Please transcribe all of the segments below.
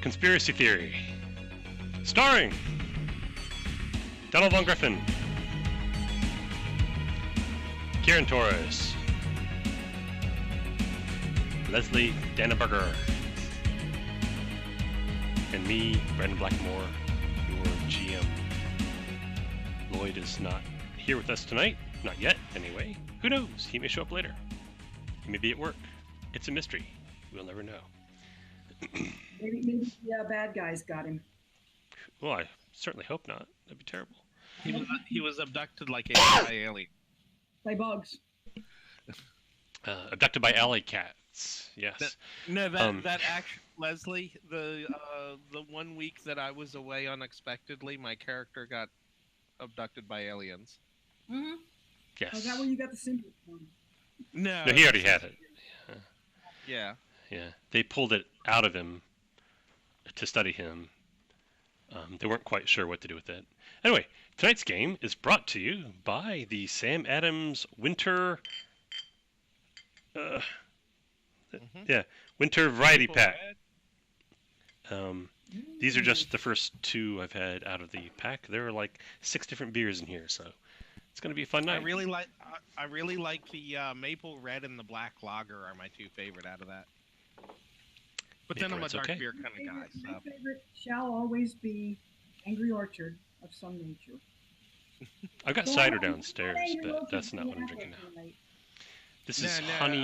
Conspiracy Theory. Starring Donald Von Griffin, Kieran Torres, Leslie Danneberger, and me, Brandon Blackmore, your GM. Lloyd is not here with us tonight. Not yet, anyway. Who knows? He may show up later. He may be at work. It's a mystery. We'll never know. Maybe the bad guys got him. Well, I certainly hope not. That'd be terrible. He was abducted like by alien. By bugs. Abducted by alley cats. Yes. That actually, Leslie, the 1 week that I was away unexpectedly, my character got abducted by aliens. Mm-hmm. Yes. Oh, is that where you got the symbol from? No, he already had it. Yeah. Yeah. They pulled it out of him to study him. They weren't quite sure what to do with it. Anyway, tonight's game is brought to you by the Sam Adams Winter Winter Variety Pack. These are just the first two I've had out of the pack. There are like 6 different beers in here, so it's going to be a fun night. I really like the maple red and the black lager are my 2 favorite out of that. But Maple then I'm a Red's dark okay. beer kind of guy. So. My favorite shall always be Angry Orchard of some nature. I've got cider downstairs, but that's not what I'm drinking now. This is honey.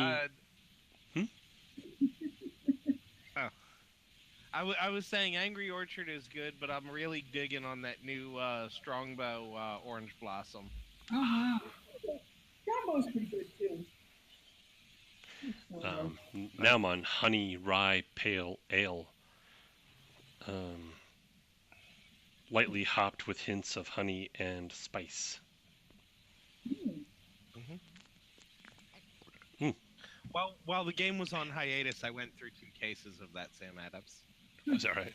I was saying Angry Orchard is good, but I'm really digging on that new Strongbow Orange Blossom. Strongbow is pretty good too. Now I'm on honey rye pale ale. Lightly hopped with hints of honey and spice. While the game was on hiatus, I went through 2 cases of that Sam Adams. Is that right?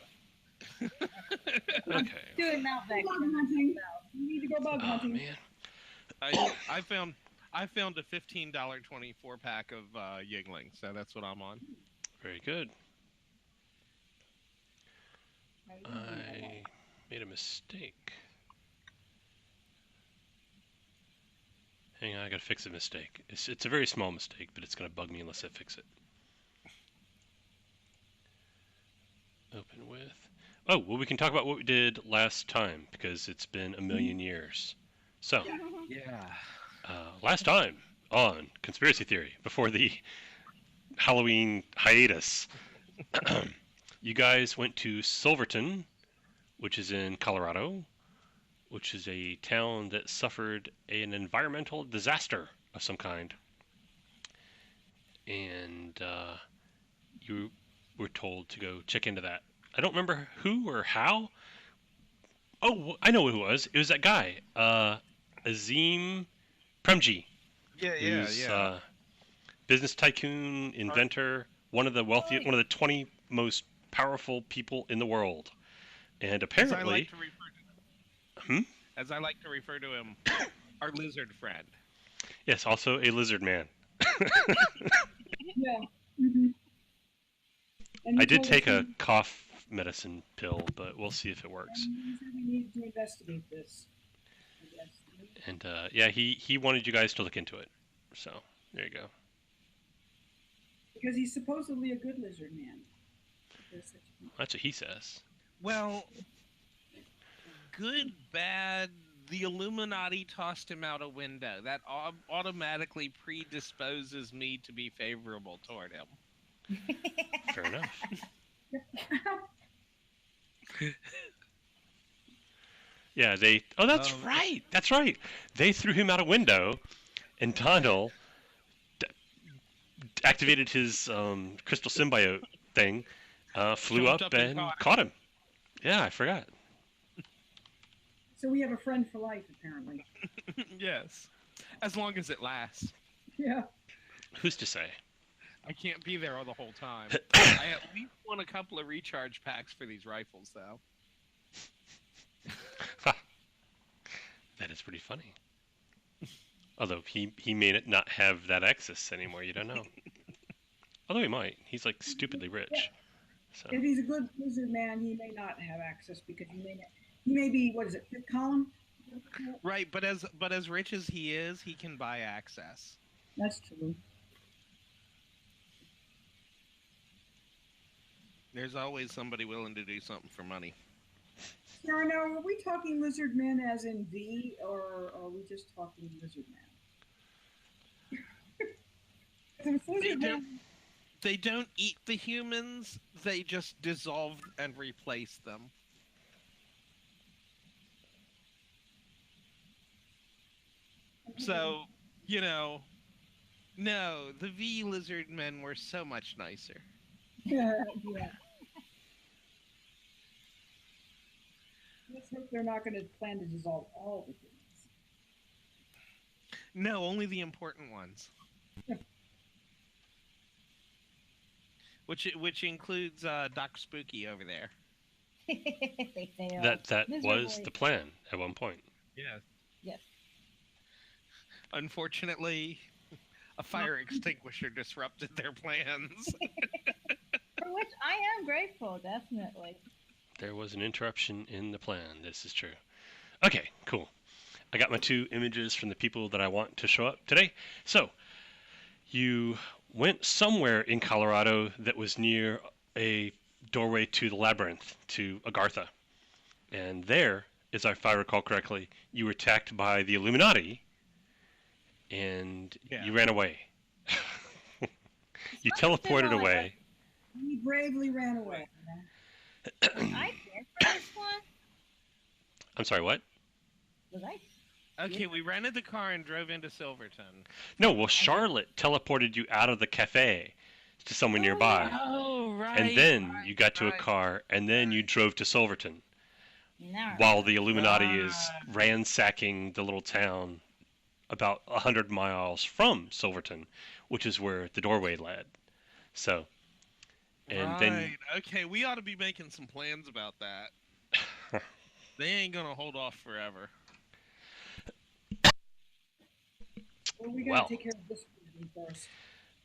Okay. Doing mouth Bug hunting. You need to go bug hunting. Man. I found a $15 24-pack of Yingling, so that's what I'm on. Very good. I made a mistake. Hang on, I gotta fix a mistake. It's a very small mistake, but it's gonna bug me unless I fix it. Open with... Oh, well, we can talk about what we did last time, because it's been a million years. So, Yeah. last time on Conspiracy Theory, before the Halloween hiatus, you guys went to Silverton, which is in Colorado, which is a town that suffered an environmental disaster of some kind. And you were told to go check into that. I don't remember who or how. Oh, I know who it was. It was that guy, Azim Premji. Yeah. Business tycoon, inventor, one of the wealthiest, one of the 20 most powerful people in the world. And apparently... As I like to refer to him, our lizard friend. Yes, also a lizard man. Yeah. Mm-hmm. I did take a cough medicine pill, but we'll see if it works. We need to investigate this. And yeah, he wanted you guys to look into it. So there you go. Because he's supposedly a good lizard man. That's what he says. Well, good, bad, the Illuminati tossed him out a window. That automatically predisposes me to be favorable toward him. Fair enough. Yeah, they... Oh, that's right! That's right! They threw him out a window, and Tondal activated his crystal symbiote thing, flew up and caught him. Yeah, I forgot. So we have a friend for life, apparently. Yes. As long as it lasts. Yeah. Who's to say? I can't be there all the whole time. I at least want a couple of recharge packs for these rifles, though. That is pretty funny. Although he may not have that access anymore. You don't know. Although he might. He's like stupidly Yeah. rich. So If he's a good lizard man, he may not have access because he may be, what is it, fifth column? Right, but as rich as he is, he can buy access. That's true. There's always somebody willing to do something for money. Sarah, now, are we talking lizard men as in V, or are we just talking lizard man? If They lizard don't. man, They don't eat the humans. They just dissolve and replace them. So, no, the V lizard men were so much nicer. yeah. Let's hope they're not going to plan to dissolve all the humans. No, only the important ones. Which includes Doc Spooky over there. They failed. that was miserably. the plan at one point. Yeah. Yes. Unfortunately, a fire extinguisher disrupted their plans. For which I am grateful, definitely. There was an interruption in the plan. This is true. Okay, cool. I got my 2 images from the people that I want to show up today. So, you went somewhere in Colorado that was near a doorway to the labyrinth, to Agartha. And there, as if I recall correctly, you were attacked by the Illuminati, and you ran away. You teleported away. He bravely ran away. Was I there for this one? I'm sorry, what? Was I? Okay, we rented the car and drove into Silverton. No, well, Charlotte teleported you out of the cafe to somewhere nearby. Oh, right. And then you got to a car, and then you drove to Silverton, No. while the Illuminati is ransacking the little town about 100 miles from Silverton, which is where the doorway led. So, and then Okay, we ought to be making some plans about that. They ain't gonna hold off forever. Well, we got to Well. take care of this first.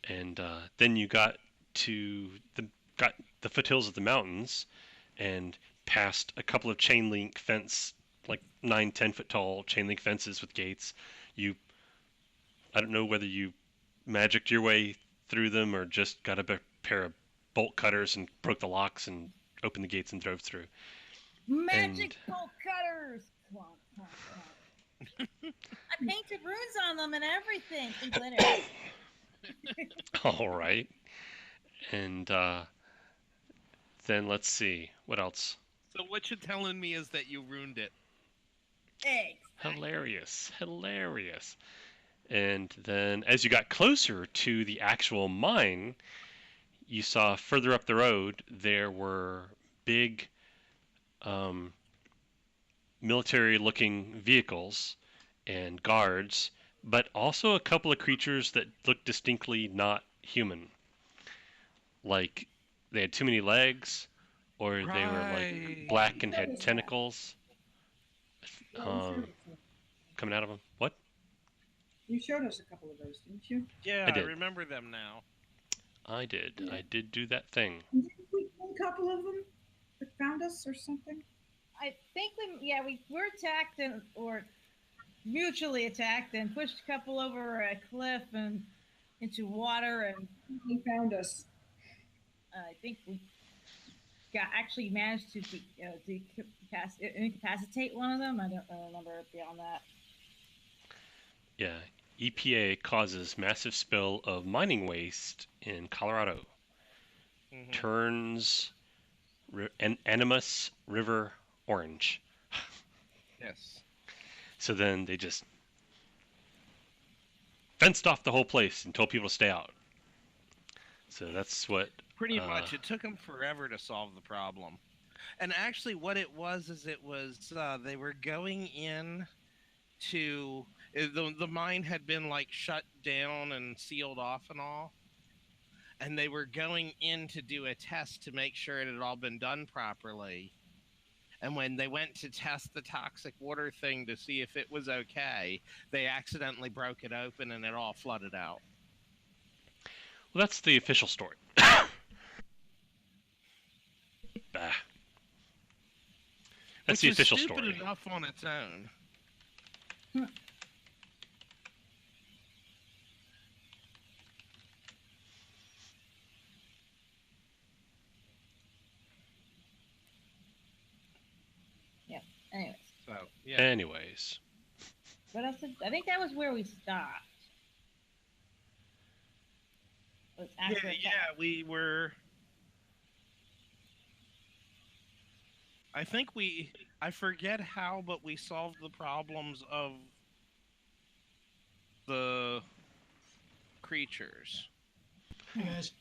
and then you got to the foothills of the mountains, and past a couple of chain link fence, like 9-10 foot tall chain link fences with gates. I don't know whether you magicked your way through them or just got a pair of bolt cutters and broke the locks and opened the gates and drove through. Magic bolt cutters. Clonk, clonk, clonk. I painted runes on them and everything. And glitter. All right. And then let's see. What else? So what you're telling me is that you ruined it. Eggs. Hilarious. Hilarious. And then as you got closer to the actual mine, you saw further up the road there were big military-looking vehicles and guards, but also a couple of creatures that looked distinctly not human. Like they had too many legs, or they were like black and had tentacles coming out of them. What? You showed us a couple of those, didn't you? Yeah, I I did. remember them now. I did. I did do that thing. And didn't we kill a couple of them that found us or something? I think we were attacked or mutually attacked and pushed a couple over a cliff and into water, and He found us. I think we actually managed to incapacitate one of them. I don't remember beyond that. Yeah. EPA causes massive spill of mining waste in Colorado. Mhm. Turns Animus River orange. Yes. So then they just fenced off the whole place and told people to stay out. So that's what. Pretty much. It took them forever to solve the problem. And actually, what it was is they were going in to the mine had been like shut down and sealed off and all, and they were going in to do a test to make sure it had all been done properly. And when they went to test the toxic water thing to see if it was okay, they accidentally broke it open and it all flooded out. Well, that's the official story. Bah. That's Which the is official stupid story. enough on its own. Anyways, So yeah, Anyways, what else? I think that was where we stopped. Was after we were. I forget how, but we solved the problems of the creatures. Hey guys.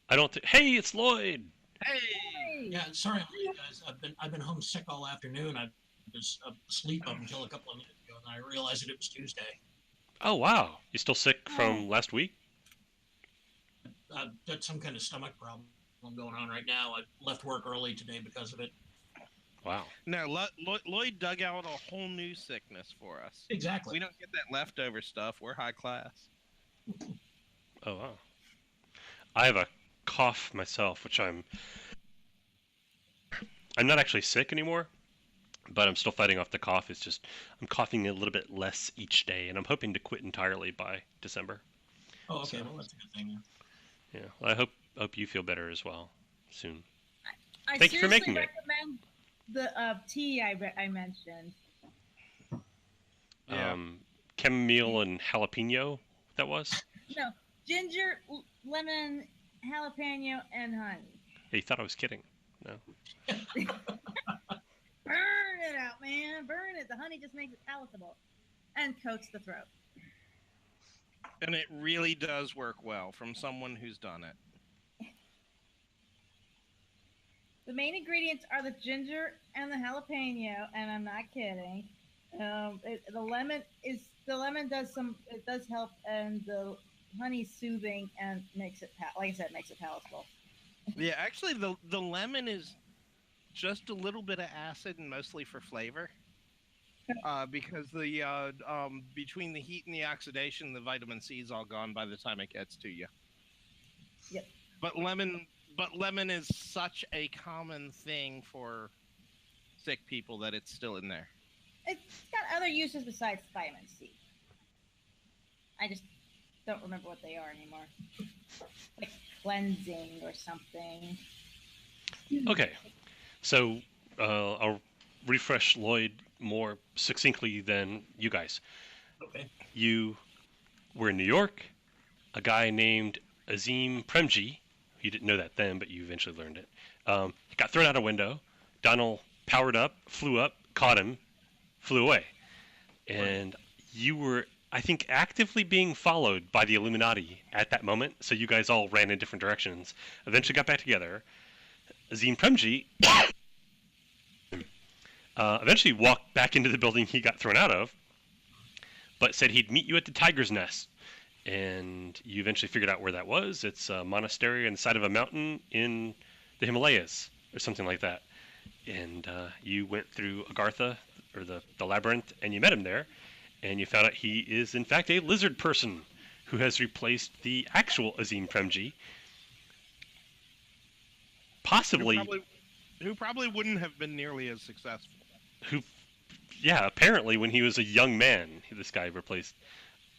I don't think. Hey, it's Lloyd. Hey! Yeah, sorry, you guys. I've been homesick all afternoon. I was asleep up until a couple of minutes ago, and I realized that it was Tuesday. Oh wow, you still sick from last week? I've got some kind of stomach problem going on right now. I left work early today because of it. Wow. No, Lloyd dug out a whole new sickness for us. Exactly. We don't get that leftover stuff. We're high class. Oh wow. I have a cough myself, which I'm not actually sick anymore, but I'm still fighting off the cough. It's just I'm coughing a little bit less each day, and I'm hoping to quit entirely by December. Oh, okay. So- Well, that's a good thing. Yeah. Well, I hope you feel better as well soon. I Thank you for seriously making it. recommend the tea I mentioned. Yeah. Chamomile and jalapeno. That was. No, ginger, lemon, jalapeno, and honey. Yeah, you thought I was kidding. No. Burn it out, man. Burn it. The honey just makes it palatable and coats the throat. And it really does work well from someone who's done it. The main ingredients are the ginger and the jalapeno, and I'm not kidding. The lemon does help, and the honey's soothing and makes it like I said, makes it palatable. Yeah, actually, the lemon is just a little bit of acid and mostly for flavor. Because the between the heat and the oxidation, the vitamin C is all gone by the time it gets to you. Yep. But lemon is such a common thing for sick people that it's still in there. It's got other uses besides vitamin C. I just don't remember what they are anymore. Like cleansing or something. Okay. So I'll refresh Lloyd more succinctly than you guys. Okay. You were in New York. A guy named Azim Premji. You didn't know that then, but you eventually learned it. He got thrown out a window. Donald powered up, flew up, caught him, flew away. And you were, I think, actively being followed by the Illuminati at that moment. So you guys all ran in different directions. Eventually got back together. Azim Premji eventually walked back into the building he got thrown out of, but said he'd meet you at the Tiger's Nest. And you eventually figured out where that was. It's a monastery on the side of a mountain in the Himalayas, or something like that. And you went through Agartha, or the labyrinth, and you met him there. And you found out he is, in fact, a lizard person who has replaced the actual Azim Premji. Possibly. Who probably wouldn't have been nearly as successful. Yeah, apparently when he was a young man, this guy replaced,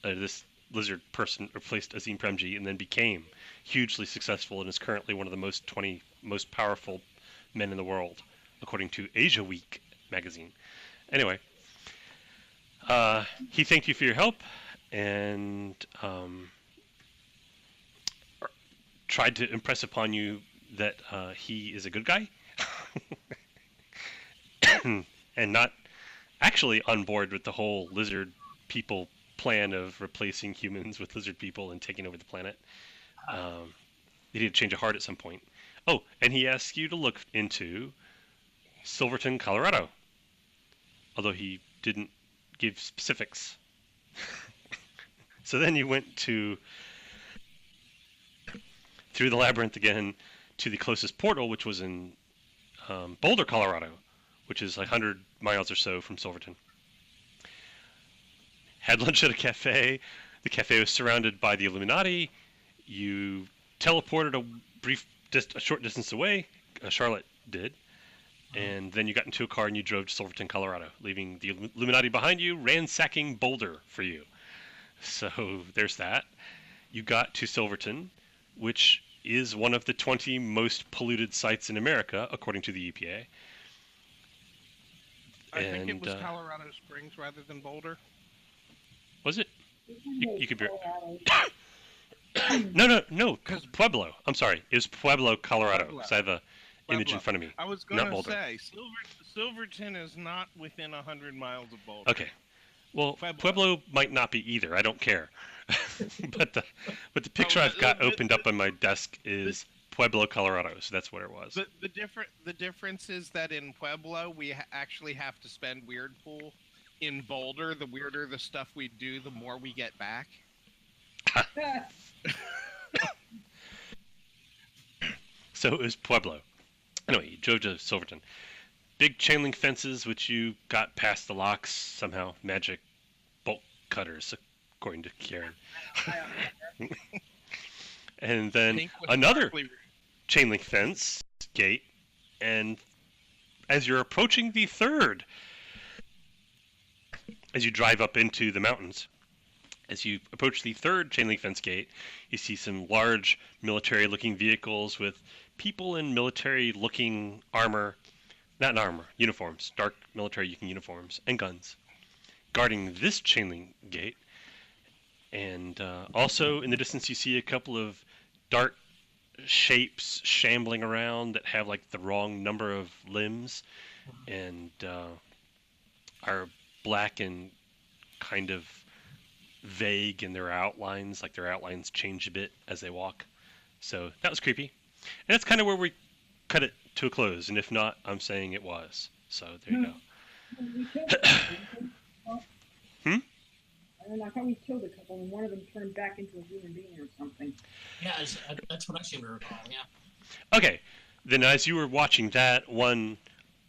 this lizard person replaced Azim Premji and then became hugely successful and is currently one of the 20 most powerful men in the world, according to Asia Week magazine. Anyway, he thanked you for your help and tried to impress upon you that he is a good guy and not actually on board with the whole lizard people plan of replacing humans with lizard people and taking over the planet. He did change of heart at some point. Oh, and he asked you to look into Silverton, Colorado, although he didn't give specifics. So then you went through the labyrinth again to the closest portal, which was in Boulder, Colorado, which is like 100 miles or so from Silverton. Had lunch at a cafe. The cafe was surrounded by the Illuminati. You teleported a short distance away. Charlotte did. And then you got into a car and you drove to Silverton, Colorado, leaving the Illuminati behind you, ransacking Boulder for you. So there's that. You got to Silverton, which is one of the 20 most polluted sites in America, according to the EPA. I think it was Colorado Springs rather than Boulder. Was it? You could be. No. Pueblo. I'm sorry. It was Pueblo, Colorado. Because I have a image in front of me. I was going to say, Silverton is not within 100 miles of Boulder. Okay. Well, Pueblo might not be either. I don't care. but the picture I've got opened up on my desk is Pueblo, Colorado. So that's what it was. The difference is that in Pueblo we actually have to spend weird pool. In Boulder, the weirder the stuff we do, the more we get back. So it was Pueblo. Anyway, you drove to Silverton. Big chain link fences, which you got past the locks somehow. Magic bolt cutters, according to Kieran. And then another chain link fence gate. And as you're approaching the third, as you drive up into the mountains, as you approach the third chain link fence gate, you see some large military-looking vehicles with people in military-looking armor, not armor, uniforms, dark military-looking uniforms, and guns, guarding this chain link gate. And also in the distance you see a couple of dark shapes shambling around that have like the wrong number of limbs and are black and kind of vague in their outlines, like their outlines change a bit as they walk. So that was creepy. And that's kind of where we cut it to a close, and if not, I'm saying it was. So there you go. I don't know, I thought we killed a couple, and one of them turned back into a human being or something. Yeah, that's what I seem to recall, yeah. Okay, then as you were watching that, one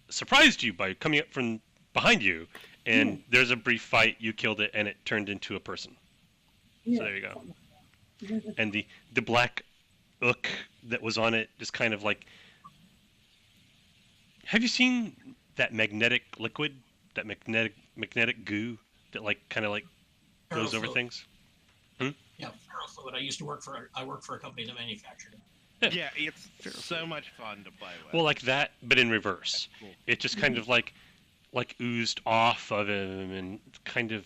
surprised you by coming up from behind you, and there's a brief fight, you killed it, and it turned into a person. Yeah, so there you go. And the black ook that was on it just kind of like... Have you seen that magnetic liquid? That magnetic goo that like kind of like goes over things? Yeah, ferrofluid. I work for a company that manufactured it. Yeah, it's so much fun to play with. Well, like that, but in reverse. Cool. It just kind of like oozed off of him and kind of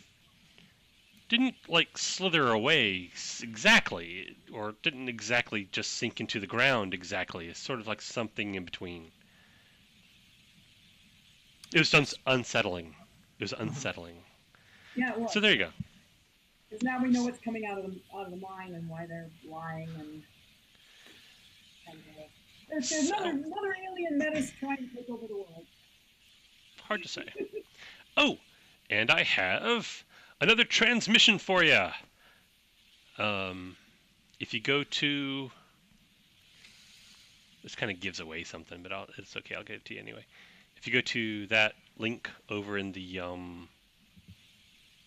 didn't like slither away exactly, or didn't exactly just sink into the ground exactly. It's sort of like something in between. It was unsettling. It was unsettling. Yeah, it was. So there you go. Because now we know what's coming out of the mine and why they're lying and there's another alien menace trying to take over the world. Hard to say. Oh, and I have another transmission for you. If you go to... This kind of gives away something, but it's okay. I'll give it to you anyway. If you go to that link over in the... Is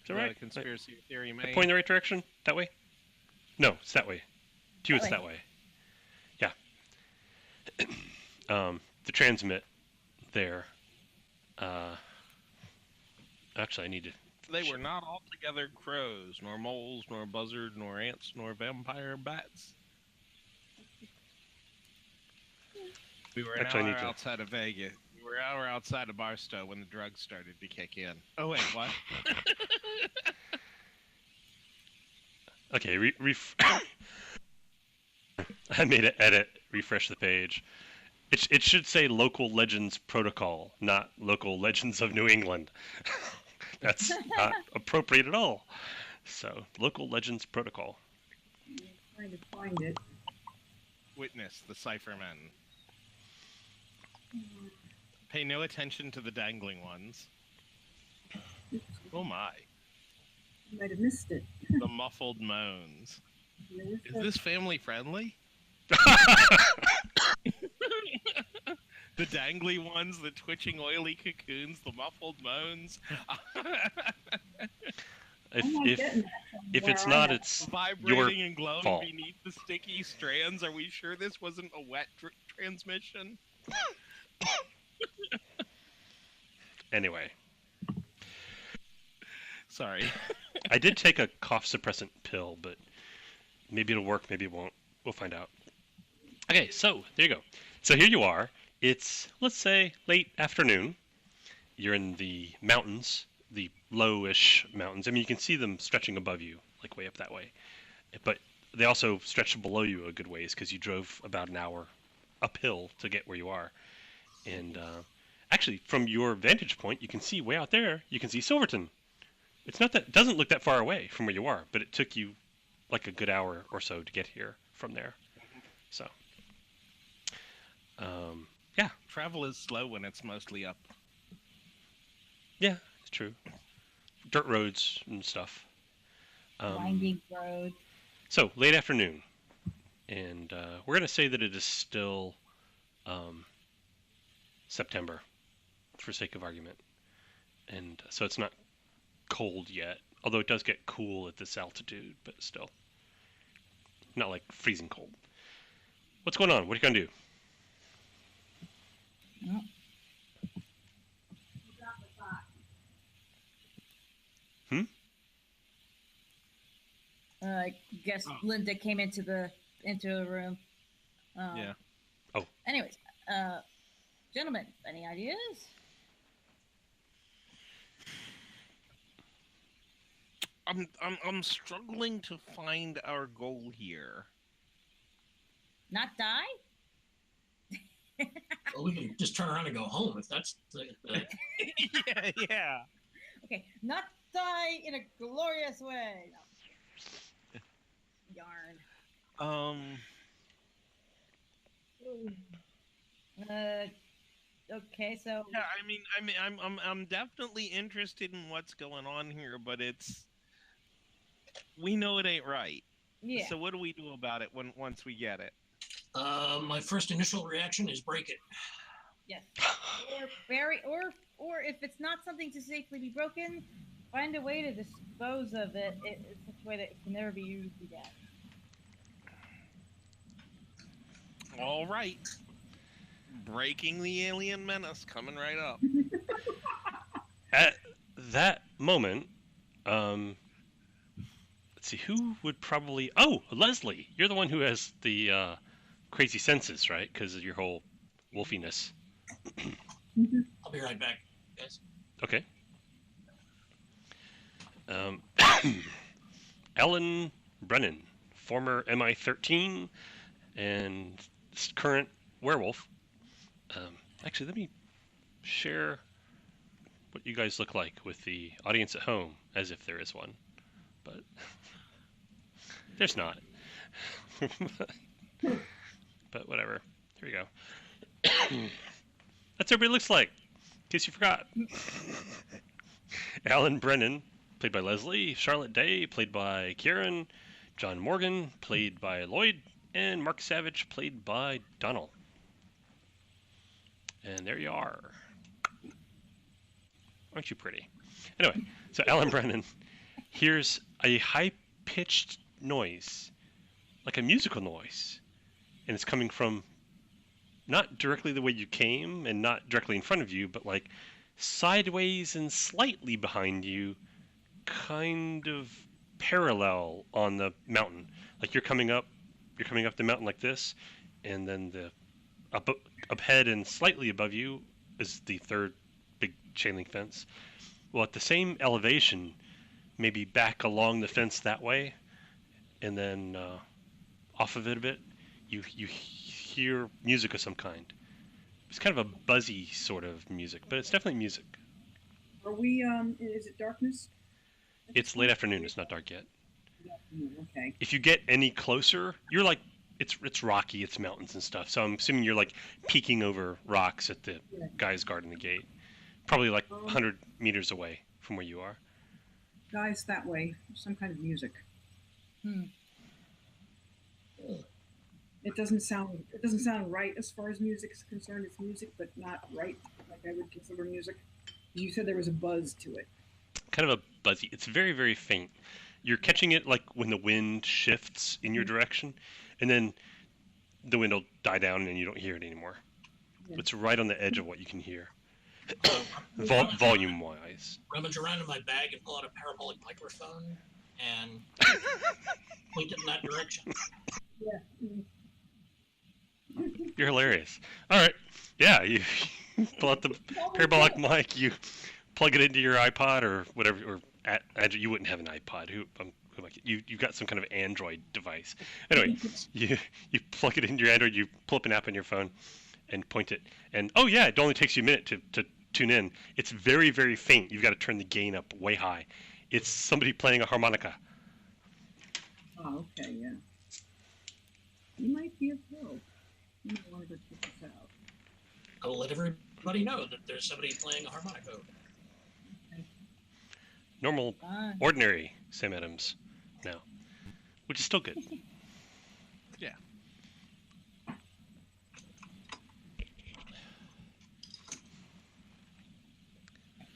that right? Conspiracy theory main. Am I pointing in the right direction? That way? No, it's that way. To you, it's that way. Yeah. The transmit there. Actually, I need to... They were not altogether crows, nor moles, nor buzzards, nor ants, nor vampire bats. We were an hour outside of Vegas. We were an hour outside of Barstow when the drugs started to kick in. Oh, wait, what? Okay, I made an edit, refresh the page. It should say Local Legends Protocol, not Local Legends of New England. That's not appropriate at all. So, Local Legends Protocol. I'm trying to find it. Witness the Cyphermen. Pay no attention to the dangling ones. Oh my. You might have missed it. The muffled moans. Is this family friendly? The dangly ones, the twitching oily cocoons, the muffled moans. If I'm not if getting that from if where it's I not, am. it's Vibrating and glowing fault. beneath the sticky strands. Are we sure this wasn't a wet transmission? anyway. Sorry. I did take a cough suppressant pill, but maybe it'll work, maybe it won't. We'll find out. Okay, so there you go. So here you are. It's, let's say, late afternoon. You're in the mountains, the lowish mountains. I mean, you can see them stretching above you, like way up that way. But they also stretch below you a good ways because you drove about an hour uphill to get where you are. And actually, from your vantage point, you can see way out there, you can see Silverton. It's not that, it doesn't look that far away from where you are, but it took you like a good hour or so to get here from there. So, yeah. Travel is slow when it's mostly up. Yeah, it's true. Dirt roads and stuff. Winding road. So, late afternoon. And we're going to say that it is still September, for sake of argument. And so it's not cold yet, although it does get cool at this altitude, but still. Not like freezing cold. What's going on? What are you going to do? Well, I guess Linda came into the room. Yeah. Oh. Anyways, gentlemen, any ideas? I'm struggling to find our goal here. Not die? Well, we can just turn around and go home if that's the yeah. Okay, not die in a glorious way. No. Yarn. Okay, so Yeah, I'm definitely interested in what's going on here, but we know it ain't right. yeah. So what do we do about it once we get it? my first initial reaction is break it. Yes. Or bury, or if it's not something to safely be broken, find a way to dispose of it in such a way that it can never be used again. All right. Breaking the alien menace coming right up. At that moment, let's see, who would probably... Oh, Leslie! You're the one who has the crazy senses, right? Because of your whole wolfiness. I'll be right back, guys. Okay. Ellen Brennan, former MI-13 and current werewolf. Actually, let me share what you guys look like with the audience at home, as if there is one. But there's not. But whatever. Here we go. That's what everybody looks like, in case you forgot. Alan Brennan, played by Leslie. Charlotte Day, played by Kieran. John Morgan, played by Lloyd. And Mark Savage, played by Donald. And there you are. Aren't you pretty? Anyway, so Alan Brennan hears a high-pitched noise, like a musical noise. And it's coming from not directly the way you came and not directly in front of you, but like sideways and slightly behind you, kind of parallel on the mountain. Like you're coming up the mountain like this, and then the up ahead and slightly above you is the third big chain link fence. Well, at the same elevation, maybe back along the fence that way, and then off of it a bit, you hear music of some kind. It's kind of a buzzy sort of music, but it's definitely music. Are we, is it darkness? It's late afternoon. It's not dark yet. Okay. If you get any closer, you're like, it's rocky, it's mountains and stuff. So I'm assuming you're like peeking over rocks at the guys guarding the gate. Probably like 100 meters away from where you are. Guys, that way. Some kind of music. Is It doesn't sound right as far as music is concerned. It's music, but not right like I would consider music. You said there was a buzz to it. Kind of a buzzy. It's very, very faint. You're catching it like when the wind shifts in your direction, and then the wind will die down and you don't hear it anymore. Yeah. It's right on the edge of what you can hear, Rummage volume-wise. rummage around in my bag and pull out a parabolic microphone and point it in that direction. Yeah. You're hilarious. All right, yeah, you pull out the parabolic mic, you plug it into your iPod or whatever, or you wouldn't have an iPod. Who am I kidding? You've got some kind of Android device. Anyway, you plug it into your Android, you pull up an app on your phone, and point it. And oh yeah, it only takes you a minute to tune in. It's very, very faint. You've got to turn the gain up way high. It's somebody playing a harmonica. Oh, okay, yeah. You might be a pro. You might want to go check this out. I'll let everybody know that there's somebody playing a harmonica. Normal, ordinary Sam Adams now, which is still good. Yeah.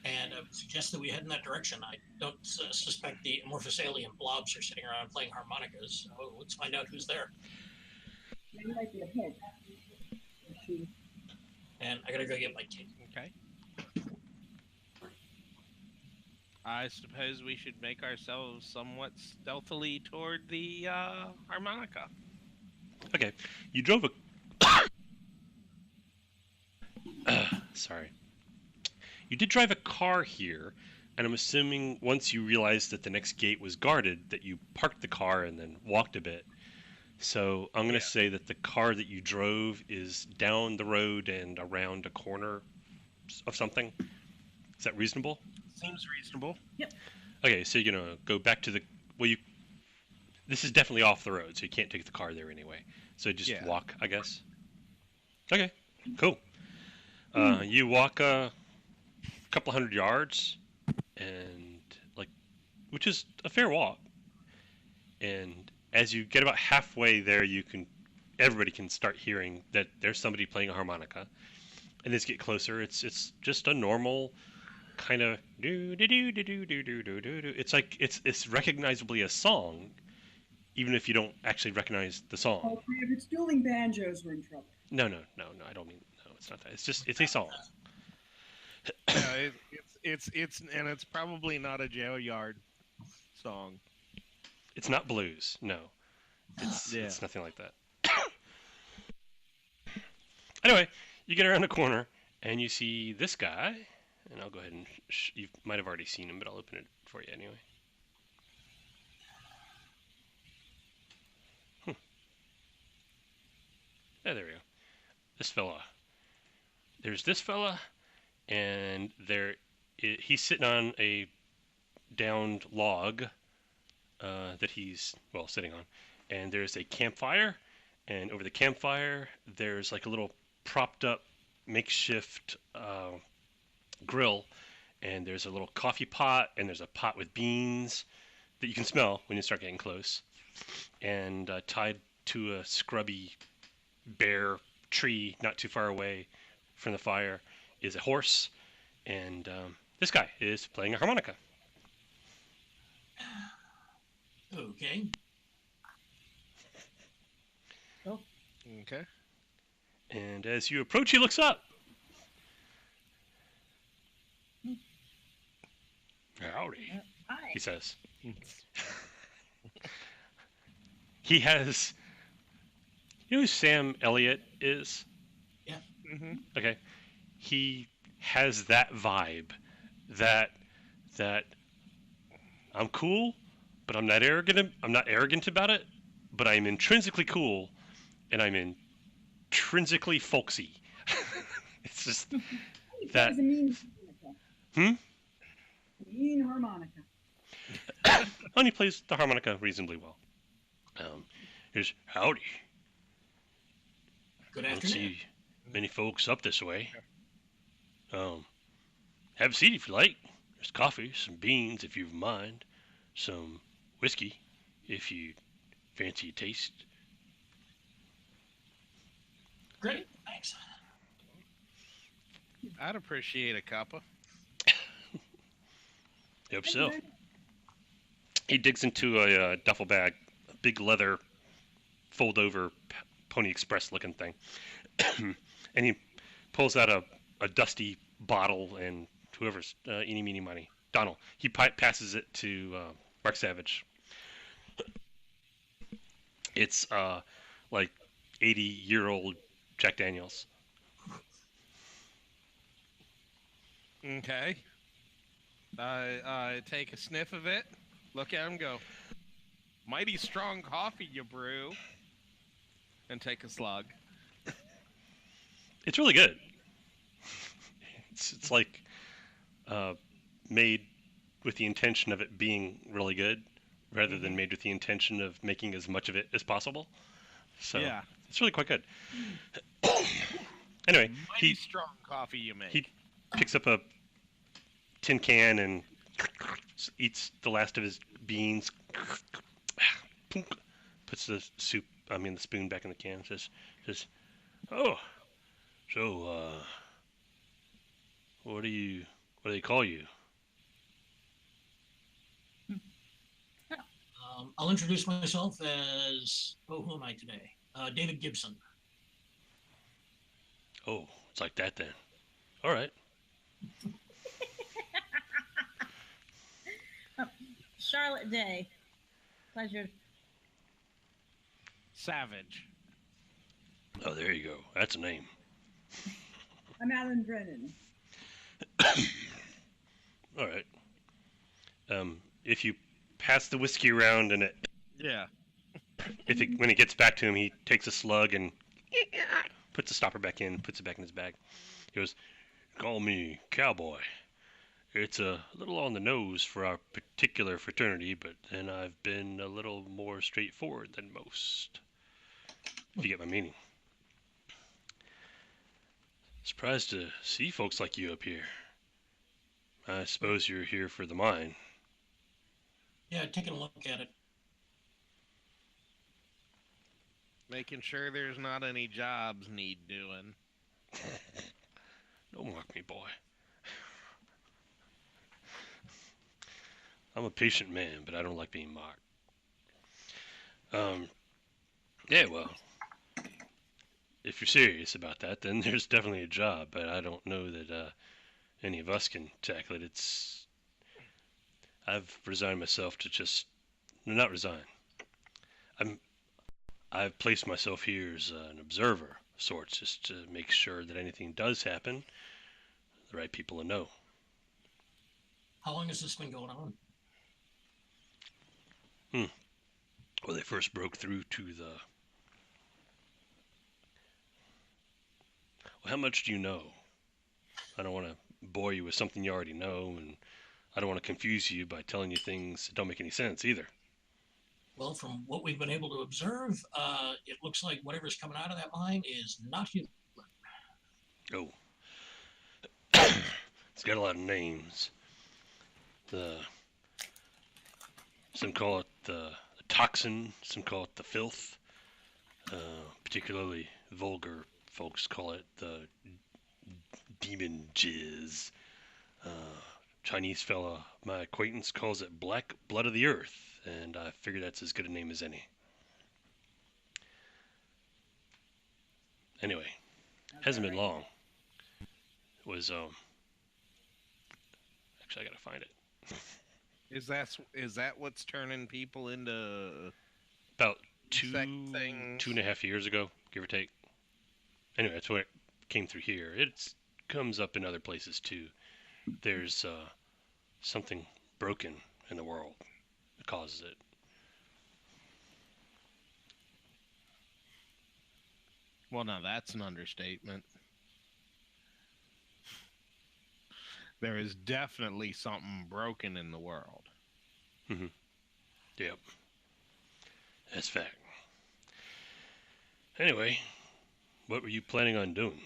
And I would suggest that we head in that direction. I don't suspect the amorphous alien blobs are sitting around playing harmonicas. So let's find out who's there. Maybe might be ahead. And I gotta go get my kid. Okay. I suppose we should make ourselves somewhat stealthily toward the harmonica. Okay, you drove a. Sorry. You did drive a car here, and I'm assuming once you realized that the next gate was guarded, that you parked the car and then walked a bit. So I'm going to say that the car that you drove is down the road and around a corner of something. Is that reasonable? Seems reasonable. Okay, so you're going to go back to the... Well, this is definitely off the road, so you can't take the car there anyway. So just walk, I guess. Okay, cool. You walk a couple hundred yards, and which is a fair walk. And as you get about halfway there, everybody can start hearing that there's somebody playing a harmonica. And as you get closer, it's just a normal kind of do do do do do do do do do. It's like it's recognizably a song, even if you don't actually recognize the song. Okay, if it's dueling banjos, we're in trouble. No, I don't mean it's not that. It's a song. Yeah, it's probably not a jail yard song. It's not blues. No, it's nothing like that. Anyway, you get around the corner and you see this guy, and I'll go ahead and you might have already seen him, but I'll open it for you anyway. Yeah, there we go. This fella. There's this fella, and he's sitting on a downed log that he's, sitting on. And there's a campfire, and over the campfire, there's like a little propped up makeshift grill, and there's a little coffee pot, and there's a pot with beans that you can smell when you start getting close. And tied to a scrubby bare tree not too far away from the fire is a horse, and this guy is playing a harmonica. Okay. Okay. And as you approach, he looks up. Howdy, Hi. he says. He has... You know who Sam Elliott is? Yeah. Mm-hmm. Okay. He has that vibe. That I'm cool, but I'm not arrogant about it, but I'm intrinsically cool, and I'm intrinsically folksy. It's just that. It's a mean harmonica. Mean harmonica. And he plays the harmonica reasonably well. Here's howdy. Good I don't afternoon. see many folks up this way. Have a seat if you like. There's coffee, some beans if you mind, some whiskey if you fancy a taste. Great, thanks. I'd appreciate a cuppa. Hope so. He digs into a duffel bag, a big leather fold-over Pony Express looking thing, and he pulls out a dusty bottle, and whoever's eeny, meeny, miny, Donald, he passes it to Mark Savage. It's like 80-year-old Jack Daniels. Okay. I take a sniff of it, look at him, go, mighty strong coffee you brew, and take a slug. It's really good. It's like made with the intention of it being really good, rather than made with the intention of making as much of it as possible. So Yeah. it's really quite good. Anyway, Mighty strong coffee you make. he picks up a tin can and eats the last of his beans. Puts the spoon back in the can. Says, "Oh, so what do they call you?" I'll introduce myself as, who am I today? David Gibson. Oh, it's like that then. All right. Charlotte Day. Pleasure. Savage. Oh, there you go. That's a name. I'm Alan Brennan. All right. If you pass the whiskey around and Yeah. when it gets back to him, he takes a slug and puts the stopper back in, puts it back in his bag. He goes, "Call me Cowboy. It's a little on the nose for our particular fraternity, but then I've been a little more straightforward than most. If you get my meaning. Surprised to see folks like you up here. I suppose you're here for the mine." Yeah, taking a look at it. Making sure there's not any jobs need doing. Don't mock me, boy. I'm a patient man, but I don't like being mocked. Yeah, well, if you're serious about that, then there's definitely a job, but I don't know that any of us can tackle it. I've resigned myself to not resign. I've placed myself here as an observer of sorts, just to make sure that anything does happen, the right people will know. How long has this been going on? Well, they first broke through to the... Well, how much do you know? I don't want to bore you with something you already know, and I don't want to confuse you by telling you things that don't make any sense either. Well, from what we've been able to observe, it looks like whatever's coming out of that mine is not human. Oh. It's got a lot of names. Some call it the toxin, some call it the filth. Particularly vulgar folks call it the demon jizz. Chinese fella, my acquaintance, calls it black blood of the earth, and I figure that's as good a name as any. Anyway, hasn't been long. It was actually, I gotta find it. Is that what's turning people into About insect things? 2.5 years ago, give or take. Anyway, that's when it came through here. It comes up in other places too. There's something broken in the world that causes it. Well, now that's an understatement. There is definitely something broken in the world. Mm-hmm. Yep. That's fact. Anyway, what were you planning on doing?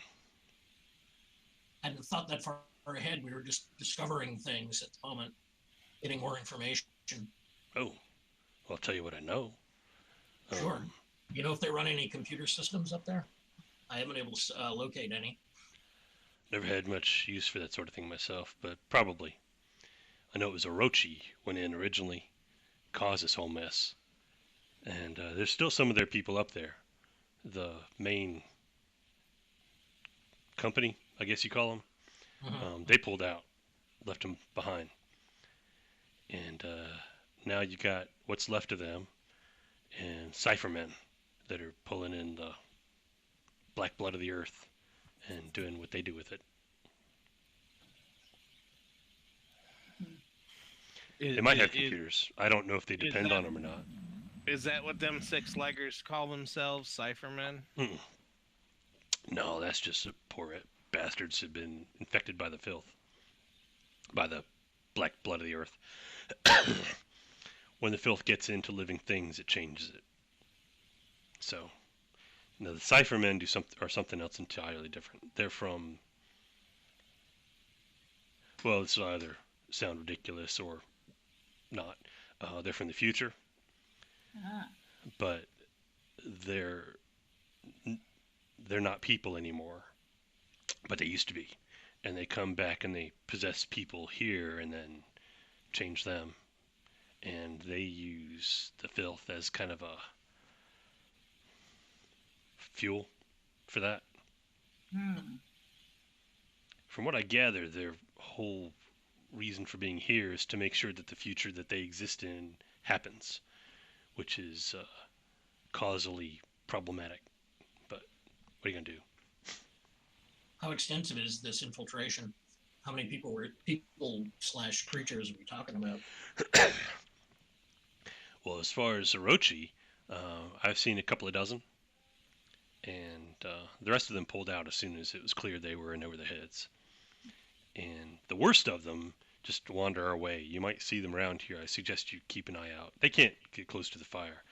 I hadn't thought that far ahead. We were just discovering things at the moment, getting more information. Oh, well, I'll tell you what I know. Sure. You know if they run any computer systems up there? I haven't been able to locate any. Never had much use for that sort of thing myself, but probably. I know it was Orochi went in originally, caused this whole mess. And there's still some of their people up there. The main company, I guess you call them, they pulled out, left them behind. And now you got what's left of them and Cyphermen that are pulling in the black blood of the earth and doing what they do with it. They might have computers. I don't know if they depend on them or not. Is that what them six-leggers call themselves, Cyphermen? No, that's just the poor bastards have been infected by the filth. By the black blood of the earth. When the filth gets into living things, it changes it. So, the Cyphermen are something else entirely different. They're from... Well, this will either sound ridiculous or not. They're from the future. But they're not people anymore, but they used to be, and they come back and they possess people here and then change them, and they use the filth as kind of a fuel for that. From what I gather, their whole reason for being here is to make sure that the future that they exist in happens, which is causally problematic. But what are you going to do? How extensive is this infiltration? How many people / creatures are we talking about? Well, as far as Orochi, I've seen a couple of dozen, and the rest of them pulled out as soon as it was clear they were in over their heads. And the worst of them just wander our way. You might see them around here. I suggest you keep an eye out. They can't get close to the fire.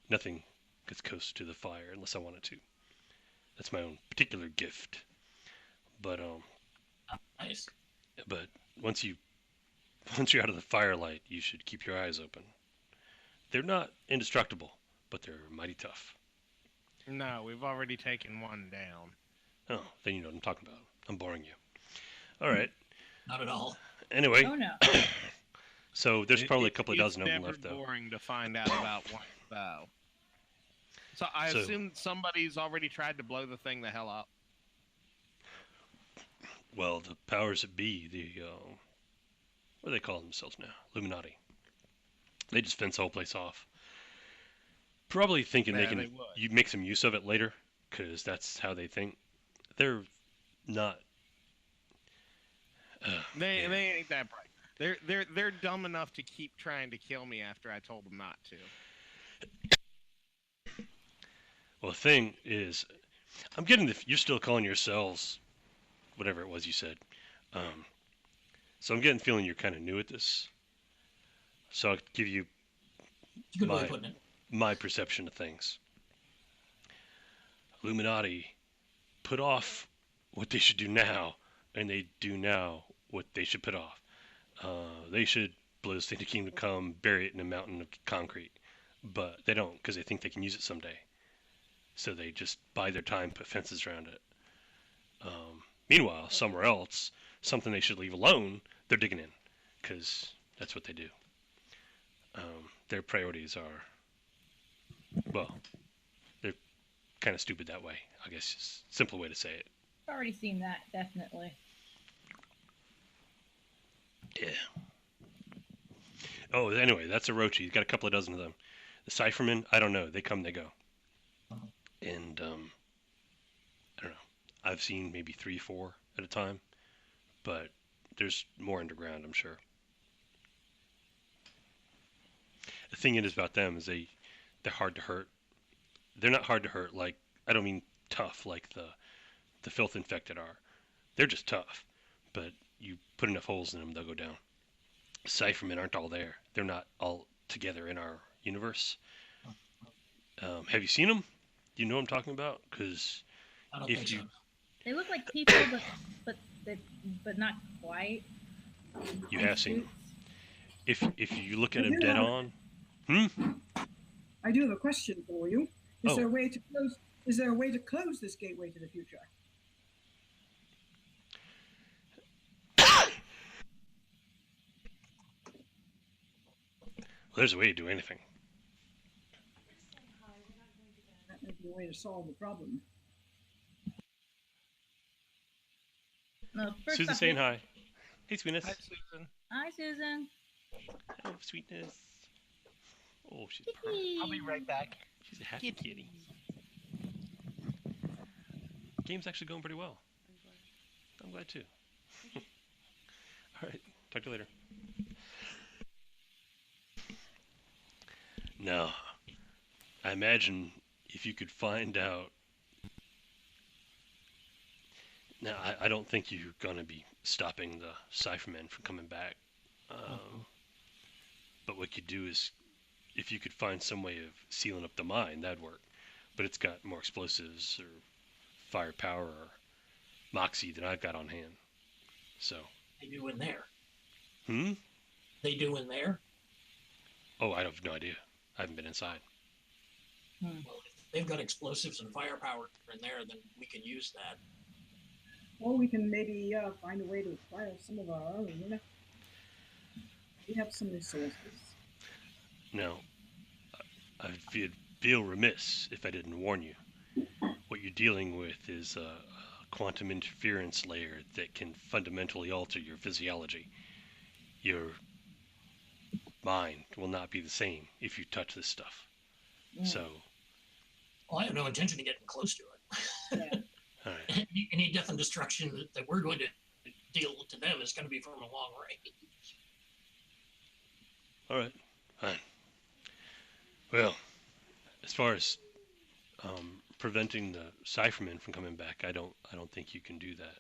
Nothing gets close to the fire unless I want it to. That's my own particular gift. But Nice. But once you're out of the firelight, you should keep your eyes open. They're not indestructible, but they're mighty tough. No, we've already taken one down. Oh, then you know what I'm talking about. I'm boring you. All right. Not at all. Anyway. Oh no. So there's probably a couple of dozen of them never left, though. boring to find out about one, though. So I assume somebody's already tried to blow the thing the hell up. Well, the powers that be, what do they call themselves now? Illuminati. They just fence the whole place off. Probably thinking you make some use of it later, because that's how they think. They're not. They ain't that bright. They're dumb enough to keep trying to kill me after I told them not to. Well, the thing is, I'm getting you're still calling yourselves whatever it was you said. So I'm getting the feeling you're kind of new at this. So I'll give you Good way of putting it. my perception of things. Illuminati put off what they should do now, and they do now what they should put off. They should blow this thing to Kingdom Come, bury it in a mountain of concrete, but they don't because they think they can use it someday. So they just bide their time, put fences around it. Meanwhile, somewhere else, something they should leave alone, they're digging in, because that's what they do. Their priorities are, well, they're kind of stupid that way, I guess is a simple way to say it. I've already seen that, definitely. Yeah. Oh, anyway, that's Orochi. He's got a couple of dozen of them. The Cyphermen, I don't know. They come, they go. And, I don't know. I've seen maybe 3, 4 at a time. But there's more underground, I'm sure. The thing is about them is they're hard to hurt. They're not hard to hurt like, I don't mean tough like the filth infected are. They're just tough. But you put enough holes in them, they'll go down. Cyphermen aren't all there. They're not all together in our universe. Have you seen them? Do you know what I'm talking about? Because I don't think so. They look like people, but not quite. You have seen them. If you look at them dead on. I do have a question for you. Is there a way to close Is there a way to close this gateway to the future? Well, there's a way to do anything. That may be a way to solve the problem. No, first Susan off, saying hi. Hey, sweetness. Hi, Susan. Hi, Susan. Oh, sweetness. Oh, she's I'll be right back. She's a happy kitty. Game's actually going pretty well. I'm glad too. All right, talk to you later. Now, I imagine if you could find out. Now, I don't think you're gonna be stopping the Cyphermen from coming back. But what you do is, if you could find some way of sealing up the mine, that'd work. But it's got more explosives or firepower or moxie than I've got on hand. So. They do in there. Hmm? They do in there? Oh, I have no idea. I haven't been inside. Well, if they've got explosives and firepower in there, then we can use that. Or we can maybe find a way to acquire some of our own. You know? We have some resources. Now, I'd feel remiss if I didn't warn you. What you're dealing with is a quantum interference layer that can fundamentally alter your physiology. Your mind will not be the same if you touch this stuff. Yeah. So. Well, I have no intention of getting close to it. Yeah. All right. Any death and destruction that we're going to deal to them is going to be from a long range. All right. Fine. Well, as far as preventing the Cyphermen from coming back, I don't think you can do that.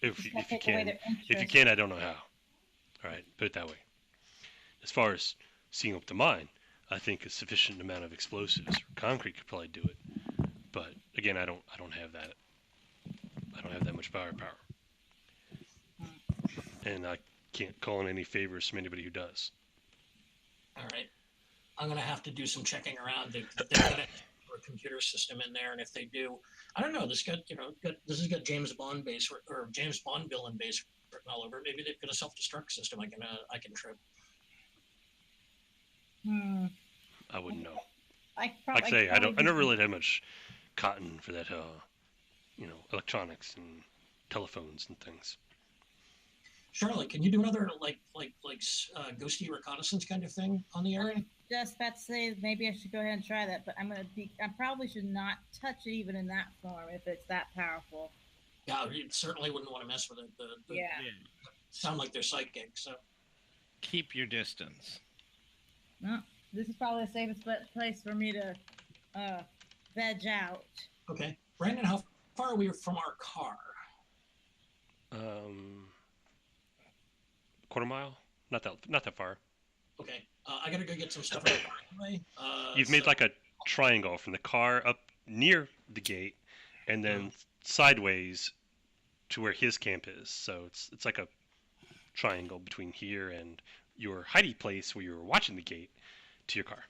If you can, I don't know how. All right, put it that way. As far as sealing up the mine, I think a sufficient amount of explosives or concrete could probably do it. But again, I don't have that. I don't have that much firepower, and I can't call in any favors from anybody who does. All right. I'm going to have to do some checking around. They've got a computer system in there, and if they do, I don't know. This has got James Bond base or James Bond villain base written all over. Maybe they've got a self-destruct system I can trip. I wouldn't know. Like I say, I don't really have much cotton for that. Electronics and telephones and things. Charlotte, can you do another ghosty reconnaissance kind of thing on the area? Just about to say maybe I should go ahead and try that, but I probably should not touch it even in that form if it's that powerful. Yeah, you certainly wouldn't want to mess with it. Yeah. Sound like they're psychic, so Keep your distance. No, this is probably the safest place for me to veg out. okay. Brandon, how far are we from our car? Quarter mile? Not that far. Okay. I gotta go get some stuff in the car anyway. You've made like a triangle from the car up near the gate, and then sideways to where his camp is. So it's like a triangle between here and your hiding place where you were watching the gate to your car.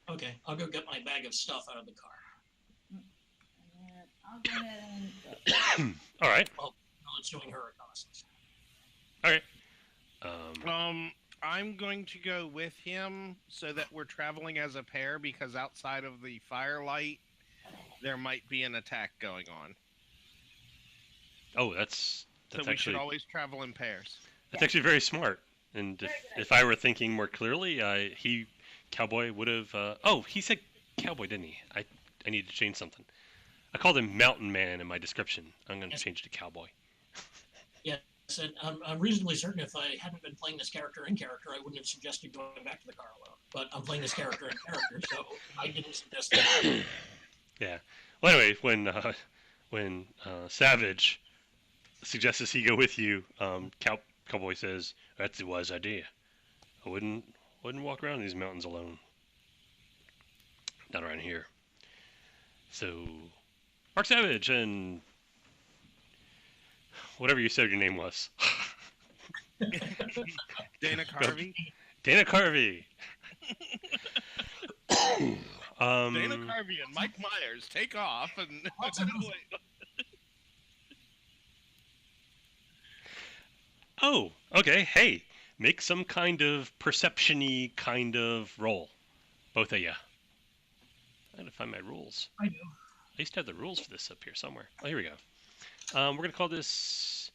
Okay, I'll go get my bag of stuff out of the car. And I'll go ahead and All right. Well, it's doing her reconnaissance. All right. I'm going to go with him so that we're traveling as a pair because outside of the firelight, there might be an attack going on. Oh, that's So we should always travel in pairs. That's actually very smart. And if I were thinking more clearly, Cowboy would have. He said Cowboy, didn't he? I need to change something. I called him Mountain Man in my description. I'm going to change it to Cowboy. Said I'm reasonably certain if I hadn't been playing this character in character, I wouldn't have suggested going back to the car alone. But I'm playing this character in character, so I didn't suggest that. Yeah. Well, anyway, when Savage suggests he go with you, Cowboy says that's a wise idea. I wouldn't walk around these mountains alone. Not around here. So, Mark Savage and whatever you said your name was. Dana Carvey? Dana Carvey. Dana Carvey and Mike Myers take off and. Oh, okay. Hey, make some kind of perception-y kind of roll. Both of you. I gotta find my rules. I do. I used to have the rules for this up here somewhere. Oh, here we go. We're gonna call this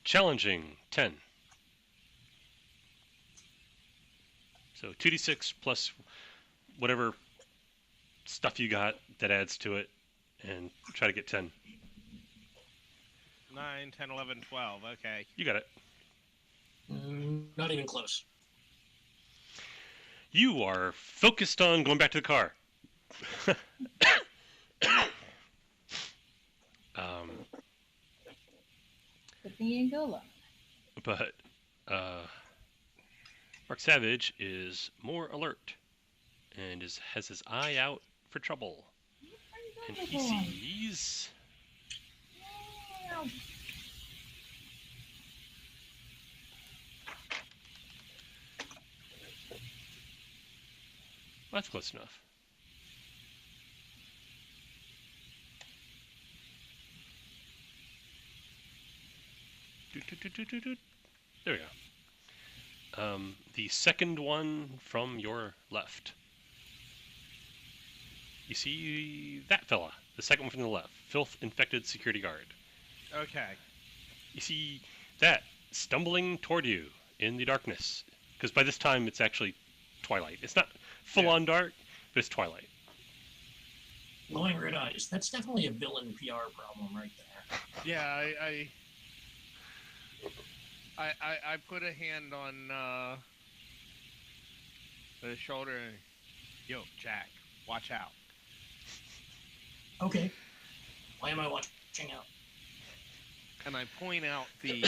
challenging 10. So 2d6 plus whatever stuff you got that adds to it, and try to get 10. 9, 10, 11, 12. Okay. You got it. Not even close. You are focused on going back to the car. Good thing you didn't go alone. But Mark Savage is more alert and has his eye out for trouble. And he sees No. well, that's close enough. There we go. The second one from your left. You see that fella, the second one from the left, filth-infected security guard. Okay. You see that stumbling toward you in the darkness, because by this time it's actually twilight. It's not full-on dark, but it's twilight. Glowing red eyes. That's definitely a villain PR problem right there. Yeah, I put a hand on the shoulder. And, yo, Jack, watch out. Okay. Why am I watching out? And I point out the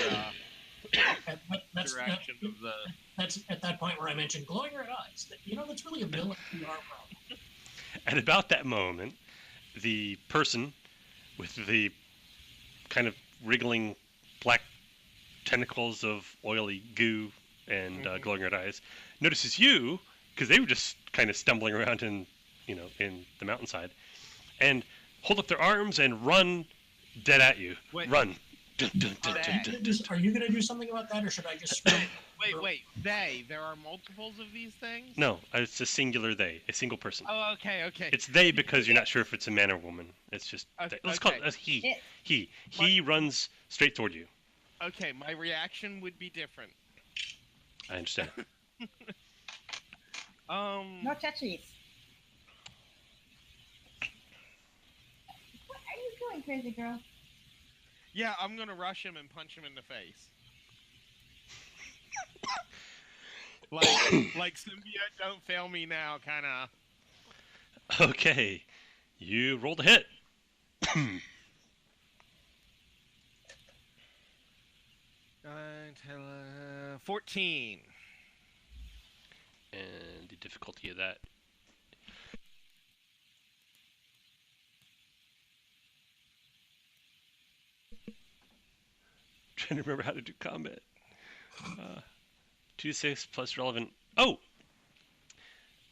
That's direction of the. That's at that point where I mentioned glowing red eyes. That's really a villain PR problem. At about that moment, the person with the kind of wriggling black tentacles of oily goo and glowing red eyes notices you, because they were just kind of stumbling around in the mountainside, and hold up their arms and run dead at you. Wait. Run. Are you going to do something about that, or should I just... Wait. There are multiples of these things? No, it's a singular they, a single person. Oh, okay. It's they because you're not sure if it's a man or woman. It's just they. Let's call it he. He runs straight toward you. Okay, my reaction would be different. I understand. No touchies. What are you doing, crazy girl? Yeah, I'm gonna rush him and punch him in the face. like symbiote, don't fail me now, kind of. Okay, you rolled a hit. 9, 10, 14. And the difficulty of that. Trying to remember how to do combat. 2d6 plus relevant. Oh!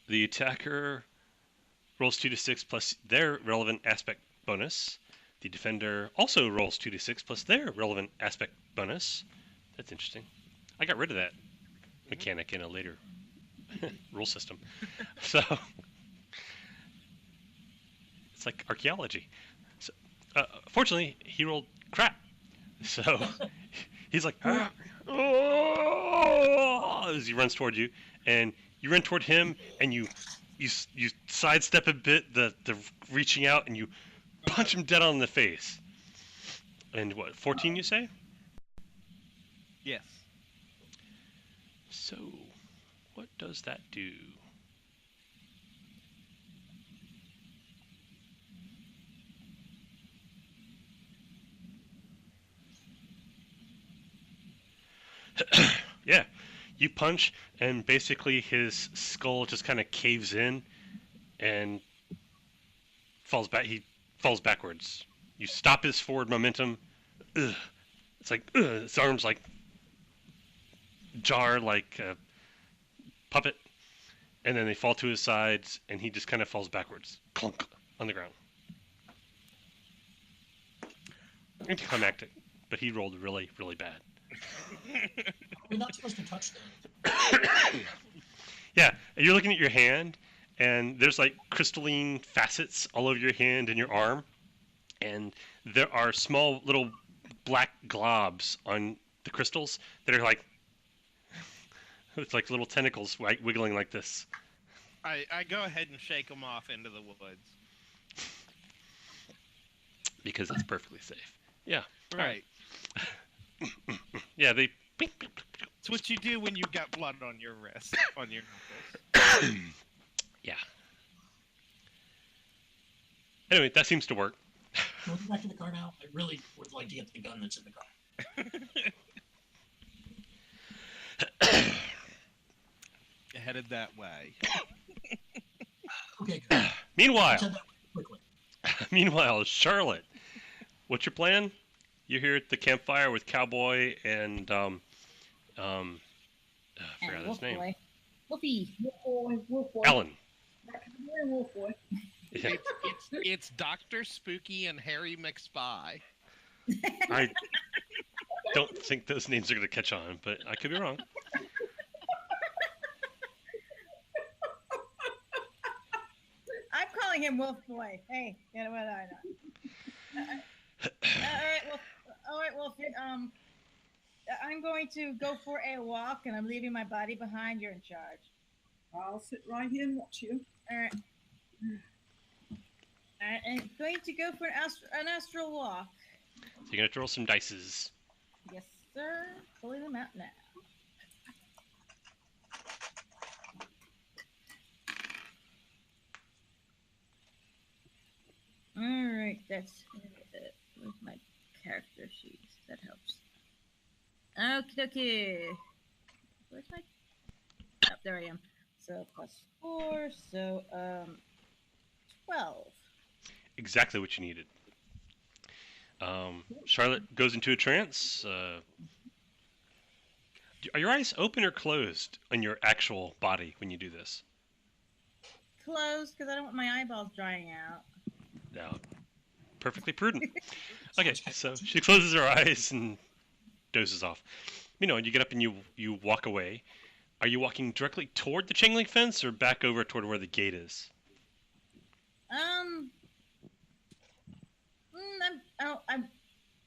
The attacker rolls 2d6 plus their relevant aspect bonus. The defender also rolls 2d6 plus their relevant aspect bonus. That's interesting. I got rid of that mechanic in a later rule system. So it's like archaeology. So, fortunately, he rolled crap. So he's like, oh, as he runs toward you, and you run toward him, and you sidestep a bit the reaching out, and you punch him dead on the face. And what, 14 you say? Yes. So, what does that do? Yeah, you punch, and basically his skull just kind of caves in and falls back. He falls backwards. You stop his forward momentum. Ugh. It's like his arms like jar like a puppet, and then they fall to his sides, and he just kind of falls backwards, clunk, on the ground. Anticlimactic, but he rolled really, really bad. We're not supposed to touch them. Yeah, and you're looking at your hand, and there's like crystalline facets all over your hand and your arm, and there are small little black globs on the crystals that are like, it's like little tentacles wiggling like this. I go ahead and shake them off into the woods. Because it's perfectly safe. Yeah. Right. Yeah, they. It's what you do when you've got blood on your wrist, on your knuckles. Yeah. Anyway, that seems to work. Can we go back to the car now? I really would like to get the gun that's in the car. Headed that way. Okay, good. Meanwhile, Said that quickly. Charlotte, what's your plan? You're here at the campfire with Cowboy and I forgot his name. Boy. Wolfie. Wolf boy. Alan. Wolf boy. Yeah. It's Dr. Spooky and Harry McSpy. I don't think those names are going to catch on, but I could be wrong. I'm calling him Wolf Boy. Hey, you know what I know. All right, Wolf. I'm going to go for a walk, and I'm leaving my body behind. You're in charge. I'll sit right here and watch you. All right. I'm going to go for an astral walk. So you're going to roll some dices. Yes, sir. Pulling them out now. All right, that's where's my character sheet? That helps. Okay. Where's my? Oh, there I am. So +4, so 12. Exactly what you needed. Charlotte goes into a trance. Are your eyes open or closed on your actual body when you do this? Closed, because I don't want my eyeballs drying out. No. Perfectly prudent. Okay, so she closes her eyes and dozes off. You know, you get up and you walk away. Are you walking directly toward the chain link fence or back over toward where the gate is? I'm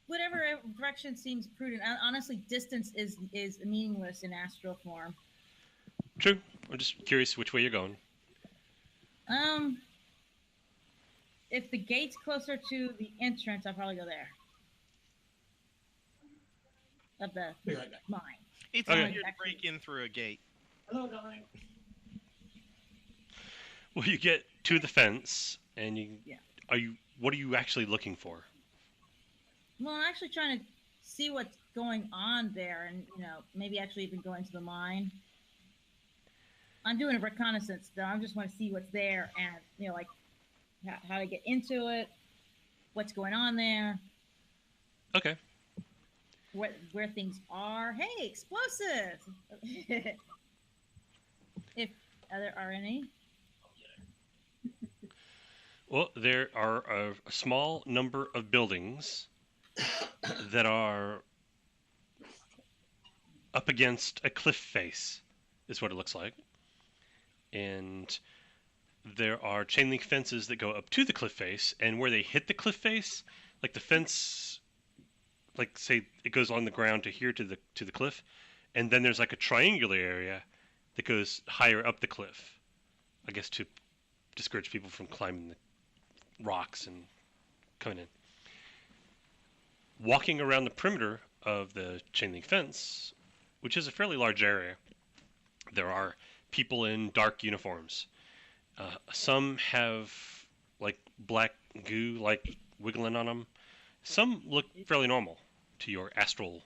whatever direction seems prudent. Honestly, distance is meaningless in astral form. True. I'm just curious which way you're going. If the gate's closer to the entrance, I'll probably go there. Of the Be right back. mine. It's Okay. easier to break in through a gate. Hello, darling. Well, you get to the fence and you. Yeah. What are you actually looking for? Well, I'm actually trying to see what's going on there, and maybe actually even going to the mine. I'm doing a reconnaissance, though. I just want to see what's there, and like how to get into it, what's going on there, Okay. where things are. Hey, explosives! If there are any. Well, there are a small number of buildings that are up against a cliff face, is what it looks like. And there are chain link fences that go up to the cliff face, and where they hit the cliff face, like the fence, like say it goes on the ground to here to the cliff, and then there's like a triangular area that goes higher up the cliff, I guess to discourage people from climbing the rocks and coming in. Walking around the perimeter of the chain link fence, which is a fairly large area, there are people in dark uniforms. Some have like black goo like wiggling on them. Some look fairly normal to your astral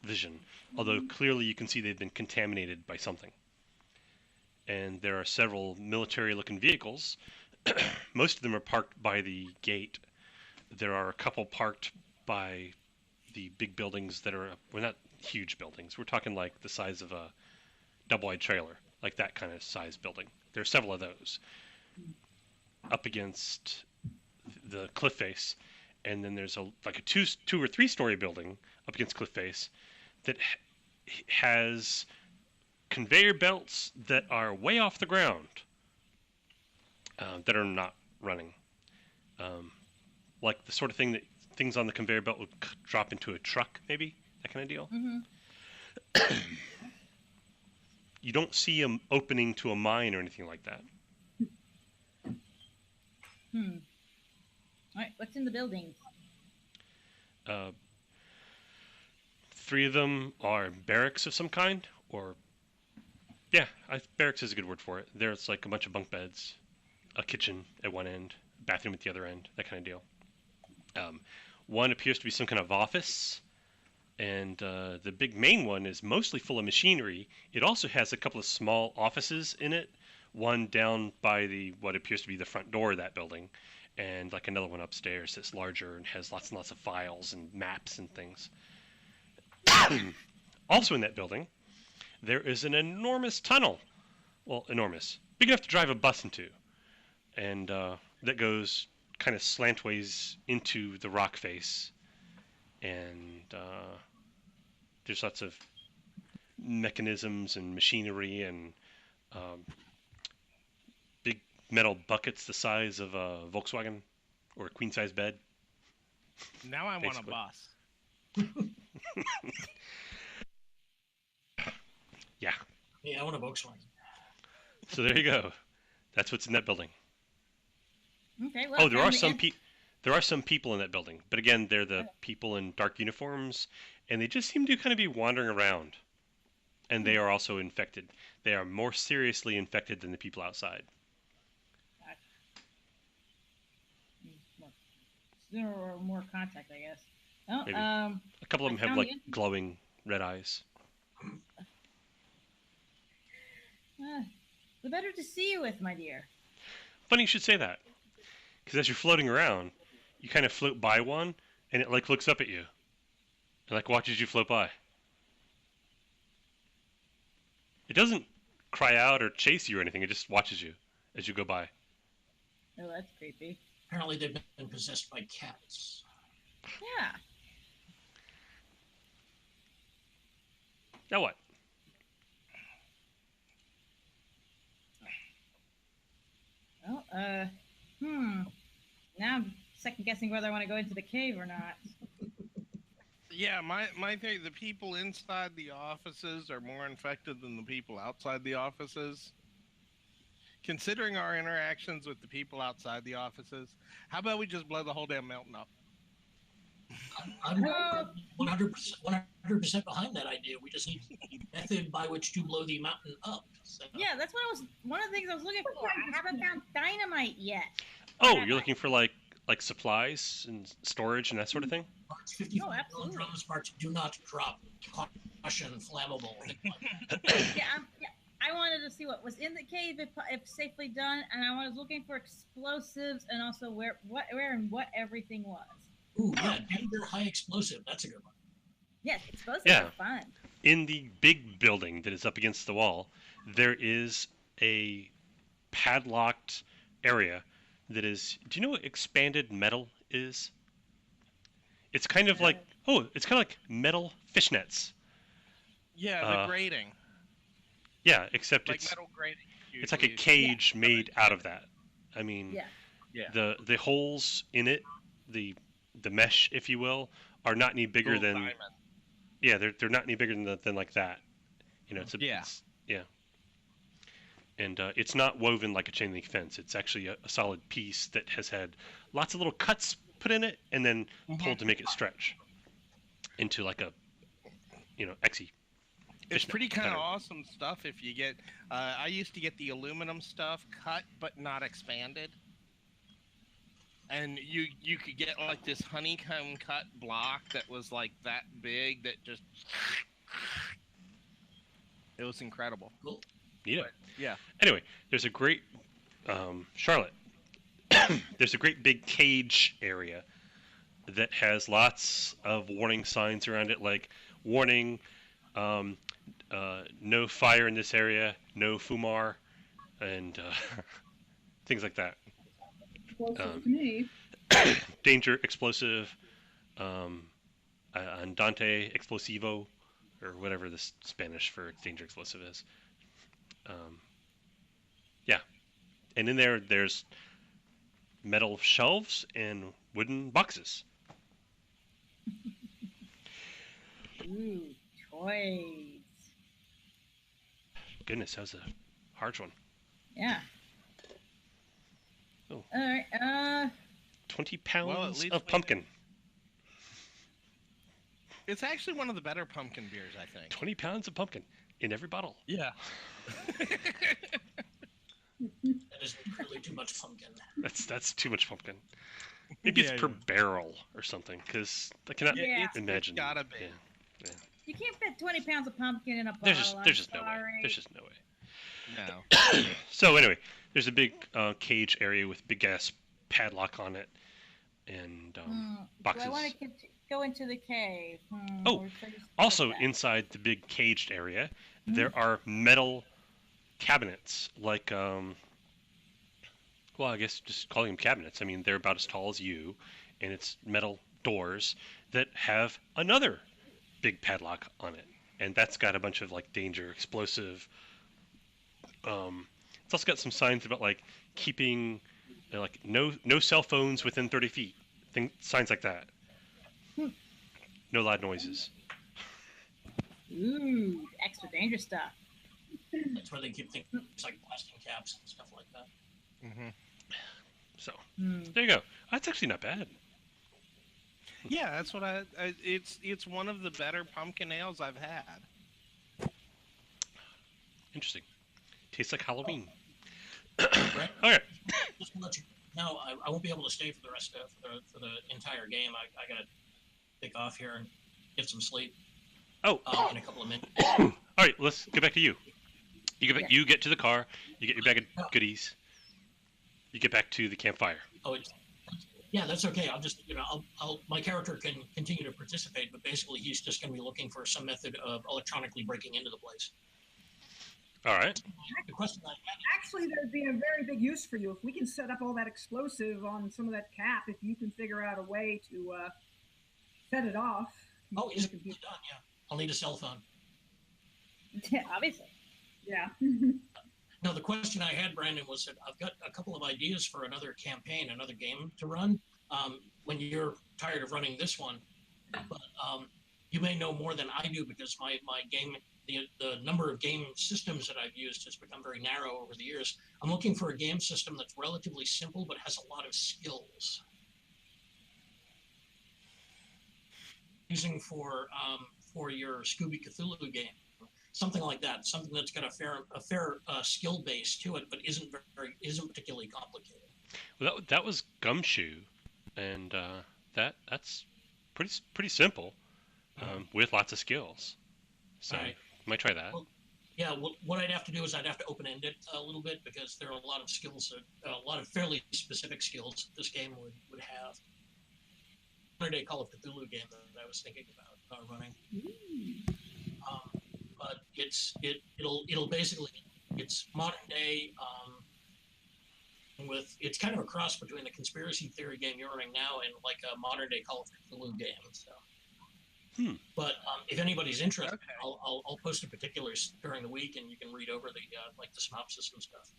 vision, although clearly you can see they've been contaminated by something. And there are several military-looking vehicles. Most of them are parked by the gate. There are a couple parked by the big buildings that are, well, not huge buildings. We're talking like the size of a double-wide trailer, like that kind of size building. There are several of those up against the cliff face, and then there's a two or three story building up against cliff face that has conveyor belts that are way off the ground that are not running, like the sort of thing that things on the conveyor belt would drop into a truck, maybe that kind of deal. Mm-hmm. You don't see them opening to a mine or anything like that. All right, what's in the buildings? Three of them are barracks of some kind, or barracks is a good word for it. There's like a bunch of bunk beds, a kitchen at one end, bathroom at the other end, that kind of deal. One appears to be some kind of office, and the big main one is mostly full of machinery. It also has a couple of small offices in it, one down by what appears to be the front door of that building, and like another one upstairs that's larger and has lots and lots of files and maps and things. Also in that building, there is an enormous tunnel. Well, enormous. Big enough to drive a bus into. And that goes kind of slantways into the rock face. And there's lots of mechanisms and machinery and big metal buckets the size of a Volkswagen or a queen-size bed. Now I want a Basically. bus. Yeah. Yeah, I want a Volkswagen. So there you go. That's what's in that building. Okay. Well, There are some people in that building, but again, they're the people in dark uniforms, and they just seem to kind of be wandering around. And they are also infected. They are more seriously infected than the people outside. Sooner or more contact, I guess. Oh, Maybe. A couple of them have found like the- glowing red eyes. the better to see you with, my dear. Funny you should say that, because as you're floating around, you kind of float by one, and it like looks up at you, and like watches you float by. It doesn't cry out or chase you or anything. It just watches you as you go by. Oh, that's creepy. Apparently, they've been possessed by cats. Yeah. Now what? Well, now I'm second guessing whether I want to go into the cave or not. Yeah, my theory, the people inside the offices are more infected than the people outside the offices. Considering our interactions with the people outside the offices, how about we just blow the whole damn mountain up? I'm 100% behind that idea. We just need a method by which to blow the mountain up. So, Yeah, that's one of the things I was looking for. I haven't found dynamite yet. Oh, you're looking for like supplies and storage and that sort of thing? Parts 55 absolutely. drums, parts do not drop. Caution, flammable. Yeah, I wanted to see what was in the cave if safely done, and I was looking for explosives and also where and what everything was. Ooh, yeah, danger high explosive. That's a good one. Yes, explosives Yeah. are fun. In the big building that is up against the wall, there is a padlocked area that is. Do you know what expanded metal is? It's kind of like it's kind of like metal fishnets. Yeah, the grating, Yeah, except like it's metal grating. it's like a usually. cage made out of that. I mean, Yeah. the holes in it, the mesh, if you will, are not any bigger Little than diamond. they're not any bigger than like that. You know, Yeah. And it's not woven like a chain link fence. It's actually a solid piece that has had lots of little cuts put in it and then pulled to make it stretch into like a Exy. It's fishnet pretty kind of pattern. awesome stuff if you get. I used to get the aluminum stuff cut but not expanded, and you could get like this honeycomb cut block that was like that big that just. It was incredible. Cool. Yeah. Yeah. Anyway, there's a great Charlotte. There's a great big cage area that has lots of warning signs around it, like warning, no fire in this area, no fumar, and things like that. Close Um, to me. Danger, explosive, um, andante explosivo, or whatever the Spanish for danger explosive is. Um, yeah, and in there's metal shelves and wooden boxes. Ooh, toys. Goodness, that was a hard one. Yeah. Oh. All right. 20 Well, at pounds least of we pumpkin. It's actually one of the better pumpkin beers, I think. 20 pounds of pumpkin in every bottle. Yeah. That is really too much pumpkin. That's too much pumpkin. Maybe Yeah, it's per yeah. barrel or something, because I cannot Yeah. imagine. It's gotta be. Yeah. You can't fit 20 pounds of pumpkin in a bottle. There's just I'm no way. sorry. There's just no way. No. So anyway, there's a big cage area with big ass padlock on it, and boxes. Do I want to go into the cave? Oh, or should I just Also, go back? inside the big caged area, Hmm. there are metal cabinets, like well, I guess just calling them cabinets. I mean, they're about as tall as you, and it's metal doors that have another big padlock on it, and that's got a bunch of like danger, explosive. It's also got some signs about like keeping, like no cell phones within 30 feet, signs like that. No loud noises. Ooh, extra dangerous stuff. That's where they keep things like plastic caps and stuff like that. Hmm. So Hmm. there you go. That's actually not bad. Yeah, that's what it's one of the better pumpkin ales I've had. Interesting. Tastes like Halloween. Right? Okay. Just to let you know, I won't be able to stay for the rest of for the entire game. I gotta take off here and get some sleep Oh, in a couple of minutes. all right. Let's get back to you. Yeah. You get to the car. You get your bag of goodies. You get back to the campfire. Oh, yeah, that's okay. I'll just my character can continue to participate, but basically he's just going to be looking for some method of electronically breaking into the place. All right. The question I had, Actually, there'd be a very big use for you if we can set up all that explosive on some of that cap. If you can figure out a way to set it off. oh, is it could be- done? Yeah, I'll need a cell phone. Obviously. Yeah. No, the question I had, Brandon, was that I've got a couple of ideas for another campaign, another game to run. When you're tired of running this one, but you may know more than I do because my game, the number of game systems that I've used has become very narrow over the years. I'm looking for a game system that's relatively simple but has a lot of skills. Using for your Scooby Cthulhu game. Something like that, something that's got a fair skill base to it, but isn't particularly complicated. Well, that was Gumshoe, and that's pretty simple, with lots of skills. So Right. you might try that. Well, yeah, what I'd have to do is I'd have to open end it a little bit because there are a lot of skills, a lot of fairly specific skills that this game would have. Day Call of Cthulhu game that I was thinking about running. But it'll basically, it's modern day it's kind of a cross between the conspiracy theory game you're running now and like a modern day Call of Cthulhu game. So. But if anybody's interested, Okay. I'll post the particulars during the week, and you can read over the the synopsis and stuff.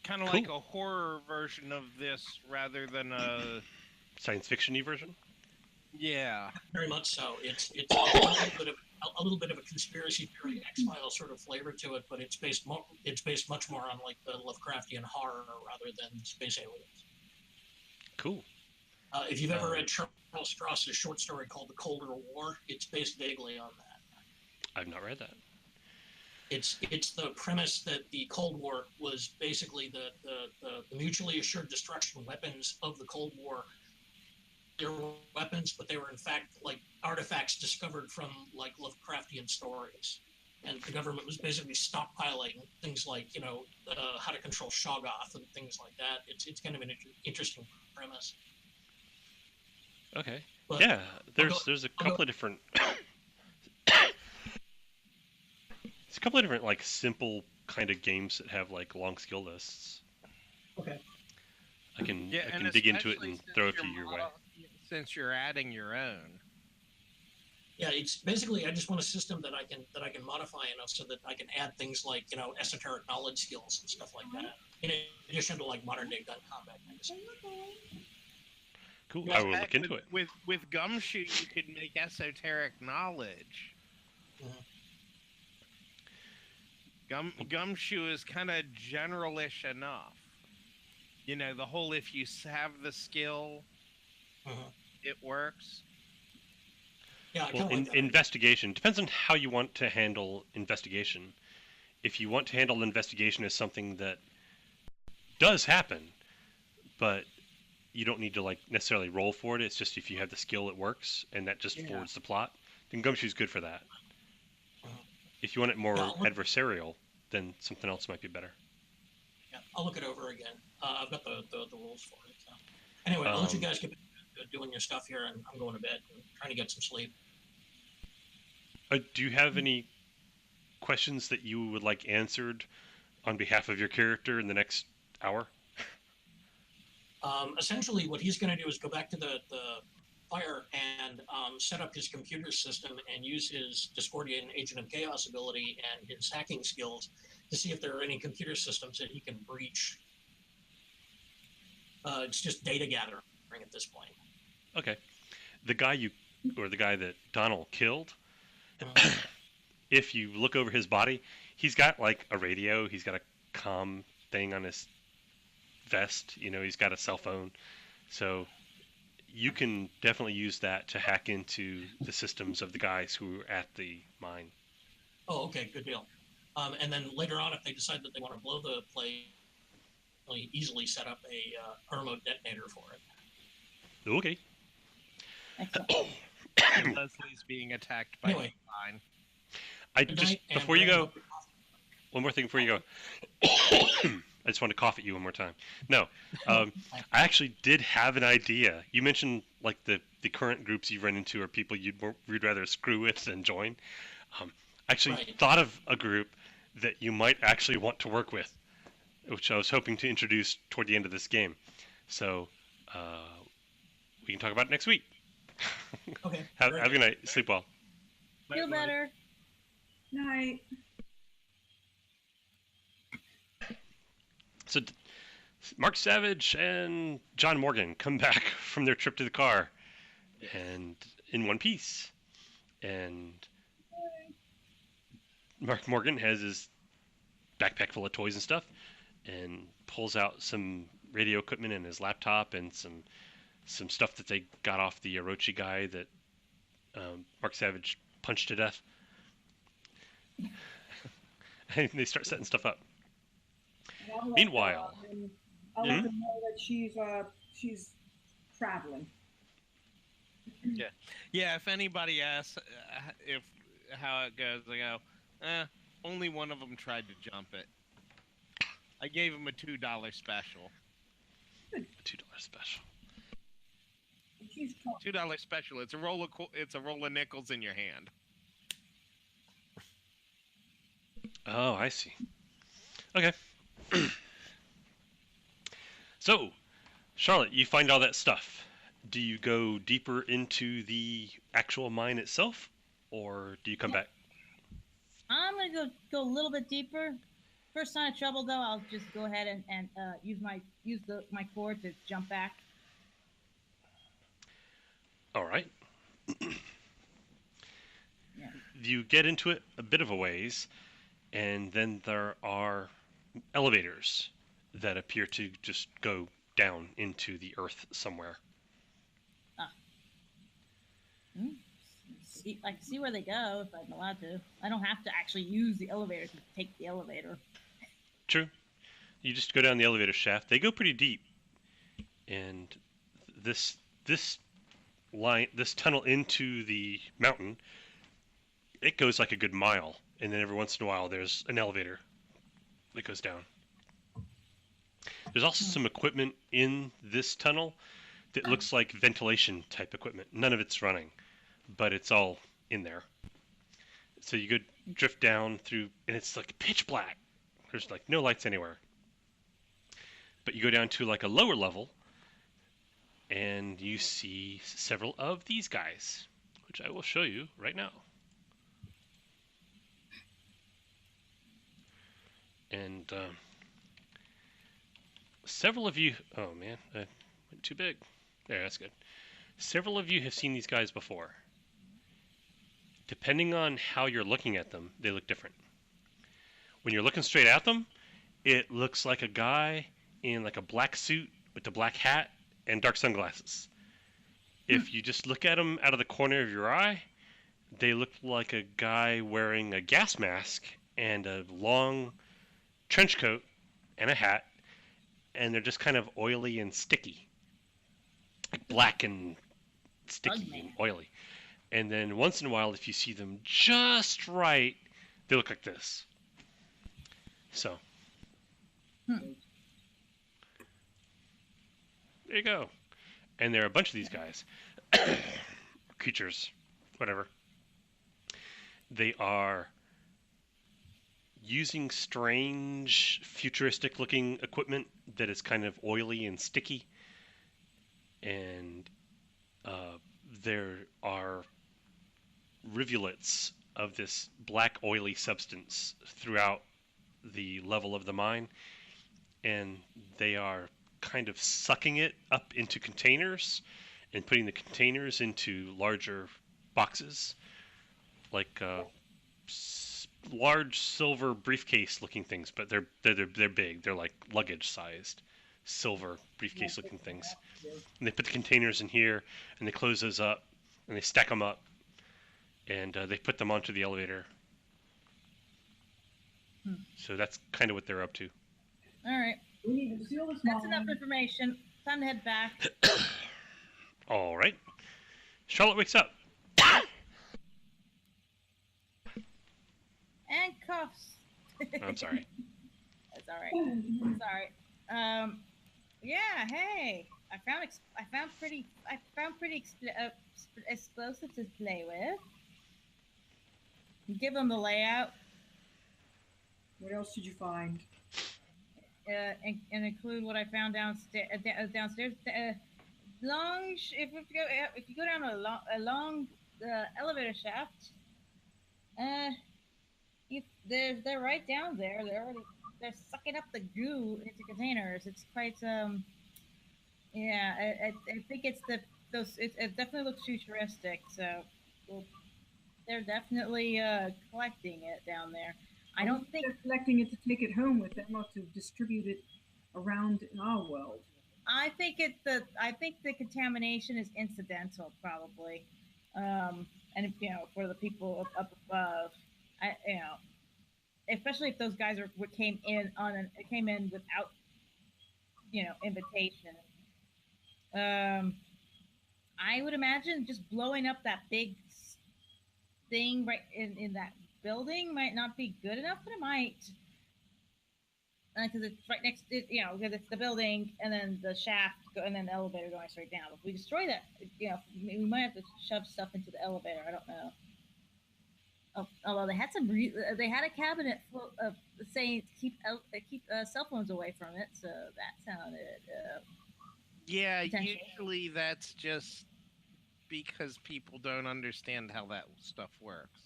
Kind of Cool. like a horror version of this rather than a. Science fiction-y version. Yeah. Very much so. It's a little bit of a conspiracy theory X-Files sort of flavor to it, but it's based much more on like the Lovecraftian horror rather than space aliens. Cool. If you've ever read Charles Stross's short story called The Colder War, it's based vaguely on that. I've not read that. It's the premise that the Cold War was basically the mutually assured destruction weapons of the Cold War. They were weapons, but they were in fact like artifacts discovered from like Lovecraftian stories. And the government was basically stockpiling things like, how to control Shoggoth and things like that. It's kind of an interesting premise. Okay. But Yeah, there's a couple of different couple of different like simple kind of games that have like long skill lists. Okay. I can and dig into it especially and since throw a you're few your way. Since you're adding your own. Yeah, it's basically I just want a system that I can modify enough so that I can add things like esoteric knowledge skills and stuff like that. In addition to like modern day gun combat kind of stuff. Cool. Well, I will look into it. With Gumshoe, you could make esoteric knowledge. Gumshoe is kind of generalish enough. The whole if you have the skill, it works. Yeah, Well, like investigation depends on how you want to handle investigation. If you want to handle investigation as something that does happen, but you don't need to like necessarily roll for it. It's just if you have the skill, it works, and that just forwards the plot. Then Gumshoe's good for that. If you want it more adversarial, then something else might be better. Yeah, I'll look it over again. I've got the rules for it. So. Anyway, I'll let you guys get doing your stuff here, and I'm going to bed and trying to get some sleep. Do you have any questions that you would like answered on behalf of your character in the next hour? Essentially, what he's going to do is go back to the fire and set up his computer system and use his Discordian Agent of Chaos ability and his hacking skills to see if there are any computer systems that he can breach. It's just data gathering at this point. Okay. The guy that Donald killed, if you look over his body, he's got like a radio, he's got a comm thing on his vest, he's got a cell phone. So you can definitely use that to hack into the systems of the guys who are at the mine. Oh, okay, good deal. And then later on, if they decide that they want to blow the place, they'll easily set up a remote detonator for it. Okay. Leslie's being attacked by Anyway. mine. Before you go, one more thing before you go. I just want to cough at you one more time. No, I actually did have an idea. You mentioned like the current groups you run into are people you'd rather screw with than join. I actually thought of a group that you might actually want to work with, which I was hoping to introduce toward the end of this game. So we can talk about it next week. Okay. Have a good night. Sleep well. Feel better. Night. So Mark Savage and John Morgan come back from their trip to the car, and in one piece. And Mark Morgan has his backpack full of toys and stuff, and pulls out some radio equipment and his laptop and some stuff that they got off the Orochi guy that Mark Savage punched to death. And they start setting stuff up. Meanwhile, I'll let them know that she's traveling. Yeah. If anybody asks how it goes, I go, only one of them tried to jump it. I gave him a $2 special. $2 special. $2 special. It's a roll of nickels in your hand. Oh, I see. Okay. So, Charlotte, you find all that stuff. Do you go deeper into the actual mine itself, or do you come back? I'm gonna go a little bit deeper. First sign of trouble, though, I'll just go ahead and use my cord to jump back. All right. Yeah. You get into it a bit of a ways, and then there are elevators that appear to just go down into the earth somewhere. I can see where they go if I'm allowed to. I don't have to actually use the elevator to take the elevator. True. You just go down the elevator shaft. They go pretty deep, and this tunnel into the mountain, it goes like a good mile, and then every once in a while there's an elevator that goes down. There's also some equipment in this tunnel that looks like ventilation type equipment. None of it's running, but it's all in there. So you drift down through, and it's like pitch black. There's like no lights anywhere. But you go down to like a lower level, and you see several of these guys, which I will show you right now. And several of you, oh man, I went too big. There, that's good. Several of you have seen these guys before. Depending on how you're looking at them, they look different. When you're looking straight at them, it looks like a guy in like a black suit with a black hat and dark sunglasses. If you just look at them out of the corner of your eye, they look like a guy wearing a gas mask and a long trench coat and a hat, and they're just kind of oily and sticky. Black and sticky and oily. And then once in a while, if you see them just right, they look like this. So, there you go. And there are a bunch of these guys. Creatures, whatever. They are using strange, futuristic-looking equipment that is kind of oily and sticky. And there are rivulets of this black oily substance throughout the level of the mine, and they are kind of sucking it up into containers and putting the containers into larger boxes, like large silver briefcase looking things, but they're big. They're like luggage sized silver briefcase looking things. And they put the containers in here, and they close those up, and they stack them up, and they put them onto the elevator. So that's kind of what they're up to. All right. We need to seal this. That's enough information. Time to head back. All right. Charlotte wakes up. And cuffs. I'm sorry. That's all right. Sorry. Yeah. Hey, I found pretty explosive to play with. Give them the layout. What else did you find? And include what I found downstairs. If you go down a long elevator shaft, they're right down there. They're sucking up the goo into containers. It's quite I think it's it definitely looks futuristic. So they're definitely collecting it down there. I don't think they're collecting it to take it home with them, or to distribute it around in our world. I think the contamination is incidental, probably, and for the people up above, especially if those guys came in without invitation. I would imagine just blowing up that big thing right in that building might not be good enough, but it might, because it's right next to because it's the building and then the shaft and then the elevator going straight down. If we destroy that, we might have to shove stuff into the elevator. I don't know. Although they had a cabinet full of saying keep cell phones away from it, so that sounded yeah, potential. usually that's just because people don't understand how that stuff works.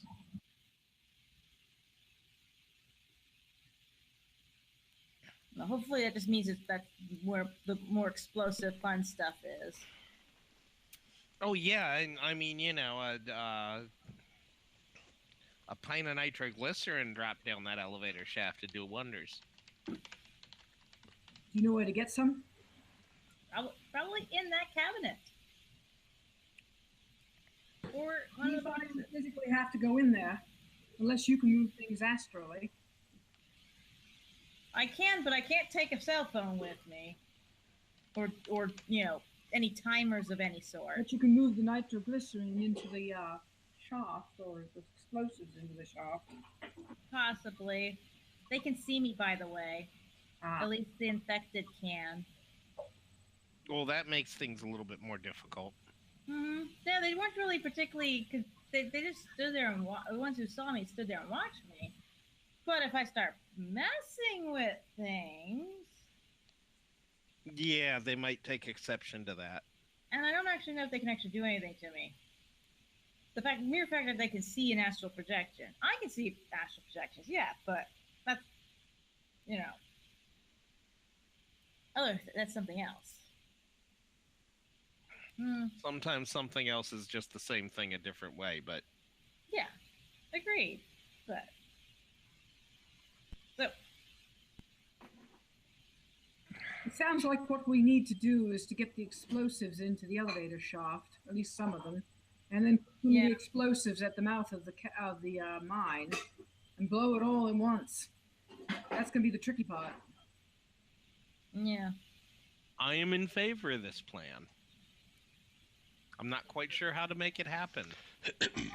Well, hopefully that just means that's where the more explosive, fun stuff is. Oh yeah, and I mean, a pint of nitroglycerin dropped down that elevator shaft to do wonders. Do you know where to get some? Probably in that cabinet. Or one of the boxes. You physically have to go in there, unless you can move things astrally. I can, but I can't take a cell phone with me, or any timers of any sort. But you can move the nitroglycerin into the shaft, or the explosives into the shaft. Possibly. They can see me, by the way. At least the infected can. Well, that makes things a little bit more difficult. Yeah, they weren't really particularly, cause they just stood there and the ones who saw me stood there and watched me. But if I start messing with things, Yeah, they might take exception to that. and I don't actually know if they can actually do anything to me. The mere fact that they can see an astral projection, I can see astral projections, yeah, but that's you know, that's something else. Sometimes something else is just the same thing a different way, but Yeah, agreed. But so It sounds like what we need to do is to get the explosives into the elevator shaft, at least some of them, and then put Yeah. the explosives at the mouth of the mine, and blow it all at once. That's gonna be the tricky part. yeah, I am in favor of this plan. I'm not quite sure how to make it happen. Tricky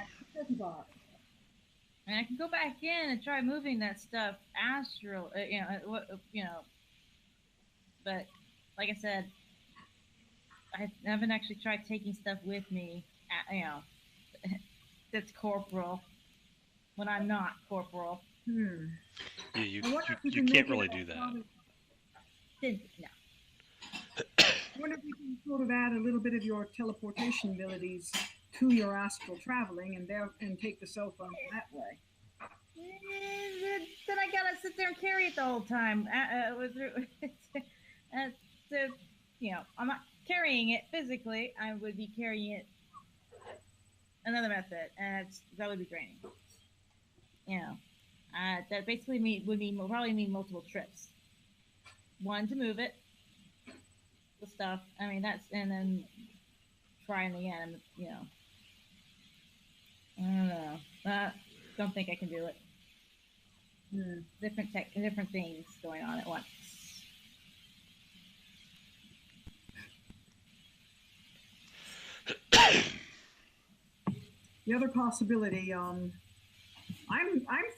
part. and I can go back in and try moving that stuff astral, But like I said, I haven't actually tried taking stuff with me. That's corporal when I'm not corporal. Hmm. Yeah, you I wonder if we you can can't make it really do that. No. I wonder if we can sort of add a little bit of your teleportation abilities to your astral traveling, and take the cell phone that way. Then I gotta sit there and carry it the whole time. So, I'm not carrying it physically. I would be carrying it another method, and that would be draining. That basically would probably mean multiple trips. One to move it, the stuff. I mean, and then trying again. I don't know. Don't think I can do it. Different things going on at once. The other possibility, I'm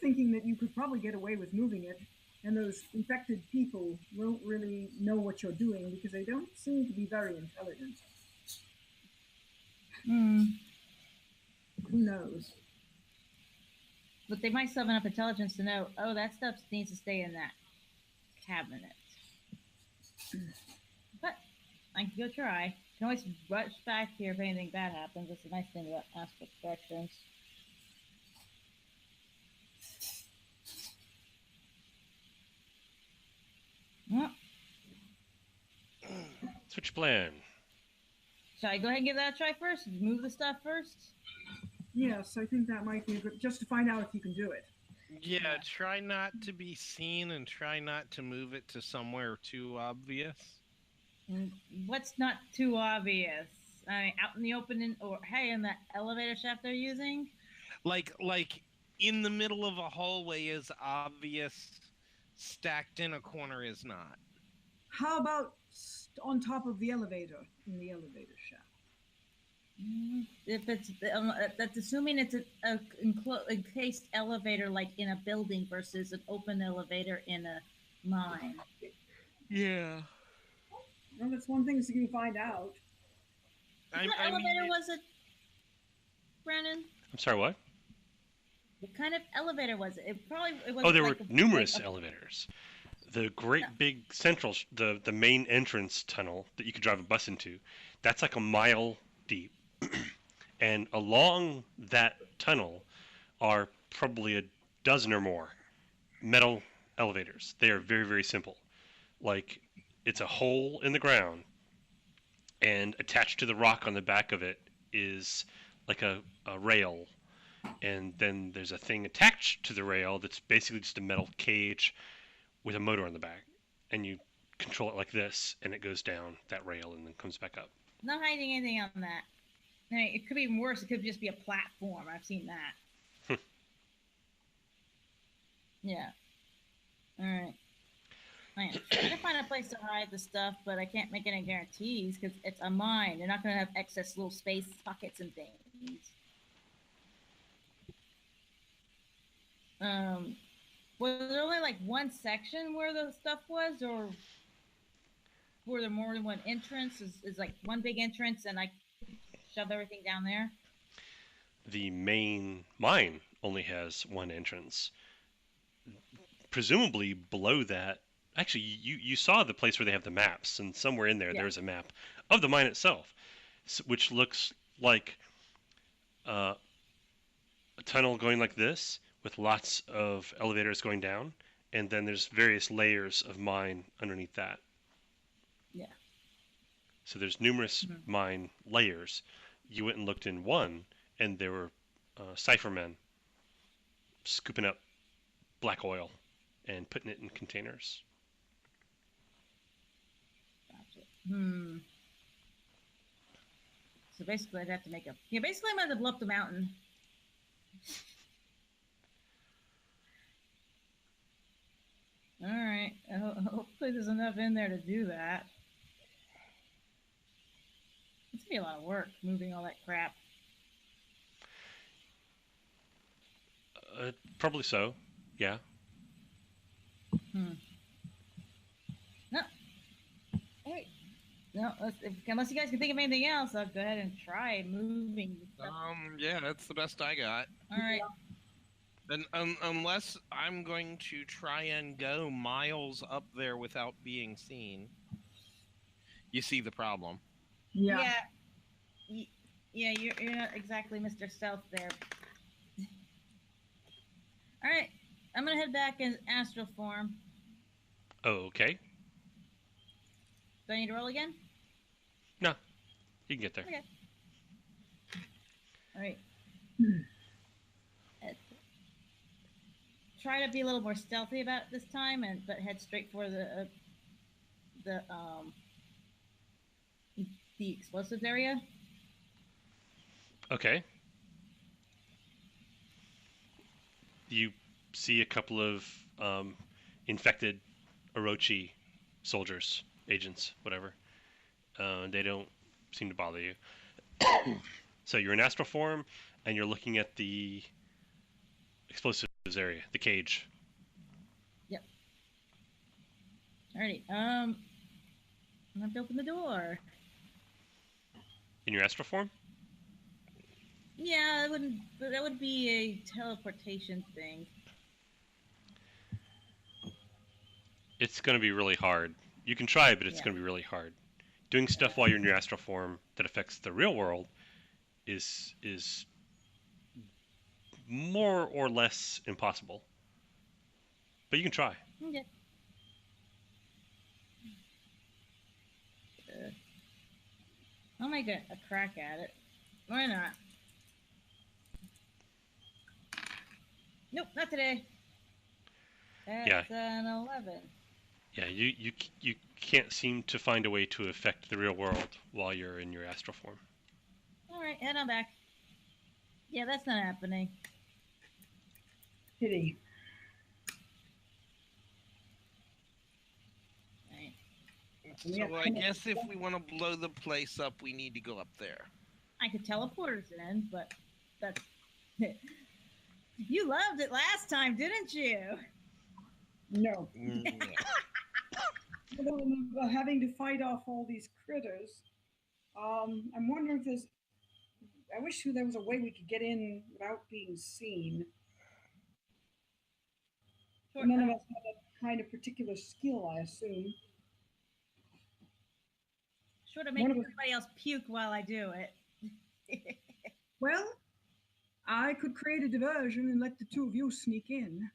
thinking that you could probably get away with moving it, and those infected people won't really know what you're doing because they don't seem to be very intelligent. Who knows? But they might still have enough intelligence to know, oh, that stuff needs to stay in that cabinet. But I can go try. I can always rush back here if anything bad happens. That's the nice thing about astral projections. Well, Switch plan. shall I go ahead and give that a try first? Move the stuff first? Yes, I think that might be good, just to find out if you can do it. Yeah, try not to be seen and try not to move it to somewhere too obvious. What's not too obvious? I mean, out in the open, or hey, in that elevator shaft they're using? Like in the middle of a hallway is obvious, stacked in a corner is not. How about on top of the elevator in the elevator shaft? If it's that's assuming it's a encased elevator, like in a building, versus an open elevator in a mine. Yeah. Well, that's one thing that you can find out. What elevator was it, Brandon? I'm sorry, what? What kind of elevator was it? It was. Oh, there were numerous elevators. The great big central, the main entrance tunnel that you could drive a bus into, that's like a mile deep. And along that tunnel are probably a dozen or more metal elevators. They are very, very simple. Like, it's a hole in the ground, and attached to the rock on the back of it is like a rail. And then there's a thing attached to the rail that's basically just a metal cage with a motor on the back. And you control it like this, and it goes down that rail and then comes back up. Not hiding anything on that. I mean, it could be even worse. It could just be a platform. I've seen that. Yeah. All right. I'm trying to find a place to hide the stuff, but I can't make any guarantees because it's a mine. They're not going to have excess little space pockets and things. Was there only like one section where the stuff was, or were there more than one entrance? Is like one big entrance and I shove everything down there? The main mine only has one entrance. Presumably below that, actually, you saw the place where they have the maps, and somewhere in there Yeah. there's a map of the mine itself, which looks like a tunnel going like this with lots of elevators going down, and then there's various layers of mine underneath that. Yeah. So there's numerous mine layers. You went and looked in one, and there were Cyphermen scooping up black oil and putting it in containers. Gotcha. So basically, I'd have to make a. Yeah, basically, I'm going to blow up the mountain. All right. Hopefully, there's enough in there to do that. It's gonna be a lot of work moving all that crap. Probably so. Yeah. No. Wait. No. Unless you guys can think of anything else, I'll go ahead and try moving. Stuff. Yeah, that's the best I got. All right. And unless I'm going to try and go miles up there without being seen, you see the problem. Yeah. Yeah, you're not exactly Mr. Stealth there. All right, I'm gonna head back in astral form. Okay. Do I need to roll again? No, you can get there. Okay. All right. Try to be a little more stealthy about it this time, but head straight for the explosives area. Okay. You see a couple of infected Orochi soldiers, agents, whatever. They don't seem to bother you. So you're in astral form, and you're looking at the explosives area, the cage. Yep. Alrighty. I'm gonna open the door. In your astral form? Yeah, that would be a teleportation thing. It's going to be really hard. You can try, but it's going to be really hard. Doing stuff while you're in your astral form that affects the real world is more or less impossible. But you can try. Okay. I'll make a crack at it. Why not? Nope, not today. That's an 11. Yeah, you can't seem to find a way to affect the real world while you're in your astral form. All right, head on back. Yeah, that's not happening. Pity. Right. So I guess if we want to blow the place up, we need to go up there. I could teleport us in, but that's... You loved it last time, didn't you? No. Yeah. I don't remember having to fight off all these critters. I'm wondering if there's... I wish there was a way we could get in without being seen. Sure. None of us have that kind of particular skill, I assume. Sure to make everybody else puke while I do it. Well, I could create a diversion and let the two of you sneak in.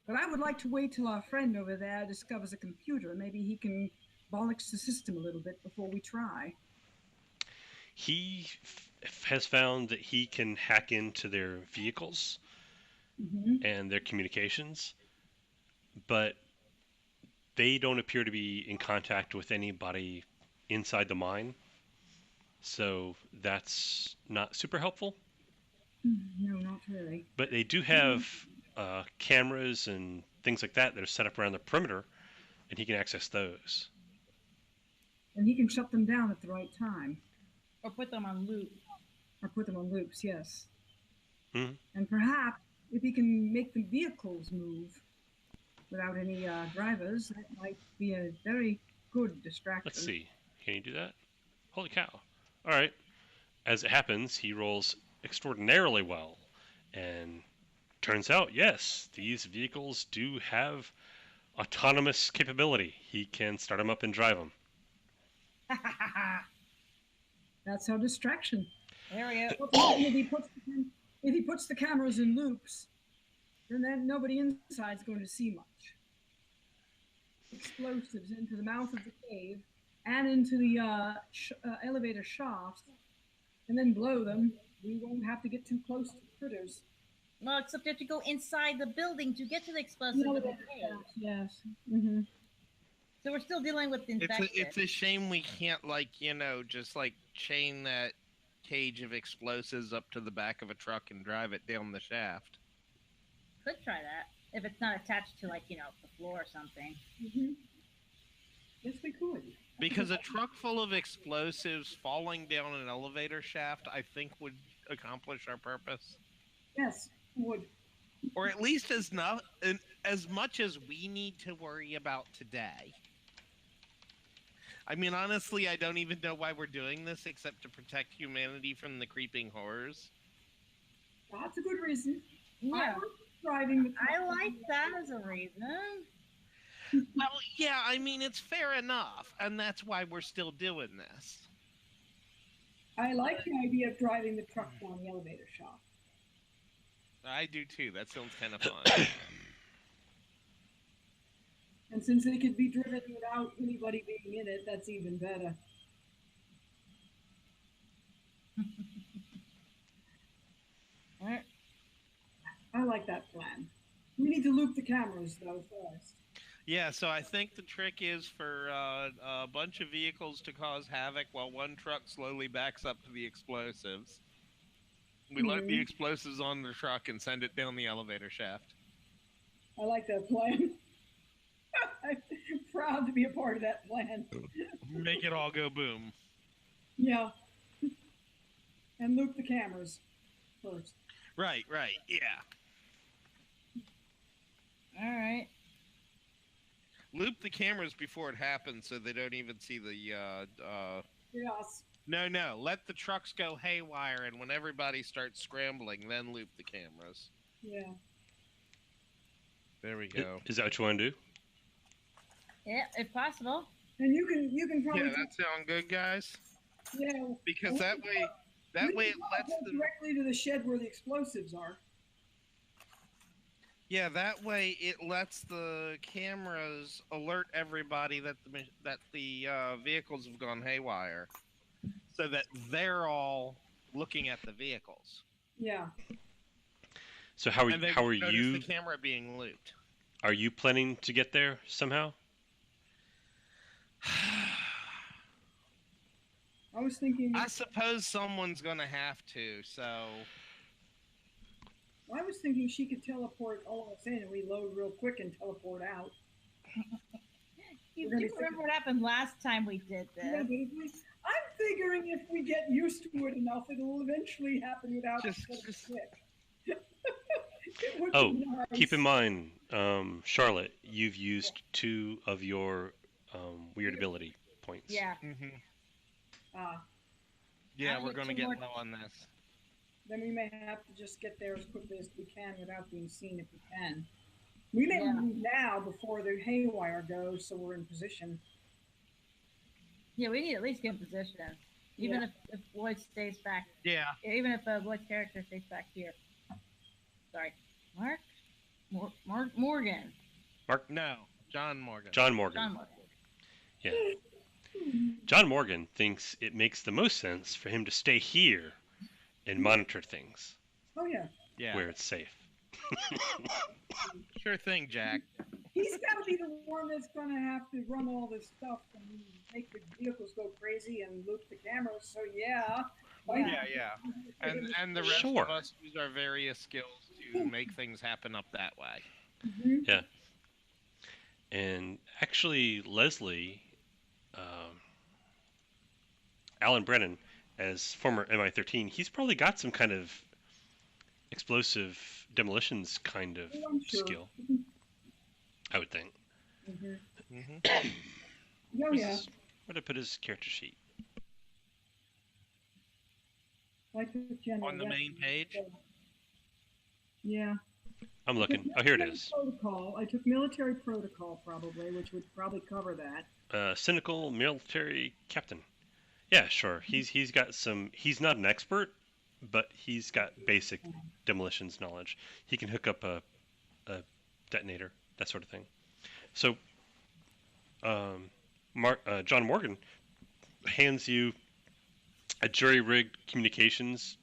But I would like to wait till our friend over there discovers a computer. Maybe he can bollocks the system a little bit before we try. He has found that he can hack into their vehicles and their communications, but they don't appear to be in contact with anybody inside the mine. So that's not super helpful. No, not really. But they do have cameras and things like that are set up around the perimeter, and he can access those. And he can shut them down at the right time. Or put them on loop. Or put them on loops, yes. Mm-hmm. And perhaps if he can make the vehicles move without any drivers, that might be a very good distraction. Let's see. Can you do that? Holy cow. All right. As it happens, he rolls extraordinarily well. And turns out, yes, these vehicles do have autonomous capability. He can start them up and drive them. That's our distraction. There we go. If he puts the cameras in loops, then nobody inside is going to see much. Explosives into the mouth of the cave and into the elevator shafts, and then blow them. We won't have to get too close to the critters. Well, except you have to go inside the building to get to the explosive. Yes. Mm-hmm. So we're still dealing with infected. It's a shame we can't, like, just like chain that cage of explosives up to the back of a truck and drive it down the shaft. Could try that if it's not attached to, like, the floor or something. Mm-hmm. Yes, we could. Because a truck full of explosives falling down an elevator shaft, I think, would accomplish our purpose. Yes, would. Or at least as much as we need to worry about today. I mean, honestly, I don't even know why we're doing this except to protect humanity from the creeping horrors. That's a good reason. Yeah. I like that as a reason. Well, yeah, I mean, it's fair enough, and that's why we're still doing this. I like the idea of driving the truck down the elevator shaft. I do too. That sounds kind of fun. And since they could be driven without anybody being in it, that's even better. I like that plan. We need to loop the cameras, though, first. Yeah, so I think the trick is for a bunch of vehicles to cause havoc while one truck slowly backs up to the explosives. We load the explosives on the truck and send it down the elevator shaft. I like that plan. I'm proud to be a part of that plan. Make it all go boom. Yeah. And loop the cameras first. Right, yeah. All right. Loop the cameras before it happens so they don't even see the, Yes. No. Let the trucks go haywire, and when everybody starts scrambling, then loop the cameras. Yeah. There we go. Is that what you want to do? Yeah, if possible. And you can probably... Yeah, that sound good, guys? Yeah. Because that way it lets them... directly to the shed where the explosives are. Yeah, that way it lets the cameras alert everybody that the vehicles have gone haywire, so that they're all looking at the vehicles. Yeah. So how are notice you? The camera being looped. Are you planning to get there somehow? I was thinking... I suppose someone's gonna have to, so... I was thinking she could teleport all of us in and we load real quick and teleport out. You do remember what happened last time we did this. Yeah, I'm figuring if we get used to it enough, it'll eventually happen without us getting sick. Oh, nice. Keep in mind, Charlotte, you've used 2 of your weird ability points. Yeah. Mm-hmm. Yeah, we're going to get low on this. Then we may have to just get there as quickly as we can without being seen if we can. We may move now before the haywire goes, so we're in position. Yeah, we need to at least get in position. Even if Lloyd stays back. Yeah. Even if Lloyd's character stays back here. Sorry. Morgan. No, John Morgan. John Morgan. Yeah. John Morgan thinks it makes the most sense for him to stay here and monitor things. Oh, yeah. Yeah. Where it's safe. Sure thing, Jack. He's got to be the one that's going to have to run all this stuff and make the vehicles go crazy and loop the cameras. So, yeah. And the rest of us use our various skills to make things happen up that way. Mm-hmm. Yeah. And actually, Leslie, Alan Brennan, as former MI13, he's probably got some kind of explosive demolitions kind of skill. I would think. Mm-hmm. Where did I put his character sheet? I took general On the main weapons, page? so- yeah. I'm I took looking. Oh, here it military is. Protocol. I took military protocol probably, which would probably cover that. Cynical military captain. Yeah, sure. He's got some. He's not an expert, but he's got basic demolitions knowledge. He can hook up a detonator, that sort of thing. So, John Morgan hands you a jury-rigged communications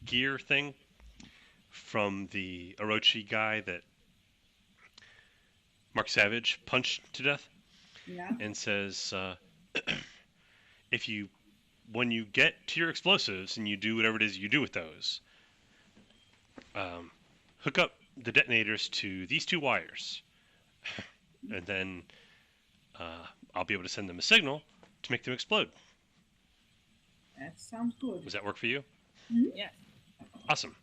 gear thing from the Orochi guy that Mark Savage punched to death, Yeah. and says, when you get to your explosives and you do whatever it is you do with those, hook up the detonators to these two wires, and then I'll be able to send them a signal to make them explode. That sounds good. Does that work for you? Yes. Awesome.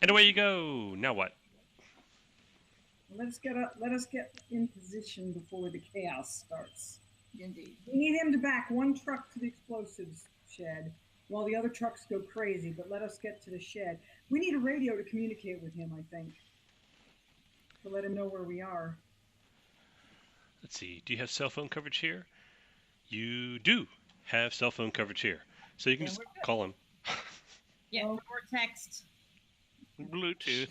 And away you go. Now what? Let us get in position before the chaos starts. Indeed. We need him to back one truck to the explosives shed while the other trucks go crazy, but let us get to the shed. We need a radio to communicate with him, I think, to let him know where we are. Let's see. Do you have cell phone coverage here? You do have cell phone coverage here. So you can Then just we're good. call him. Yeah, Oh. or text. Bluetooth.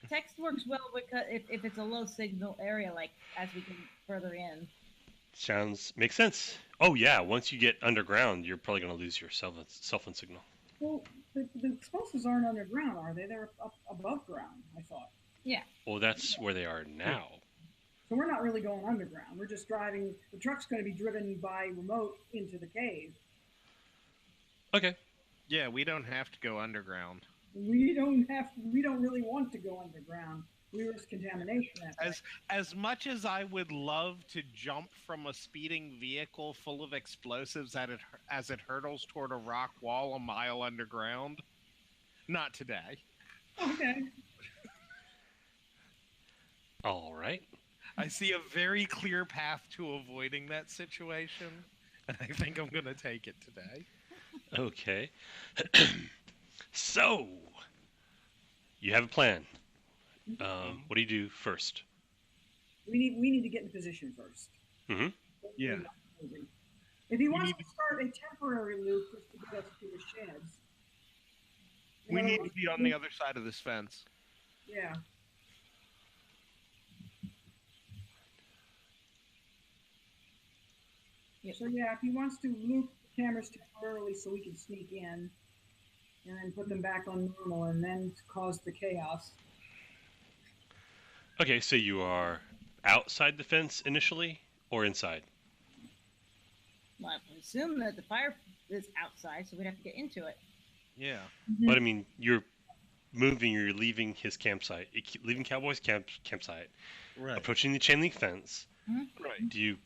Text works well because if it's a low signal area, like as we get further in. Makes sense. Oh yeah, once you get underground, you're probably going to lose your cell phone signal. Well, the explosives aren't underground, are they? They're up above ground, I thought. Well, that's where they are now. So we're not really going underground. We're just driving. The truck's going to be driven by remote into the cave. Okay. Yeah, we don't have to go underground. We don't really want to go underground. We risk contamination that way. As much as I would love to jump from a speeding vehicle full of explosives as it hurtles toward a rock wall a mile underground, not today. Okay. All right. I see a very clear path to avoiding that situation, and I think I'm going to take it today. Okay. So, you have a plan. What do you do first? We need to get in position first. Mm-hmm. Yeah. If he wants to start a temporary loop just to get us to the sheds. We need to be on the other side of this fence. Yeah. Yep. So yeah, if he wants to loop cameras temporarily so we can sneak in, and then put them back on normal, and then cause the chaos. Okay, so you are outside the fence initially, or inside? Well, I assume that the fire is outside, so we'd have to get into it. Yeah. But I mean, you're leaving his campsite, leaving Cowboy's campsite, Right. approaching the chain link fence. Right. Do you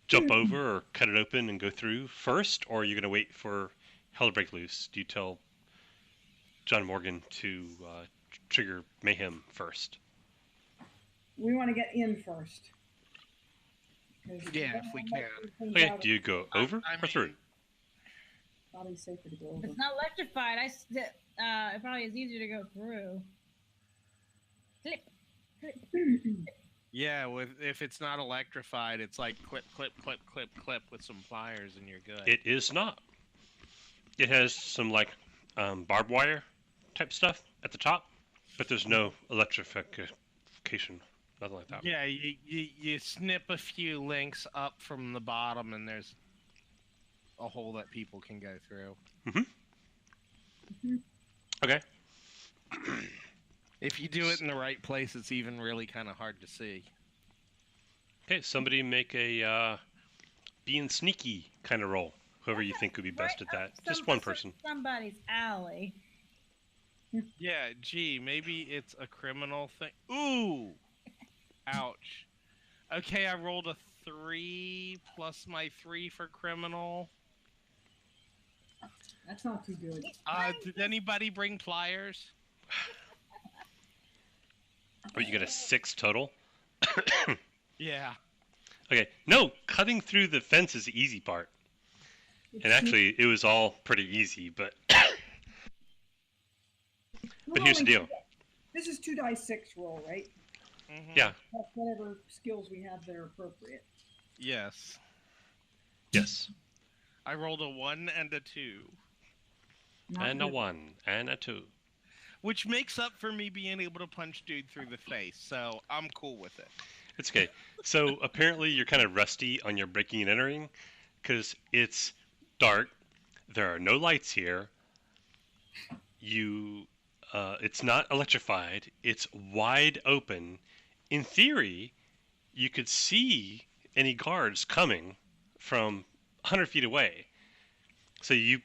jump over or cut it open and go through first, or are you going to wait for hell to break loose? Do you tell John Morgan to trigger mayhem first? We want to get in first. 'Cause Yeah, if we can. Okay, do you go over or through? Probably safer to go over. If it's not electrified, it probably is easier to go through. Clip. Yeah, if it's not electrified, it's like clip, clip, clip, clip, clip with some pliers, and you're good. It is not. It has some like barbed wire type stuff at the top, but there's no electrification, nothing like that. Yeah, you snip a few links up from the bottom, and there's a hole that people can go through. Okay. If you do it in the right place, it's even really kind of hard to see. Okay, somebody make a being sneaky kind of roll. Whoever you think would be best at that. Just one person. Somebody's alley. Yeah, gee, maybe it's a criminal thing. Ooh! Ouch. Okay, I rolled a 3 plus my 3 for criminal. That's not too good. Did anybody bring pliers? Oh, you got a 6 total? Yeah. Okay. No, cutting through the fence is the easy part. And actually, it was all pretty easy, but We're here's the rolling- deal. This is 2d6 roll, right? Mhm. Yeah. That's whatever skills we have that are appropriate. Yes. Yes. I rolled a 1 and a 2, Not And a good. 1 and a 2. which makes up for me being able to punch dude through the face. So I'm cool with it. It's okay. So apparently you're kind of rusty on your breaking and entering because it's dark. There are no lights here. It's not electrified. It's wide open. In theory, you could see any guards coming from 100 feet away. So you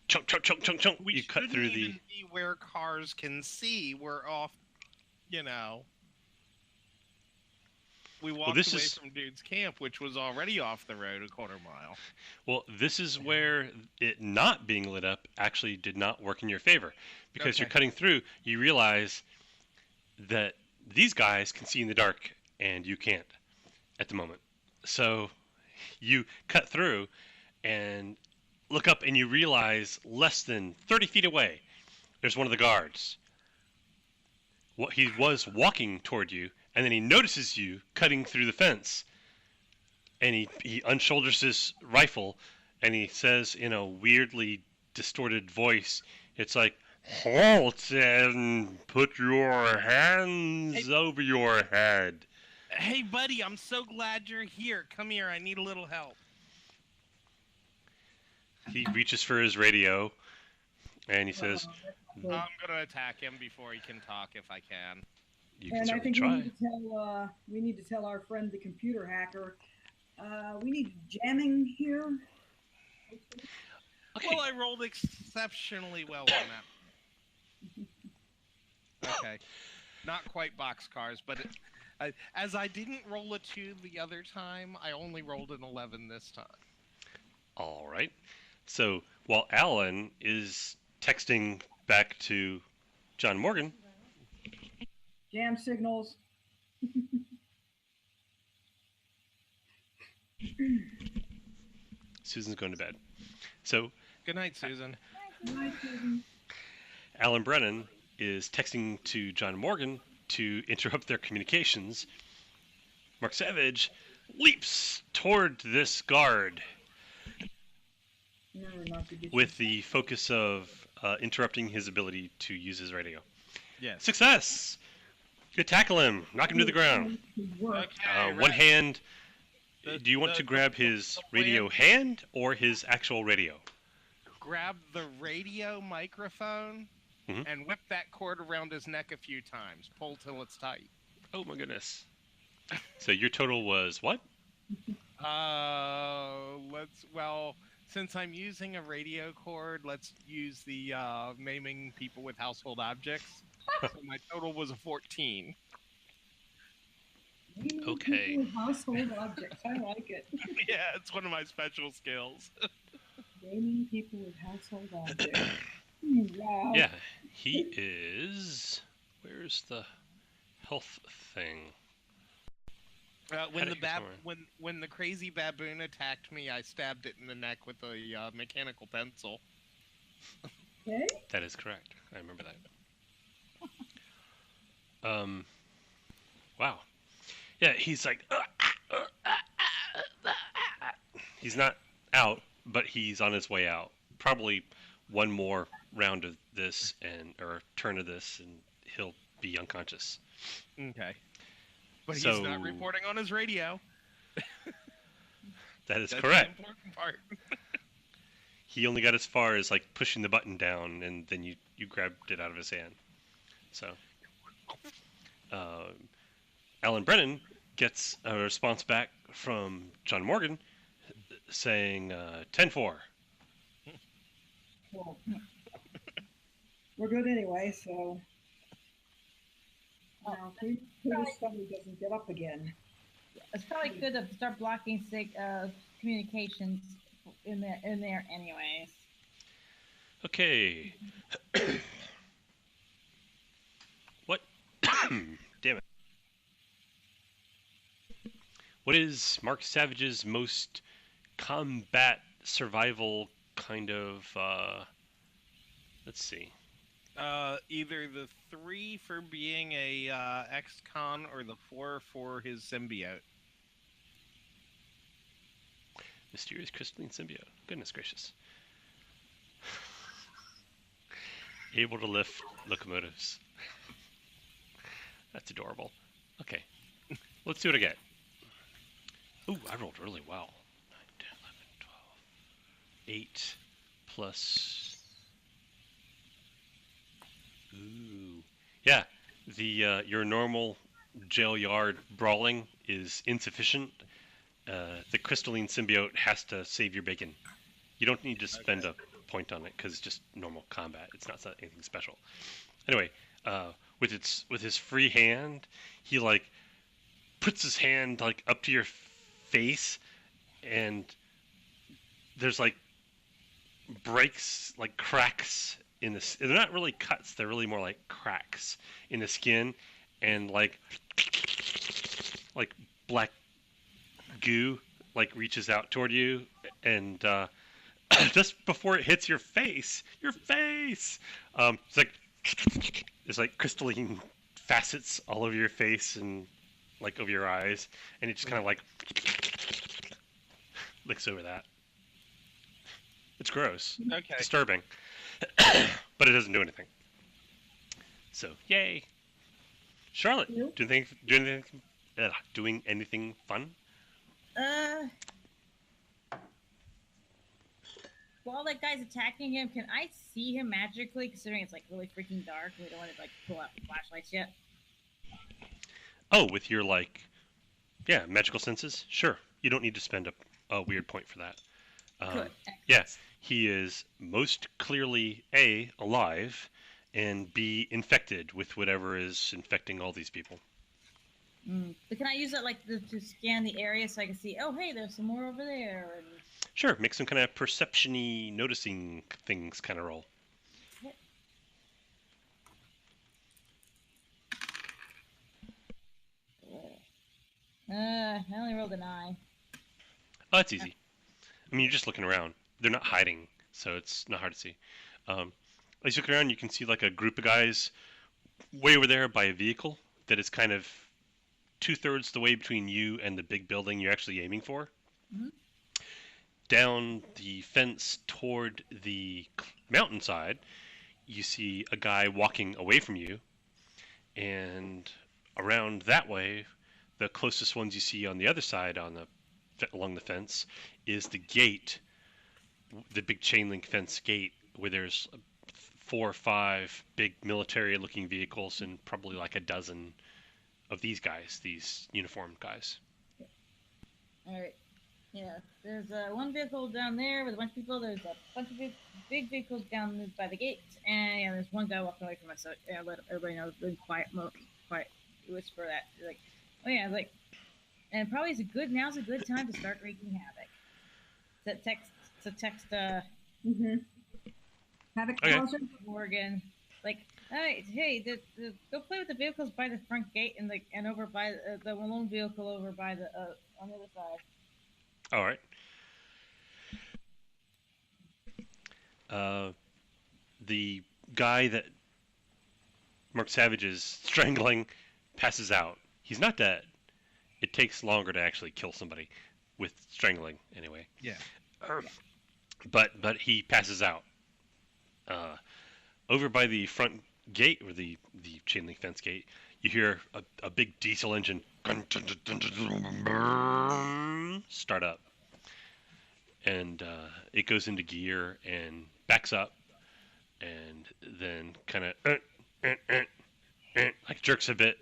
chunk, chunk, chunk, chunk, chunk. We You cut shouldn't through the. even be where cars can see. We're off, you know. We walked this away is- from dude's camp, which was already off the road a quarter mile. Well, this is where it not being lit up actually did not work in your favor. Because you're Okay. cutting through, you realize that these guys can see in the dark and you can't at the moment. So you cut through and look up and you realize less than 30 feet away, there's one of the guards. He was walking toward you, and then he notices you cutting through the fence. And he unshoulders his rifle, and he says in a weirdly distorted voice, it's like, "Halt and put your hands over your head." Hey, buddy, I'm so glad you're here. Come here, I need a little help. He reaches for his radio, and he says, I'm gonna attack him before he can talk if I can. "You can And I certainly think try." we need to tell our friend the computer hacker. We need jamming here. Okay. Well, I rolled exceptionally well on that. Okay. Not quite boxcars, but as I didn't roll a 2 the other time, I only rolled an 11 this time. All right. So while Alan is texting back to John Morgan, Jam signals. Susan's going to bed. So Good night, Susan. Alan Brennan is texting to John Morgan to interrupt their communications. Mark Savage leaps toward this guard Remember not to get with the focus of interrupting his ability to use his radio. Yes. Success! You tackle him, knock him to the ground. Work. Okay, One right. hand. The- Do you want to the- grab his the radio land- hand or his actual radio? Grab the radio microphone Mhm. and whip that cord around his neck a few times. Pull till it's tight. Oh my goodness. So your total was what? Since I'm using a radio cord, let's use the naming people with household objects. So my total was a 14. Naming Okay. people with household objects. I like it. Yeah, it's one of my special skills. Naming people with household objects. Wow. Yeah, he is. Where's the health thing? When Had the it here somewhere. when the crazy baboon attacked me, I stabbed it in the neck with a mechanical pencil. Okay. That is correct. I remember that. Wow. Yeah, he's like. He's not out, but he's on his way out. Probably one more round of this or turn of this, and he'll be unconscious. Okay. But he's So- not reporting on his radio. That is That's correct. the important part. He only got as far as like pushing the button down, and then you grabbed it out of his hand. So, Alan Brennan gets a response back from John Morgan saying 10-4. Well, we're good anyway, so. Now, if this somebody doesn't get up again. It's probably good to start blocking communications in there anyways. Okay. What? Damn it. What is Mark Savage's most combat survival kind of. Let's see. Either the 3 for being a ex-con or the 4 for his symbiote. Mysterious crystalline symbiote. Goodness gracious. Able to lift locomotives. That's adorable. Okay. Let's do it again. Ooh, I rolled really well. 9, 10, 11, 12. 8 plus... Ooh. Yeah, the your normal jail yard brawling is insufficient. The crystalline symbiote has to save your bacon. You don't need to spend a point on it because it's just normal combat. It's not anything special. Anyway, with his free hand, he like puts his hand like up to your face, and there's like breaks, like cracks in the. They're not really cuts. They're really more like cracks in the skin, and like black goo like reaches out toward you, and just before it hits your face, it's like there's like crystalline facets all over your face and like over your eyes, and it just kind of like licks over that. It's gross. Okay. Disturbing. But it doesn't do anything. So, yay. Charlotte, Nope. doing anything fun? While that guy's attacking him, can I see him magically? Considering it's like really freaking dark, and we don't want to like pull out flashlights yet. Oh, with your like, yeah, magical senses? Sure. You don't need to spend a weird point for that. Good. Yeah, he is most clearly A, alive, and B, infected with whatever is infecting all these people. But can I use that like to scan the area so I can see? Oh, hey, there's some more over there. And... Sure, make some kind of perception-y, noticing things kind of roll. I only rolled a 9. Oh, that's easy. I mean, you're just looking around. They're not hiding, so it's not hard to see. As you look around, you can see like a group of guys way over there by a vehicle that is kind of 2/3 the way between you and the big building you're actually aiming for. Mm-hmm. Down the fence toward the mountainside, you see a guy walking away from you, and around that way, the closest ones you see on the other side along the fence is the gate, the big chain link fence gate, where there's 4 or 5 big military-looking vehicles and probably like a dozen of these guys, these uniformed guys. All right. Yeah, there's one vehicle down there with a bunch of people. There's a bunch of big vehicles down by the gate, and yeah, there's one guy walking away from us. So yeah, let everybody know. Really quiet whisper that. Like, oh yeah, like, and probably now's a good time to start wreaking havoc. Text Havoc Okay. closer. Morgan, like, all right, hey, go play with the vehicles by the front gate and over by the lone vehicle over by the on the other side. All right. The guy that Mark Savage is strangling passes out. He's not dead. It takes longer to actually kill somebody with strangling, anyway. Yeah. But he passes out. Over by the front gate, or the chain link fence gate, you hear a big diesel engine start up, and it goes into gear and backs up, and then kind of like jerks a bit,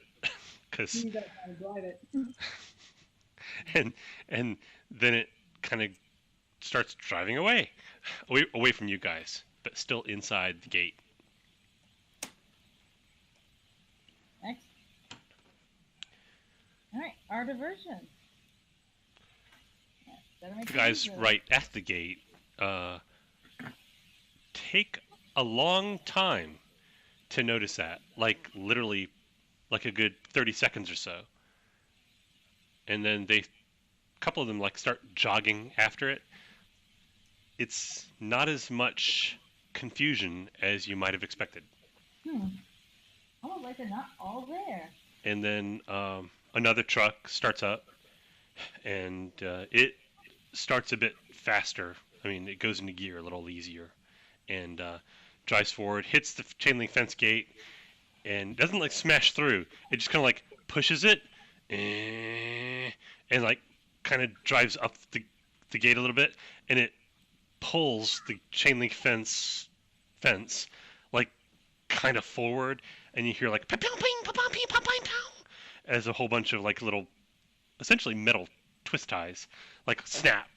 because You gotta kind of drive it. and then it kind of starts driving away from you guys, but still inside the gate. Next. All right, our diversion. Yeah, better make The it guys easier. right at the gate take a long time to notice that, like literally like a good 30 seconds or so, and then a couple of them like start jogging after it, it's not as much confusion as you might have expected. Oh, like they're not all there. And then another truck starts up, and it starts a bit faster. I mean, it goes into gear a little easier, and drives forward, hits the chain link fence gate, and doesn't like smash through. It just kind of like pushes it, and like kind of drives up the gate a little bit, and it pulls the chain link fence like kind of forward, and you hear like as a whole bunch of like little, essentially metal twist ties, like snap,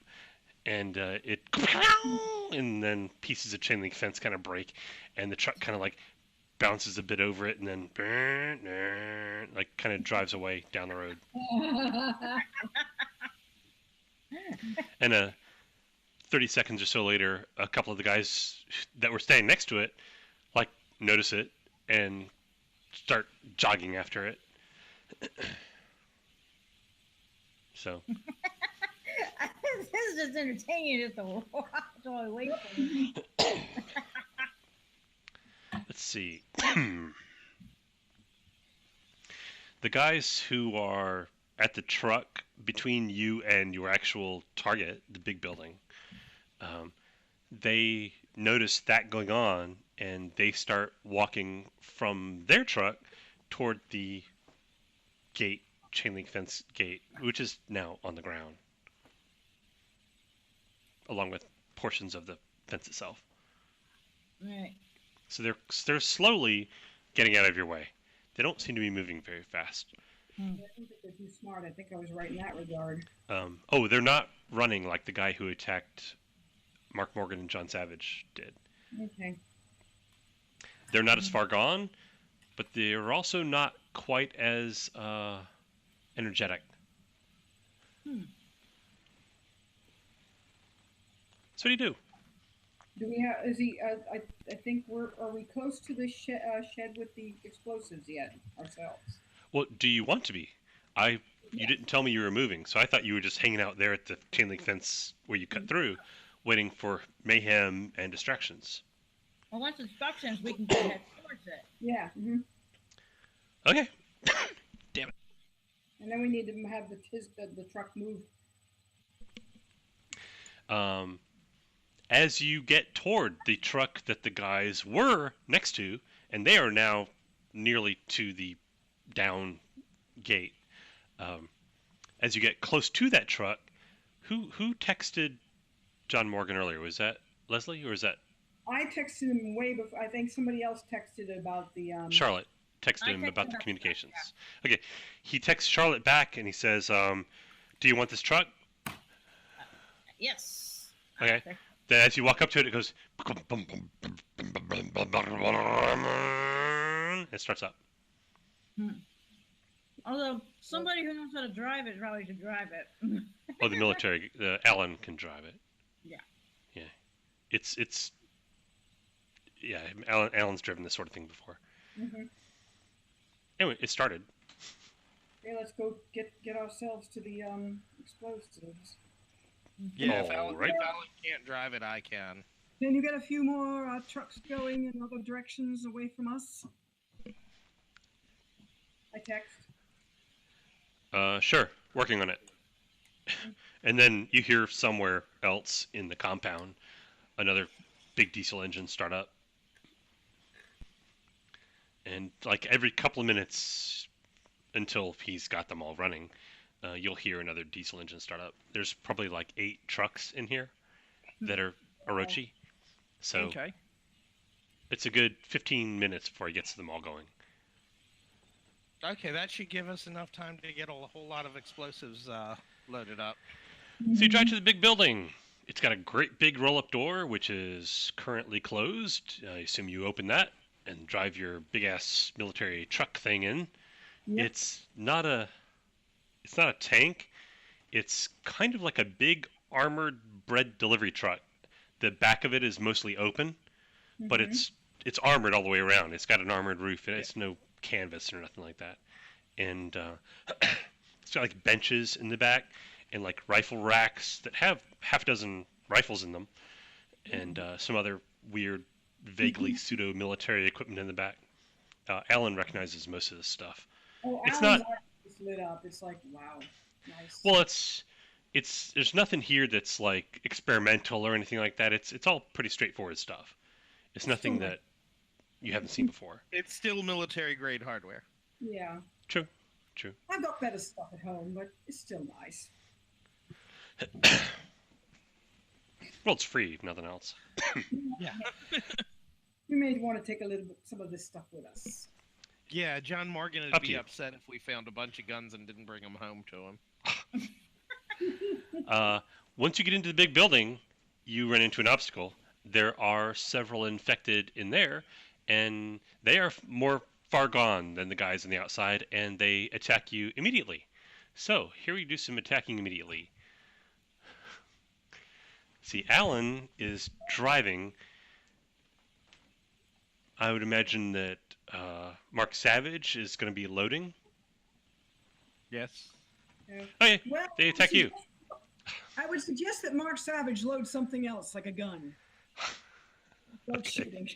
and it and then pieces of chain link fence kind of break, and the truck kind of like bounces a bit over it, and then like kind of drives away down the road. And 30 seconds or so later, a couple of the guys that were standing next to it like notice it and start jogging after it. So This is just entertaining just to watch while we wait for you. let's see. The guys who are at the truck between you and your actual target, the big building, they notice that going on, and they start walking from their truck toward the gate, chain link fence gate, which is now on the ground, along with portions of the fence itself. Right. So they're slowly getting out of your way. They don't seem to be moving very fast. I don't think they're too smart. I think I was right in that regard. Oh, they're not running like the guy who attacked Mark Morgan and John Savage did. Okay. They're not as far gone, but they're also not quite as energetic. So what do you do? Do we have? Is he? I think Are we close to the shed with the explosives yet ourselves? Well, do you want to be? You didn't tell me you were moving, so I thought you were just hanging out there at the chain link fence where you cut through, waiting for mayhem and distractions. Well, once instructions, we can go ahead towards it. Yeah. Mm-hmm. Okay. Damn it. And then we need to have the truck move. As you get toward the truck that the guys were next to, and they are now nearly to the down gate. As you get close to that truck, who texted John Morgan earlier? Was that Leslie, or is that I texted him way before. I think somebody else texted about the. Charlotte? Texted I him texted about the about communications. the Okay, he texts Charlotte back and he says, "Do you want this truck?" Yes. Okay. Then as you walk up to it, it goes. It starts up. Although somebody who knows how to drive it probably should drive it. Oh, the military. Alan can drive it. Yeah. Yeah. It's. Yeah, Alan's driven this sort of thing before. Mm-hmm. Anyway, it started. Okay, let's go get ourselves to the explosives. Yeah, All right. if Alan can't drive it, I can. Can you get a few more trucks going in other directions away from us? I text. Sure, working on it. And then you hear somewhere else in the compound another big diesel engine start up. And like every couple of minutes until he's got them all running, you'll hear another diesel engine start up. There's probably like 8 trucks in here that are Orochi. So Okay. it's a good 15 minutes before he gets them all going. Okay, that should give us enough time to get a whole lot of explosives loaded up. So you drive to the big building. It's got a great big roll-up door, which is currently closed. I assume you open that and drive your big-ass military truck thing in. Yep. It's not a tank. It's kind of like a big armored bread delivery truck. The back of it is mostly open, but it's armored all the way around. It's got an armored roof, and it's no canvas or nothing like that. And it's got like benches in the back and like rifle racks that have half a dozen rifles in them. and some other weird, vaguely pseudo-military equipment in the back. Alan recognizes most of this stuff. Oh, It's Alan's not. art is lit up. It's like, wow, nice. Well, it's there's nothing here that's like experimental or anything like that. It's all pretty straightforward stuff. It's nothing Still that you haven't seen before. It's still military grade hardware. Yeah. True. I've got better stuff at home, but it's still nice. Well, it's free, if nothing else. Yeah. We may want to take some of this stuff with us. Yeah, John Morgan would Up to be you. upset if we found a bunch of guns and didn't bring them home to him. Once you get into the big building, you run into an obstacle. There are several infected in there, and they are more far gone than the guys on the outside, and they attack you immediately. So, here we do some attacking immediately. See, Alan is driving. I would imagine that Mark Savage is going to be loading. Yes. Okay, Well, they attack you. I would suggest that Mark Savage load something else, like a gun. Start Okay. shooting.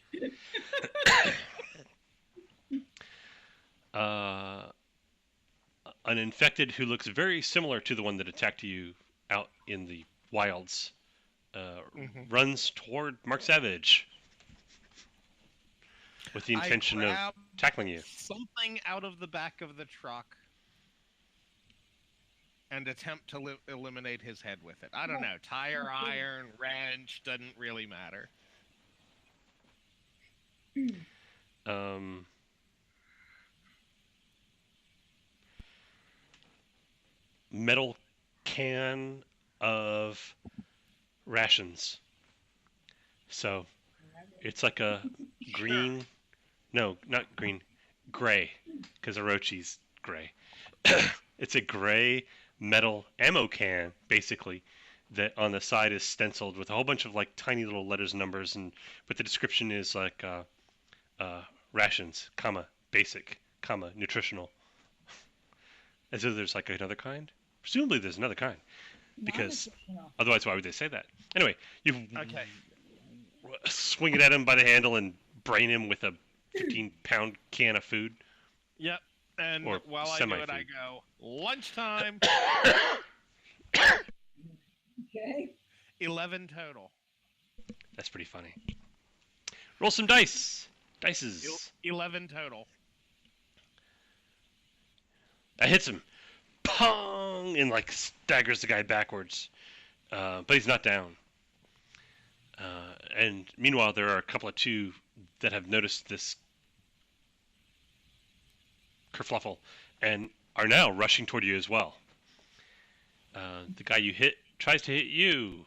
An infected who looks very similar to the one that attacked you out in the wilds runs toward Mark Savage with the intention I of grab tackling you. something out of the back of the truck and attempt to eliminate his head with it. I don't know. Tire, iron, wrench, doesn't really matter. Metal can of rations. So it's like a green, no, not green, gray, because Orochi's gray. It's a gray metal ammo can, basically, that on the side is stenciled with a whole bunch of like tiny little letters and numbers, and but the description is like rations, comma, basic, comma, nutritional. As though there's like another kind. Presumably there's another kind, because otherwise why would they say that? Anyway, you Okay. swing it at him by the handle and brain him with a 15-pound can of food. Yep. And Or while I do it, I semi-food. go, lunchtime, Okay. 11 total. That's pretty funny. Roll some dice. Dices. 11 total. That hits him. Pong! And like staggers the guy backwards. But he's not down. And meanwhile, there are a couple of two that have noticed this kerfluffle and are now rushing toward you as well. The guy you hit tries to hit you,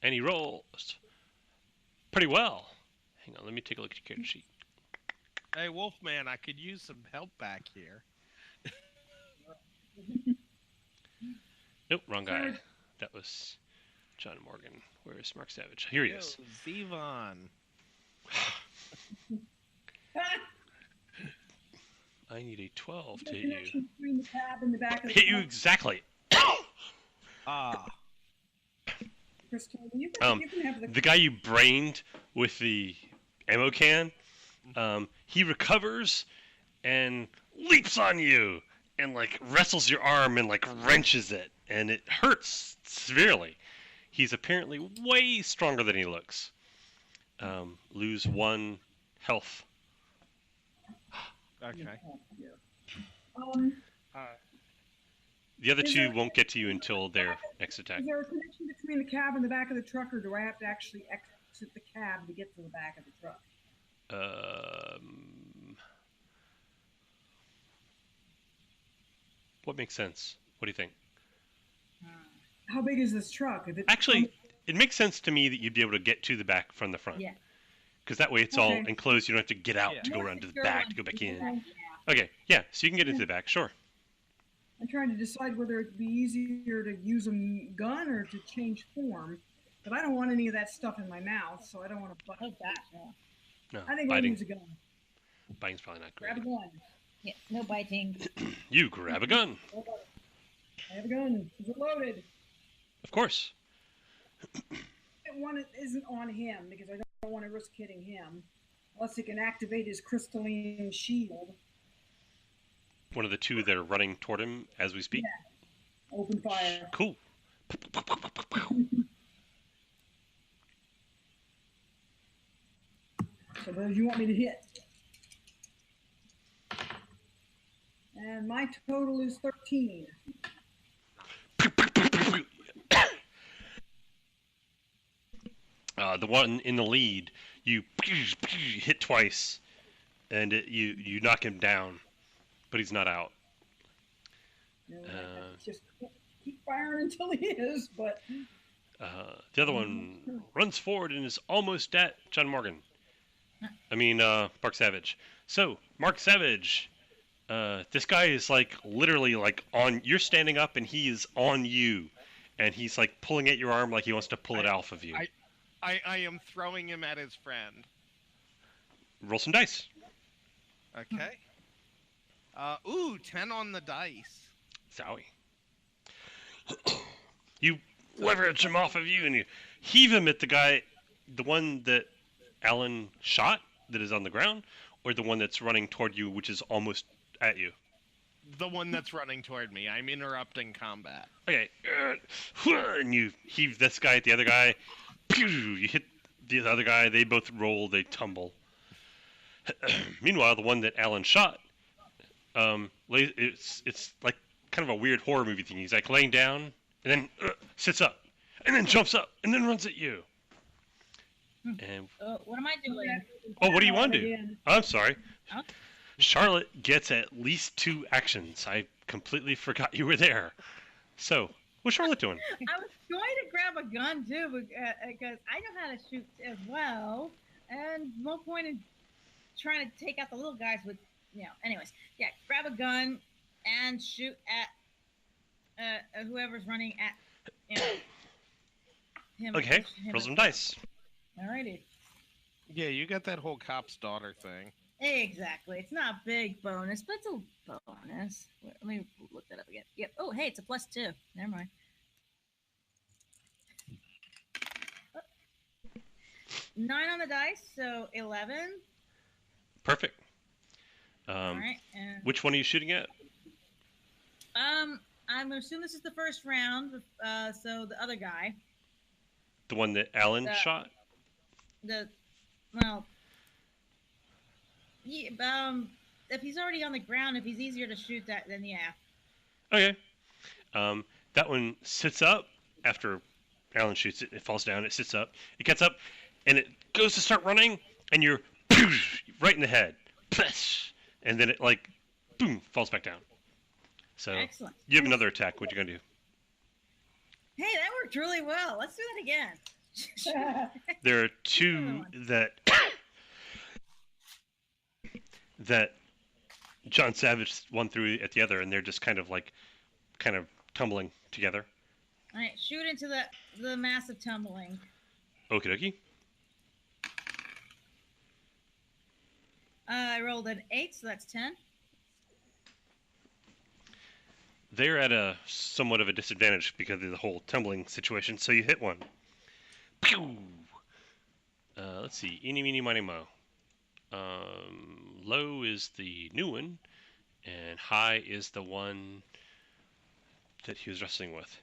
and he rolls pretty well. Hang on, let me take a look at your character sheet. Hey, Wolfman, I could use some help back here. Nope, wrong guy. That was John Morgan. Where is Mark Savage? Here he is. Yo, Zevon. I need a 12 to The hit you. connection between the cab and the back of the Hit you truck. exactly. Ah. Crystal, you can have The guy you brained with the ammo can, he recovers and leaps on you and like wrestles your arm and like wrenches it, and it hurts severely. He's apparently way stronger than he looks. Lose 1 health. Okay. The other Is two there- won't get to you until their next attack. Is there a connection between the cab and the back of the truck, or do I have to actually exit the cab to get to the back of the truck? What makes sense? What do you think? How big is this truck? If it's Actually, it makes sense to me that you'd be able to get to the back from the front. Yeah. Because that way it's all Okay. enclosed. You don't have to get out Yeah. to go More around to the secure back one. to go back in. Yeah. Okay, yeah, so you can get into the back, sure. I'm trying to decide whether it'd be easier to use a gun or to change form, but I don't want any of that stuff in my mouth, so I don't want to bite that. No, I think I'll biting, use a gun. biting's probably not Grab a great. gun. Yeah, no biting. You grab a gun, I have a gun. Is it loaded? of course. one isn't on him because I don't want to risk hitting him. Unless he can activate his crystalline shield. One of the two that are running toward him as we speak. Yeah. Open fire. Cool. So those you want me to hit. And my total is 13. The one in the lead, you hit twice, and you knock him down, but he's not out. Just keep firing until he is, but... The other one runs forward and is almost at John Morgan. Mark Savage. So, Mark Savage, this guy is like literally like on. You're standing up and he is on you, and he's like pulling at your arm like he wants to pull it off of you. I am throwing him at his friend. Roll some dice. Okay. 10 on the dice. Zowie. You leverage him off of you and you heave him at the guy, the one that Alan shot that is on the ground, or the one that's running toward you, which is almost at you? The one that's running toward me. I'm interrupting combat. Okay. And you heave this guy at the other guy. You hit the other guy. They both roll. They tumble. Meanwhile, the one that Alan shot, it's like kind of a weird horror movie thing. He's like laying down and then sits up and then jumps up and then runs at you. And what am I doing? oh, what do you want to do? I'm sorry. Huh? Charlotte gets at least 2 actions. I completely forgot you were there. So, what's Charlotte doing? I was going to grab a gun too because I know how to shoot as well, and no point in trying to take out the little guys with, Anyways, yeah, grab a gun and shoot at whoever's running at him. Okay, roll some dice. Alrighty. Yeah, you got that whole cop's daughter thing. Exactly. It's not a big bonus, but it's a bonus. Let me look that up again. Yep. Oh, hey, it's a +2. Never mind. 9 on the dice, so 11. Perfect. All right. Which one are you shooting at? I'm assuming this is the first round. So the other guy. The one that Alan shot? If he's already on the ground, if he's easier to shoot that, then yeah. Okay. That one sits up after Alan shoots it. It falls down. It sits up. It gets up, and it goes to start running, and you're right in the head. And then it, like, boom, falls back down. So excellent. You have another attack. What you going to do? Hey, that worked really well. Let's do that again. There are 2 that John Savage won through at the other, and they're just kind of tumbling together. All right, shoot into the massive tumbling. Okie dokie. I rolled an 8, so that's 10. They're at a somewhat of a disadvantage because of the whole tumbling situation, so you hit one. Pew! Let's see. Eeny, meeny, miny, mo. Low is the new one, and high is the one that he was wrestling with.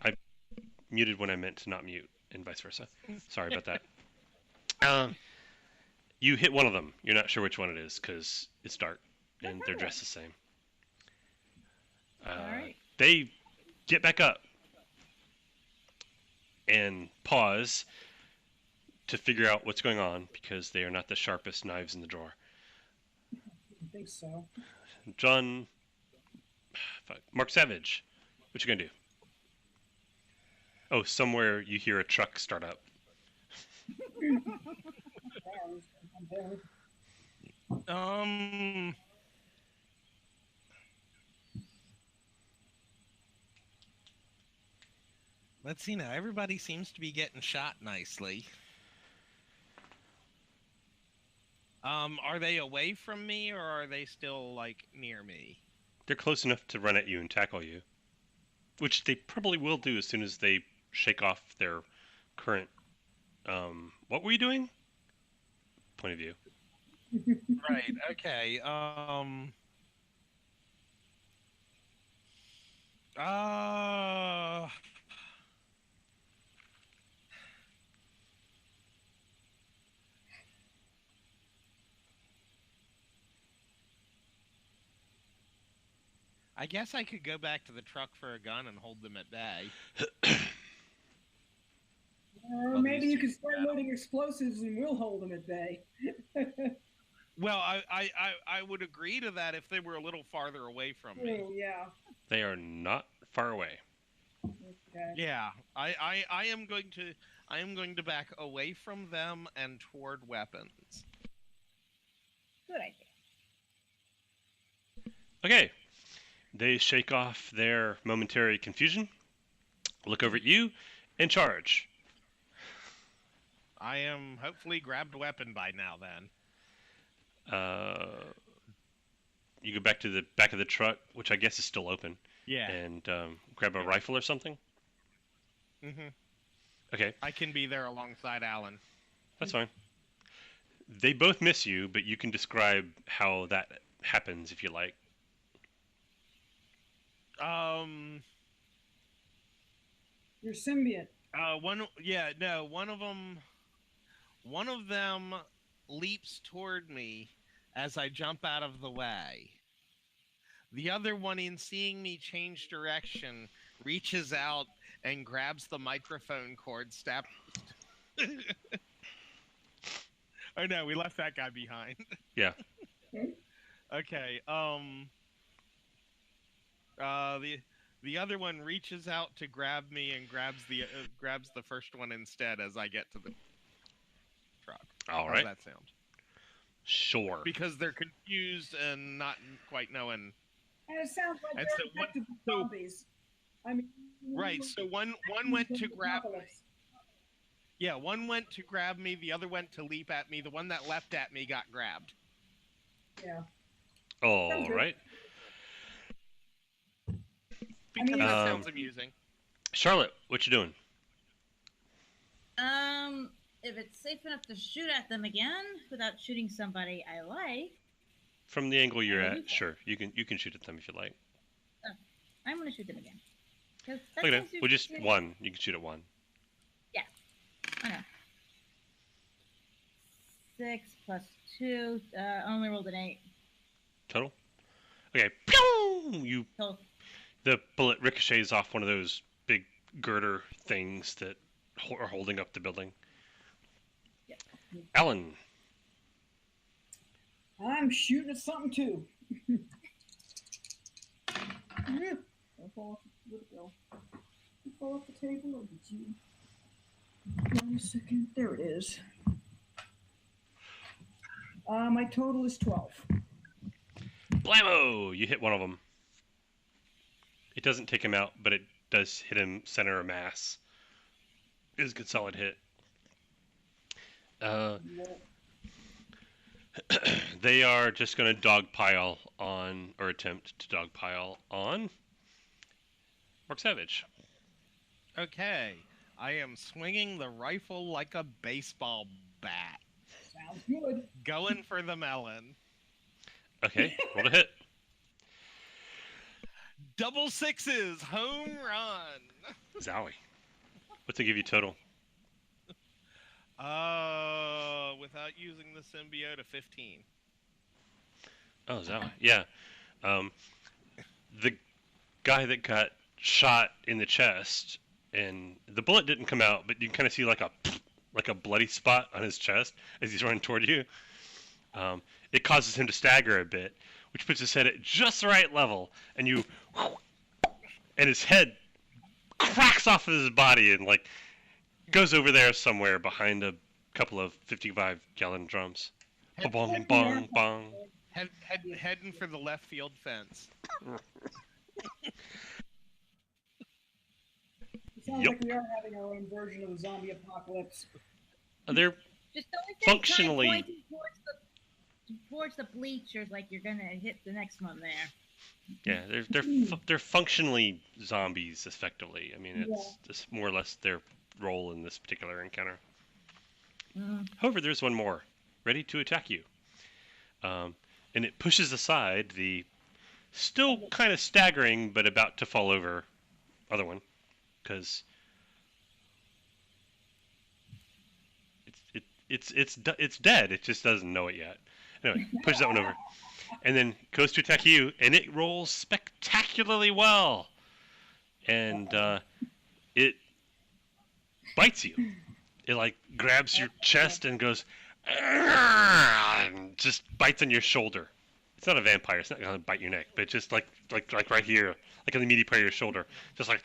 I muted when I meant to not mute, and vice versa. Sorry about that. You hit one of them. You're not sure which one it is because it's dark, and they're dressed the same. All right. They get back up and pause to figure out what's going on because they are not the sharpest knives in the drawer. I think so. Mark Savage, what you gonna do? Oh, somewhere you hear a truck start up. Let's see now. Everybody seems to be getting shot nicely. Are they away from me or are they still like near me? They're close enough to run at you and tackle you. which they probably will do as soon as they shake off their current. What were you doing? Point of view. Right. Okay. Uh, I guess I could go back to the truck for a gun and hold them at bay. Or Well, maybe these you two could start battle. loading explosives and we'll hold them at bay. Well, I would agree to that if they were a little farther away from me. Oh, yeah. They are not far away. Okay. Yeah, I am going to back away from them and toward weapons. Good idea. Okay. They shake off their momentary confusion, look over at you, and charge. I am hopefully grabbed a weapon by now. Then. You go back to the back of the truck, which I guess is still open, Yeah. and grab a rifle or something. Mhm. Okay, I can be there alongside Alan. that's fine. They both miss you, but you can describe how that happens if you like. You're symbiote. One of them leaps toward me as I jump out of the way. The other one, in seeing me change direction, reaches out and grabs the microphone cord. Oh no, we left that guy behind. Yeah. Okay. The other one reaches out to grab me and grabs the first one instead as I get to the truck. All How right. does that sound? Sure. Because they're confused and not quite knowing. And it sounds like And they're so what- infected with so- zombies. I mean, Right. So one went to grab me. Apocalypse. Yeah, one went to grab me. The other went to leap at me. The one that leapt at me got grabbed. Yeah. All right. Because that Um, sounds amusing. Charlotte, what you doing? If it's safe enough to shoot at them again without shooting somebody I like, From the angle you're Oh, you at, can. sure. You can shoot at them if you like. I'm gonna shoot them again. 'Cause that Okay, seems to well, just be- one. You can shoot at one. Okay. 6 plus 2. Only rolled an 8. Total. Okay. Pew! So The bullet ricochets off one of those big girder things that are holding up the building. Yep. Alan. I'm shooting at something too. Yeah. Don't fall off. Where'd it go? Did it fall off the table or did you? Wait a second. There it is. My total is 12. Blammo! You hit one of them. It doesn't take him out, but it does hit him center of mass. It is a good solid hit. Yeah. They are just going to dogpile on, or attempt to dogpile on Mark Savage. Okay. I am swinging the rifle like a baseball bat. Sounds good. Going for the melon. Okay, roll to hit. Double sixes. Home run. Zowie. What's it give you total? Without using the symbiote, a 15. Oh, Zowie. Yeah. The guy that got shot in the chest, and the bullet didn't come out, but you kind of see like a bloody spot on his chest as he's running toward you. It causes him to stagger a bit, which puts his head at just the right level, and and his head cracks off of his body and like goes over there somewhere behind a couple of 55-gallon drums. Bong, bong, bong. Heading for the left field fence. It sounds Yep. like we are having our own version of the zombie apocalypse. They're just don't Functionally- towards the bleachers like you're gonna hit the next one there. Yeah, they're functionally zombies, effectively. I mean, it's just more or less their role in this particular encounter. However, there's one more, ready to attack you. And it pushes aside the still kind of staggering but about to fall over other one, because it's dead. It just doesn't know it yet. Anyway, pushes that one over, and then goes to attack you, and it rolls spectacularly well, and it bites you. It like grabs your chest and goes, and just bites on your shoulder. It's not a vampire. It's not gonna bite your neck, but just like right here, like on the meaty part of your shoulder, just like,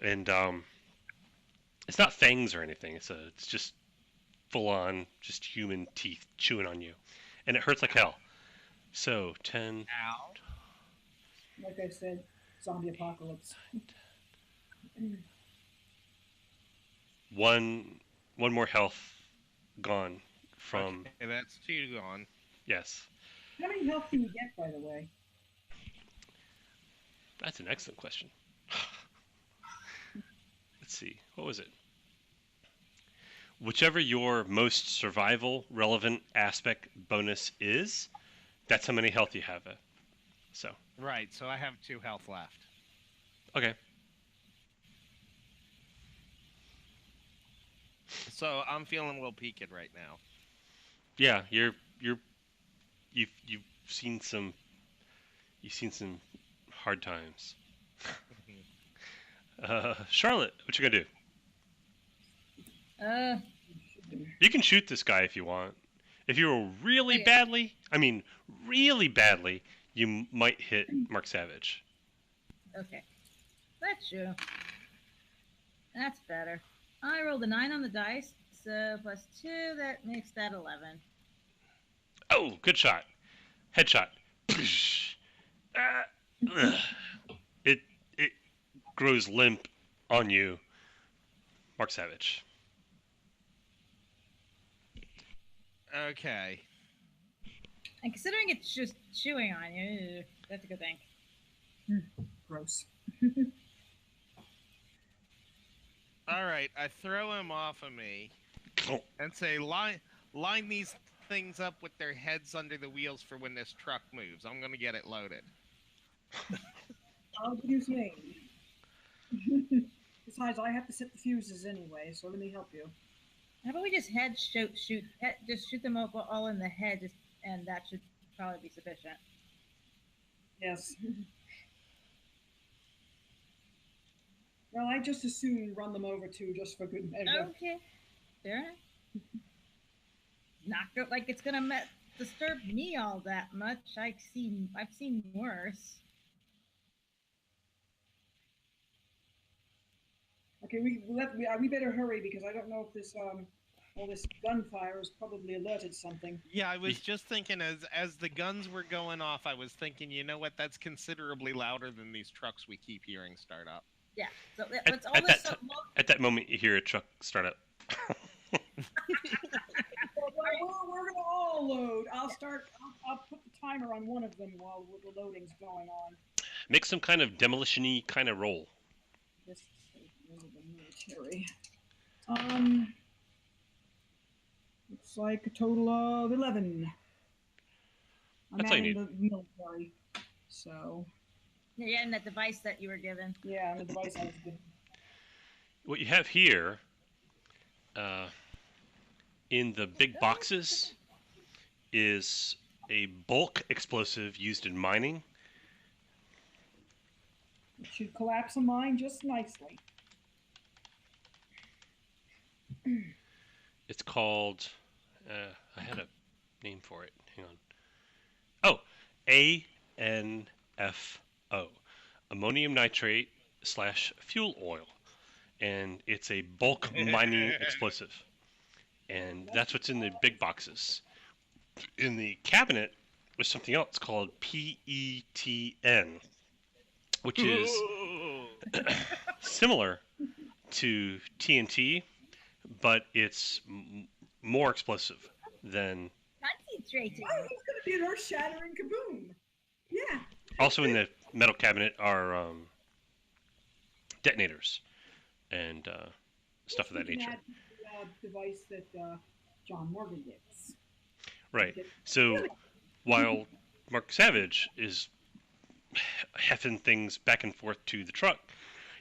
and it's not fangs or anything. It's just full on, just human teeth chewing on you, and it hurts like hell. So 10. Ow. Like I said, zombie apocalypse. One more health gone from Okay, that's 2 gone. yes. How many health do you get, by the way? That's an excellent question. Let's see. What was it? Whichever your most survival relevant aspect bonus is, that's how many health you have. So. Right, so I have 2 health left. Okay. So I'm feeling a little peaked right now. Yeah, you've seen some hard times. Charlotte, what you gonna do? You can shoot this guy if you want. If you were really badly, you might hit Mark Savage. Okay. That's true. That's better. I rolled a 9 on the dice, so plus 2, that makes that 11. Oh, good shot. Headshot. It grows limp on you, Mark Savage. Okay. And considering it's just chewing on you, that's a good thing. Gross. All right, I throw him off of me and say, line these things up with their heads under the wheels for when this truck moves. I'm going to get it loaded. I'll do same. Besides, I have to set the fuses anyway, so let me help you. How about we just just shoot them all in the head, and that should probably be sufficient. Yes. Well, I just as soon run them over too, just for good measure. Okay, fair enough. Not like it's gonna disturb me all that much. I've seen worse. Okay, we better hurry because I don't know if this all this gunfire has probably alerted something. Yeah, I was just thinking as the guns were going off, I was thinking, you know what? That's considerably louder than these trucks we keep hearing start up. Yeah. So at that moment, you hear a truck start up. We're gonna all load. I'll put the timer on one of them while the loading's going on. Make some kind of demolition-y kind of roll. This is the military. Looks like a total of 11. That's all you need. The military, so. Yeah, and that device that you were given. Yeah, the device I was given. What you have here, in the big boxes, is a bulk explosive used in mining. It should collapse a mine just nicely. It's called, I had a name for it. Hang on. Oh, ANFO, ammonium nitrate / fuel oil. And it's a bulk mining explosive. And that's what's in the big boxes. In the cabinet was something else called PETN, which is similar to TNT, but it's more explosive than. Concentrating. Oh, it's going to be an earth-shattering kaboom. Yeah. Also in the metal cabinet are detonators and stuff of that We can nature. add the device that John Morgan gets. Right. So while Mark Savage is heffing things back and forth to the truck,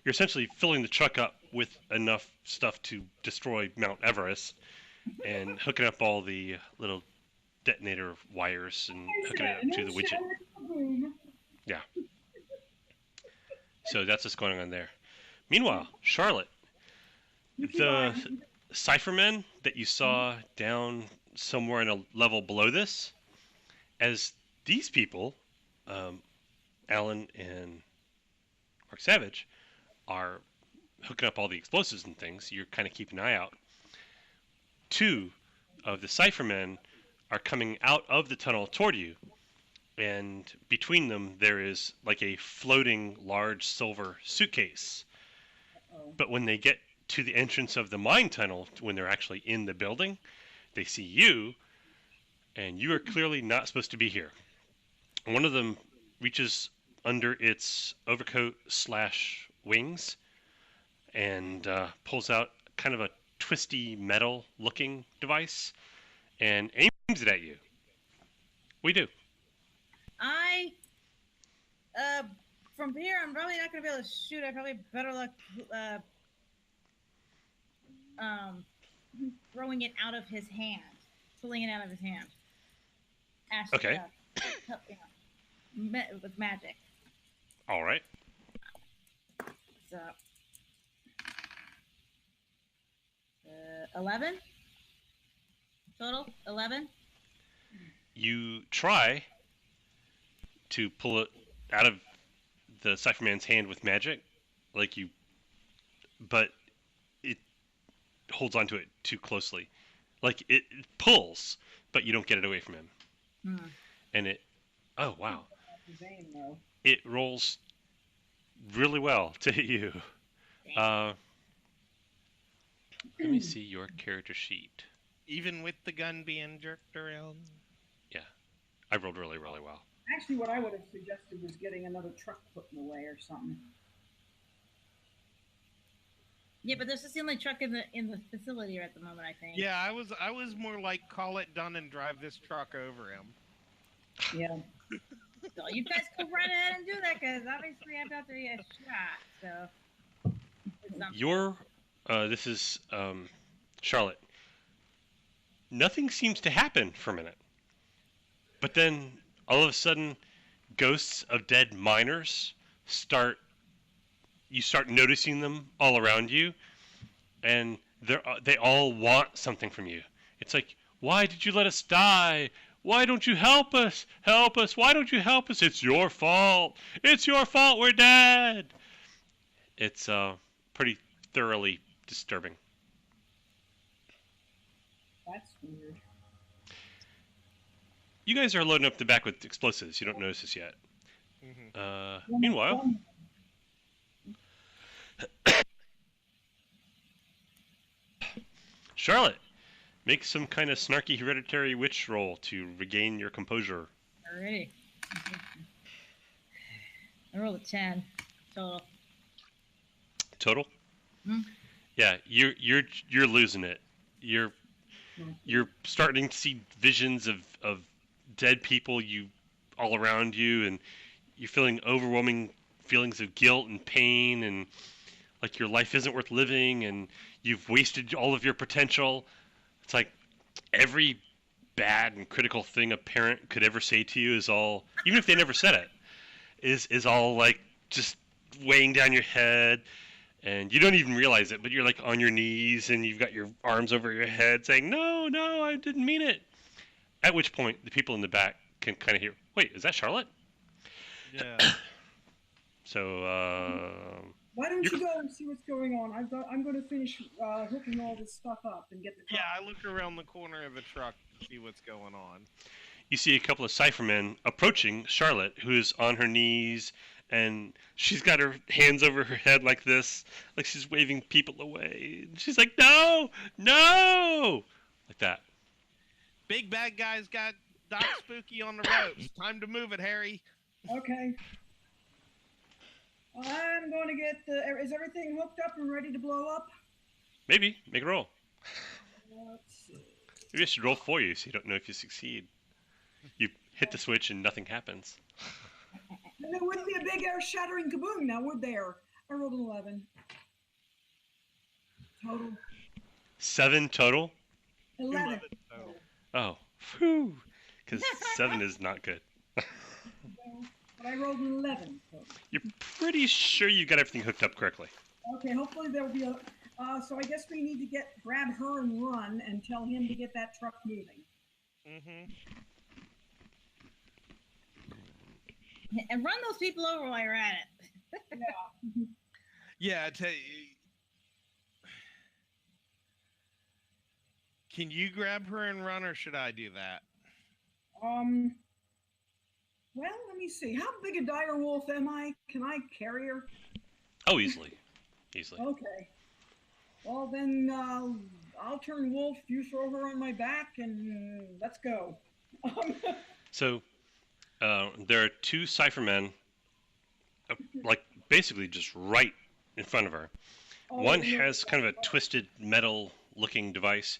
you're essentially filling the truck up with enough stuff to destroy Mount Everest and hooking up all the little detonator wires and hooking it up to the widget. Yeah. So that's what's going on there. Meanwhile, Charlotte, the Cyphermen that you saw down somewhere in a level below this, as these people, Alan and Mark Savage, are hooking up all the explosives and things, you're kind of keeping an eye out. Two of the Cyphermen are coming out of the tunnel toward you, and between them there is like a floating large silver suitcase. But when they get to the entrance of the mine tunnel, when they're actually in the building, they see you, and you are clearly not supposed to be here. One of them reaches under its overcoat / wings and pulls out kind of a twisty metal looking device and aims it at you. We do. From here, I'm probably not going to be able to shoot. I probably better luck throwing it out of his hand, pulling it out of his hand. Okay. Help, with magic. All right. So, 11 total. 11. You try to pull it out of the Cypherman's hand with magic, but it holds onto it too closely. Like it pulls, but you don't get it away from him. And oh wow, it rolls really well to hit you. Let me see your character sheet. Even with the gun being jerked around? Yeah, I rolled really, really well. Actually, what I would have suggested was getting another truck put in the way or something. Yeah, but this is the only truck in the facility at the moment, I think. Yeah, I was more like call it done and drive this truck over him. Yeah. So you guys go right ahead and do that, because obviously I'm about to get shot. So. This is Charlotte. Nothing seems to happen for a minute, but then all of a sudden, ghosts of dead miners you start noticing them all around you, and they all want something from you. It's like, why did you let us die? Why don't you help us? Help us! Why don't you help us? It's your fault! It's your fault we're dead! It's pretty thoroughly disturbing. That's weird. You guys are loading up the back with explosives. You don't notice this yet. Mm-hmm. Meanwhile, Charlotte, make some kind of snarky hereditary witch roll to regain your composure. Alrighty. I rolled a 10 total. Total? Hmm? Yeah, you're losing it. You're starting to see visions of dead people all around you, and you're feeling overwhelming feelings of guilt and pain, and like your life isn't worth living, and you've wasted all of your potential. It's like every bad and critical thing a parent could ever say to you is all, even if they never said it, is all like just weighing down your head, and you don't even realize it, but you're like on your knees and you've got your arms over your head saying, no, I didn't mean it. At which point the people in the back can kind of hear, wait, is that Charlotte? Yeah. So, why don't you go and see what's going on? I'm going to finish hooking all this stuff up and get the truck. Yeah, I look around the corner of the truck to see what's going on. You see a couple of Cyphermen approaching Charlotte, who's on her knees, and she's got her hands over her head like this, like she's waving people away. She's like, no, like that. Big bad guy's got Doc Spooky on the ropes. Time to move it, Harry. Okay. I'm going to get is everything hooked up and ready to blow up? Maybe. Make a roll. Let's see. Maybe I should roll for you so you don't know if you succeed. You hit the switch and nothing happens. And there wouldn't be a big earth-shattering kaboom now, would there? I rolled an 11. Total. 7 total? 11. total. Oh, phew. Because 7 is not good. But I rolled an 11. Total. You're pretty sure you got everything hooked up correctly. Okay, hopefully there'll be a... so I guess we need to grab her and run and tell him to get that truck moving. Mm-hmm. And run those people over while you're at it. Yeah. Yeah. Can you grab her and run, or should I do that? Well, let me see. How big a dire wolf am I? Can I carry her? Oh, easily. Easily. Okay. Well, then I'll turn wolf. You throw her on my back, and let's go. So, there are 2 Cyphermen, like, basically just right in front of her. One has kind of a twisted metal-looking device.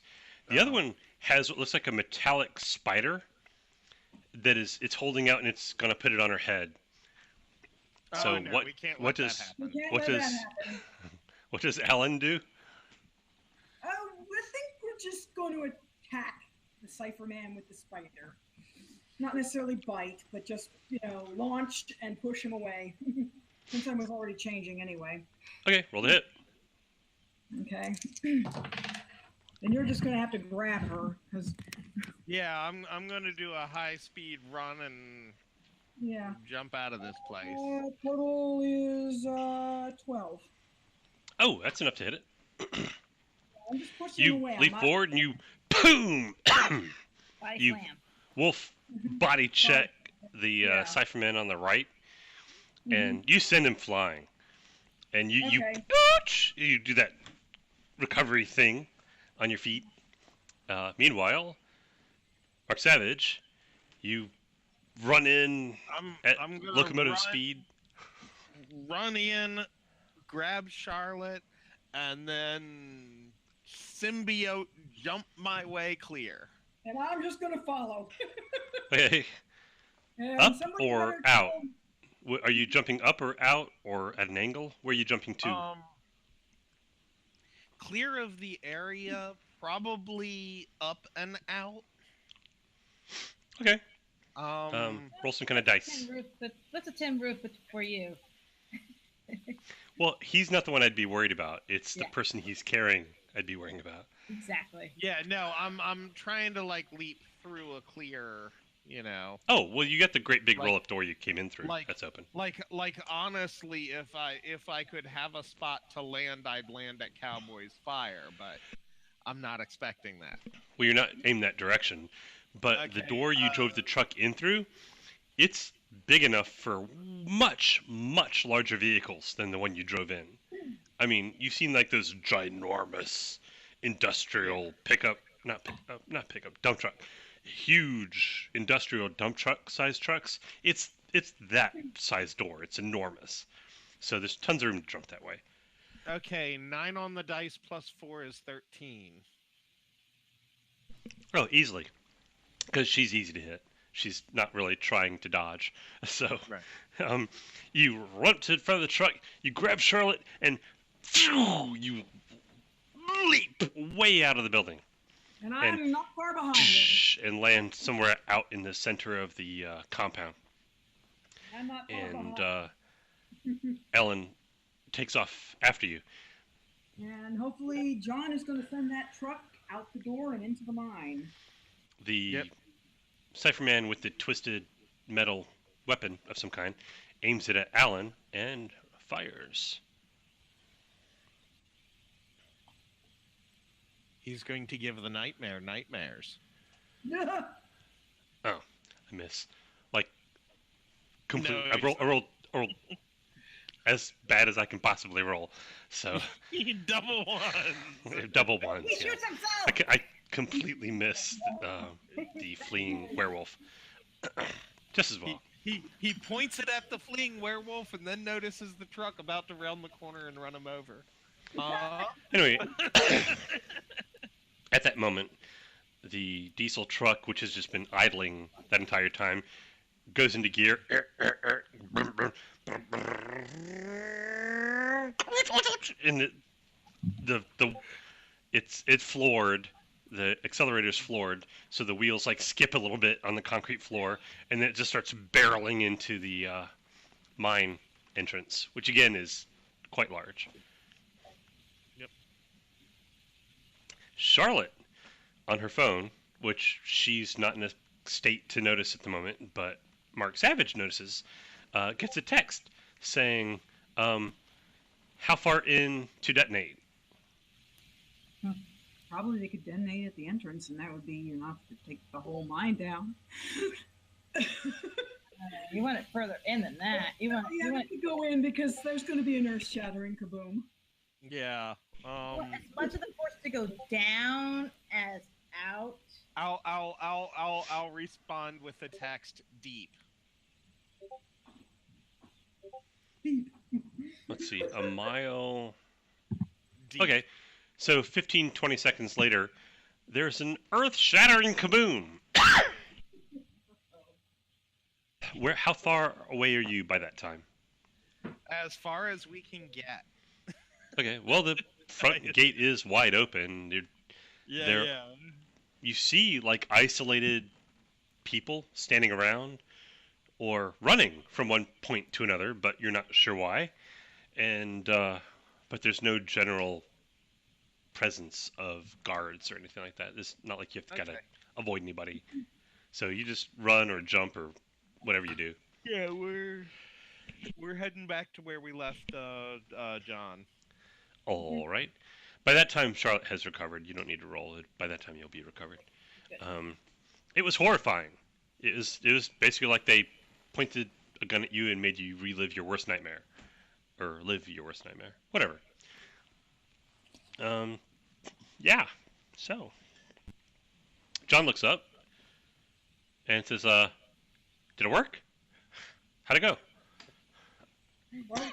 The other one has what looks like a metallic spider that it's holding out, and it's going to put it on her head. So no, what we can't what let does that happen. We can't what let does that happen. what does Alan do? I think we're just going to attack the Cypherman with the spider. Not necessarily bite, but just, launch and push him away. Since I was already changing anyway. Okay, roll the hit. Okay. And you're just going to have to grab her, because, Yeah, I'm gonna do a high speed run and yeah. jump out of this place. Total is 12. Oh, that's enough to hit it. I'm just pushing You away. leap forward and you boom. Body You- slam. Wolf body check the Yeah. Cypherman on the right, Mhm. and you send him flying. And you you do that recovery thing on your feet. Meanwhile, Mark Savage, you run in at I'm gonna locomotive speed. run in, grab Charlotte, and then symbiote jump my way clear. And I'm just going to follow. Okay. And Up somebody or better out? tell- Are you jumping up or out or at an angle? Where are you jumping to? Clear of the area, probably up and out. Okay. Um, Roll some kind of dice. What's a tin roof for you? Well, he's not the one I'd be worried about. It's the Yeah. person he's carrying I'd be worrying about. Exactly. yeah, no, I'm trying to like leap through a clear, Oh, well, you got the great big Like- roll-up door you came in through. like- That's open. like honestly, if I could have a spot to land, I'd land at Cowboy's fire, but I'm not expecting that. Well, you're not aimed that direction, but the Okay, door you drove the truck in through, it's big enough for much, much larger vehicles than the one you drove in. I mean, you've seen like those ginormous industrial not pickup, dump truck, huge industrial dump truck size trucks. It's that size door. It's enormous. So there's tons of room to jump that way. Okay, 9 on the dice plus 4 is 13. Oh, easily. Because she's easy to hit. She's not really trying to dodge. So, Right. You run to the front of the truck, you grab Charlotte, and you leap way out of the building And I'm not far behind him. and land somewhere out in the center of the compound. I'm not far And behind. Ellen takes off after you. And hopefully John is going to send that truck out the door and into the mine. The Yep. Cypherman with the twisted metal weapon of some kind aims it at Alan and fires. He's going to give the nightmare nightmares. Oh, I miss. Like, completely. No, I rolled as bad as I can possibly roll. So, Double one. double ones. He Yeah. shoots himself. I completely missed the fleeing werewolf. Just as well. He points it at the fleeing werewolf and then notices the truck about to round the corner and run him over. Anyway, at that moment, the diesel truck, which has just been idling that entire time, goes into gear. And it's floored. The accelerator's floored, so the wheels like skip a little bit on the concrete floor, and then it just starts barreling into the mine entrance, which again is quite large. Yep. Charlotte, on her phone, which she's not in a state to notice at the moment, but Mark Savage notices, gets a text saying, how far in to detonate? Probably they could detonate at the entrance, and that would be enough to take the whole mine down. You want it further in than that. You want to go in because there's going to be an earth-shattering kaboom. Yeah. as much of the force to go down as out. I'll respond with the text deep. Let's see, a mile. Deep. Okay, so 15, 20 seconds later, there's an earth-shattering kaboom. How far away are you by that time? As far as we can get. Okay, well, the front gate is wide open. Yeah. You see, like, isolated people standing around or running from one point to another, but you're not sure why. And, but there's no general presence of guards or anything like that. It's not like you've got to avoid anybody. So you just run or jump or whatever you do. Yeah, we're heading back to where we left John. All right. By that time, Charlotte has recovered. You don't need to roll it. By that time, you'll be recovered. It was horrifying. It was basically like they pointed a gun at you and made you relive your worst nightmare, or live your worst nightmare. Whatever. Yeah. So, John looks up and says, "Did it work? How'd it go?" Well,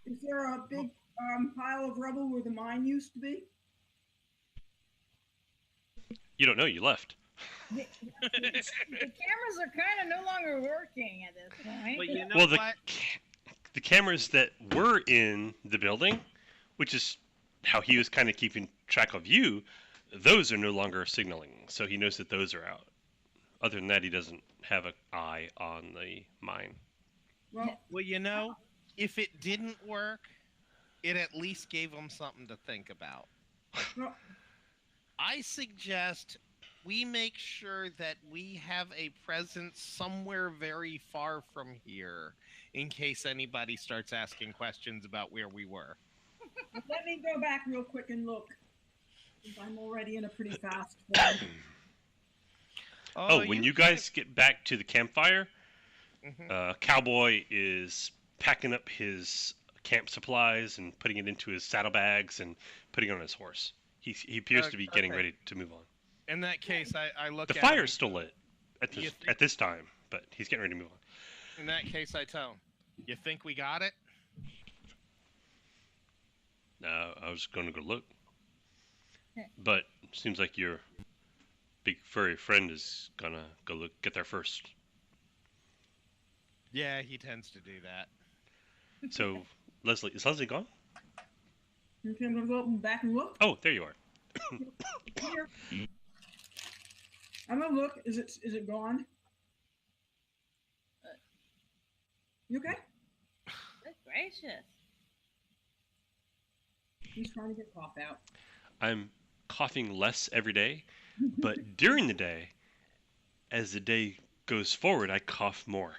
is there a big pile of rubble where the mine used to be? You don't know. You left. The cameras are kind of no longer working at this point. But you know Well, what? the cameras that were in the building, which is how he was kind of keeping track of you, those are no longer signaling. So he knows that those are out. Other than that, he doesn't have an eye on the mine. Well, you know, if it didn't work, it at least gave him something to think about. Well, I suggest we make sure that we have a presence somewhere very far from here in case anybody starts asking questions about where we were. let me go back real quick and look. Since I'm already in a pretty fast one. When you guys get back to the campfire, Mhm. Cowboy is packing up his camp supplies and putting it into his saddlebags and putting it on his horse. He appears to be getting ready to move on. In that case, I look The at fire's him. still lit at You this think- at this time, but he's getting ready to move on. In that case, I tell him, you think we got it? No, I was going to go look, but seems like your big furry friend is gonna go get there first. Yeah, he tends to do that. So, Leslie, is Leslie gone? Okay, I'm gonna go up and back and look. Oh, there you are. Here. I'm gonna look. Is it gone? You okay? Good gracious. He's trying to get cough out. I'm coughing less every day, but during the day, as the day goes forward, I cough more.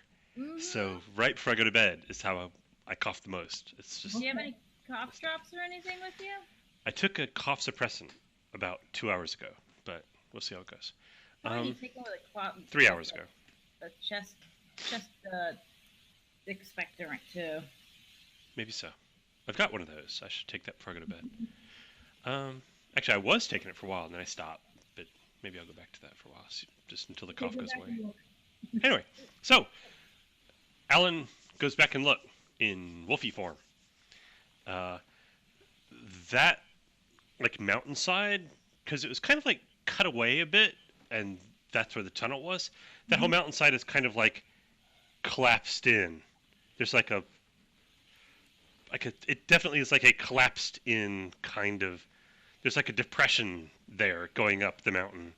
So right before I go to bed is how I cough the most. It's just Do you have any cough drops or anything with you? I took a cough suppressant about 2 hours ago, but we'll see how it goes. Why don't you take over the cough? 3 hours ago. The chest expectorant too. Maybe so. I've got one of those. I should take that before I go to bed. Actually, I was taking it for a while, and then I stopped. But maybe I'll go back to that for a while, just until the cough goes away. Anyway, so Alan goes back and look in Wolfie form. That like mountainside, because it was kind of like cut away a bit, and that's where the tunnel was. That whole mountainside is kind of like collapsed in. There's like a it definitely is like a collapsed in kind of. There's like a depression there going up the mountain.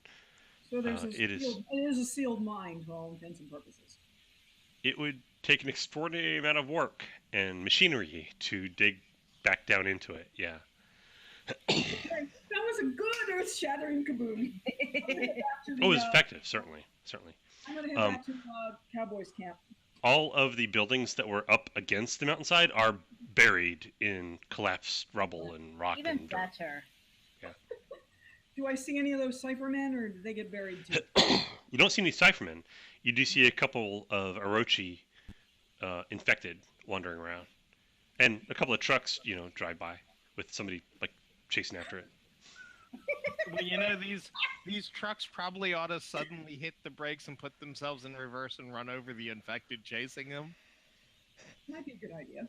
So it is a sealed mine for all intents and purposes. It would take an extraordinary amount of work and machinery to dig back down into it. Yeah. That was a good earth-shattering kaboom. It was effective, certainly. I'm going to head back to Cowboy's camp. All of the buildings that were up against the mountainside are buried in collapsed rubble and rock. Even and dirt. better. Yeah. Do I see any of those Cyphermen, or did they get buried too? You don't see any Cyphermen. You do see a couple of Orochi infected wandering around. And a couple of trucks, drive by with somebody, like, chasing after it. Well, these trucks probably ought to suddenly hit the brakes and put themselves in reverse and run over the infected chasing them. Might be a good idea.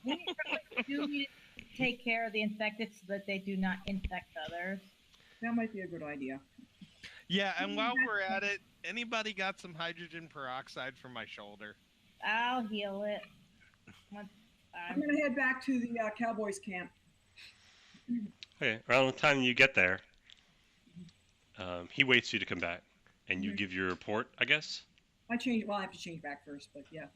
We do need to take care of the infected so that they do not infect others. That might be a good idea. Yeah, and while we're at it, anybody got some hydrogen peroxide for my shoulder? I'll heal it. I'm going to head back to the Cowboys camp. Okay, around the time you get there, he waits for you to come back, and you give your report, I guess? I have to change back first, but yeah.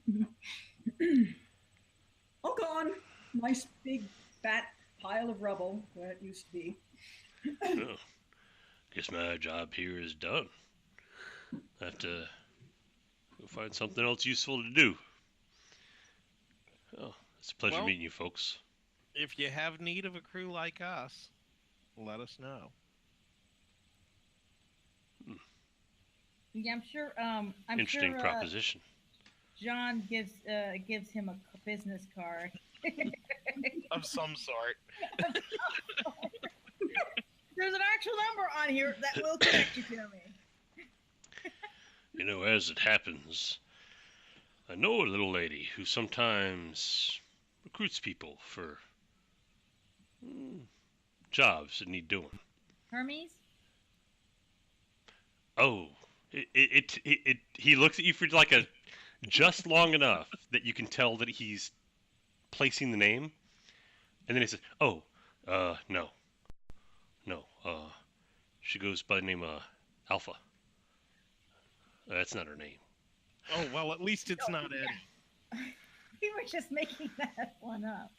All gone. Nice big fat pile of rubble where it used to be. Oh, guess my job here is done. I have to go find something else useful to do. Oh, it's a pleasure meeting you folks. If you have need of a crew like us, let us know. Yeah, I'm sure. Interesting proposition. John gives him a business card Of some sort. There's an actual number on here that will connect you to me. As it happens, I know a little lady who sometimes recruits people for jobs that need doing. Hermes? Oh, he looks at you for like just long enough that you can tell that he's placing the name, and then he says, "Oh, no, she goes by the name Alpha. That's not her name." Oh well, at least it's not Eddie. We were just making that one up.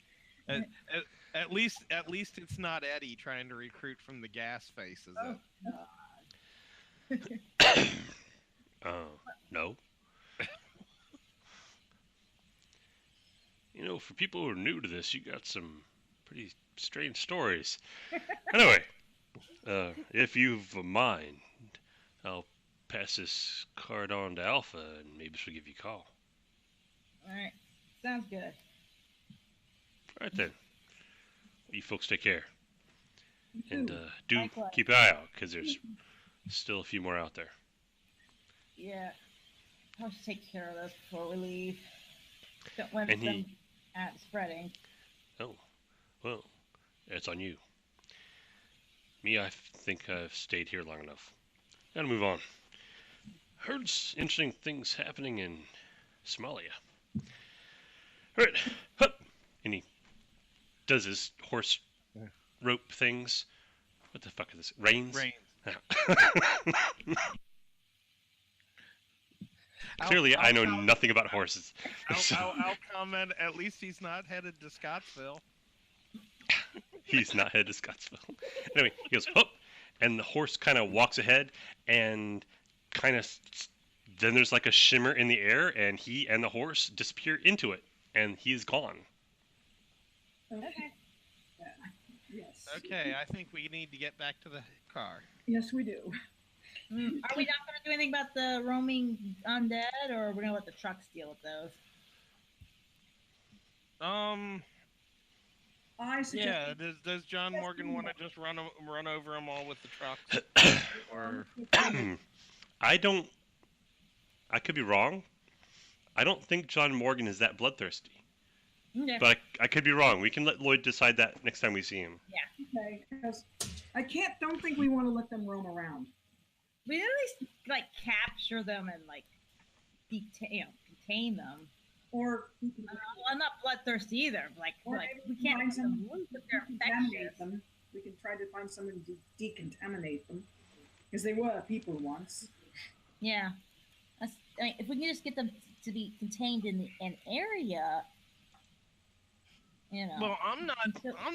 At least it's not Eddie trying to recruit from the gas face, is it? No. For people who are new to this, you got some pretty strange stories. Anyway, if you've a mind, I'll pass this card on to Alpha, and maybe she'll give you a call. All right, sounds good. All right then. You folks take care, and do Likewise. keep an eye out because there's still a few more out there. Yeah, I'll just take care of those before we leave. Don't let And them spreading. Oh, well, that's on you. Me, I think I've stayed here long enough. Gotta move on. Heard interesting things happening in Somalia. Alright, hup! And he does his horse rope things. What the fuck is this? Reins? Clearly, I know nothing about horses. I'll comment, at least he's not headed to Scottsville. He's not headed to Scottsville. Anyway, he goes, hup! And the horse kind of walks ahead, and kind of then there's like a shimmer in the air, and he and the horse disappear into it, and he's gone. Okay. Yes. Okay, I think we need to get back to the car. Yes, we do. Are we not going to do anything about the roaming undead, or are we going to let the trucks deal with those? I suggest. Yeah, does John Morgan want to just run over them all with the trucks? Or I could be wrong. I don't think John Morgan is that bloodthirsty. Okay. But I could be wrong. We can let Lloyd decide that next time we see him. Okay, because I don't think we want to let them roam around. We at least like capture them and like detain them. Or I'm not bloodthirsty either. Like we can't find some loot if they're decontaminate infectious. them. We can try to find someone to decontaminate them, because they were people once. Yeah. If we can just get them to be contained in an area, you know. Well, I'm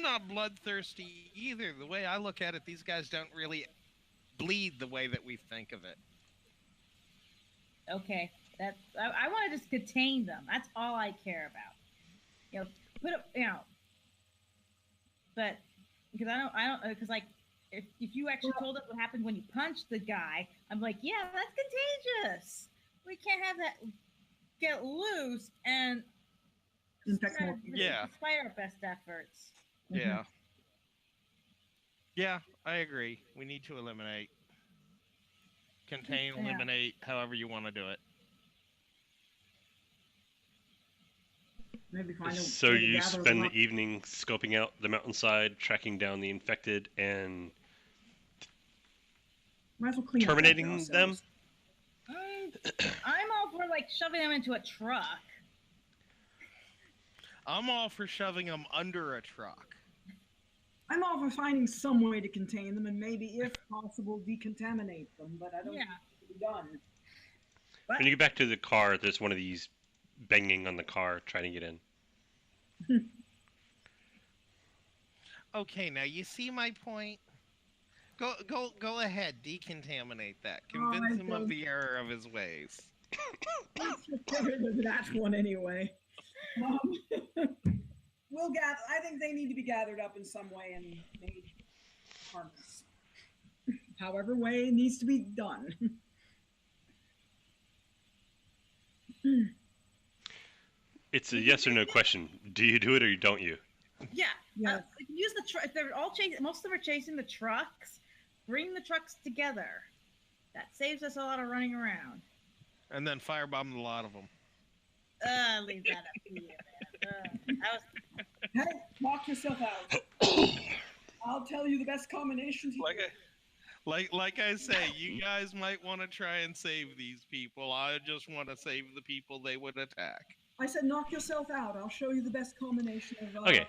not bloodthirsty either. The way I look at it, these guys don't really bleed the way that we think of it. Okay. I want to just contain them. That's all I care about. You know, but because I don't because like if you actually told us what happened when you punched the guy, I'm like, yeah, that's contagious. We can't have that get loose and Infect more people. Yeah. despite our best efforts. Yeah. Yeah, I agree. We need to eliminate. Contain, Yeah. eliminate, however you want to do it. Maybe find a So way to you gather spend them the up. evening scoping out the mountainside, tracking down the infected, and Might as well clean up terminating after them? ourselves. I'm all for like shoving them into a truck. I'm all for shoving them under a truck. I'm all for finding some way to contain them and maybe, if possible, decontaminate them, but I don't Yeah. think it can be done. when you get back to the car, there's one of these banging on the car trying to get in. Okay, now you see my point. Go ahead, decontaminate that. Convince him of the error of his ways. Let's just get rid of that one anyway. I think they need to be gathered up in some way and made harmless. However way it needs to be done. It's a yes or no question. Do you do it or don't you? Yeah. Yeah. Use the truck. If they're all chasing, most of them are chasing the trucks. Bring the trucks together. That saves us a lot of running around. And then firebomb a lot of them. Leave that up to you, man. Hey, knock yourself out. I'll tell you the best combination. Like I say, you guys might want to try and save these people. I just want to save the people they would attack. I said knock yourself out. I'll show you the best combination of. Okay,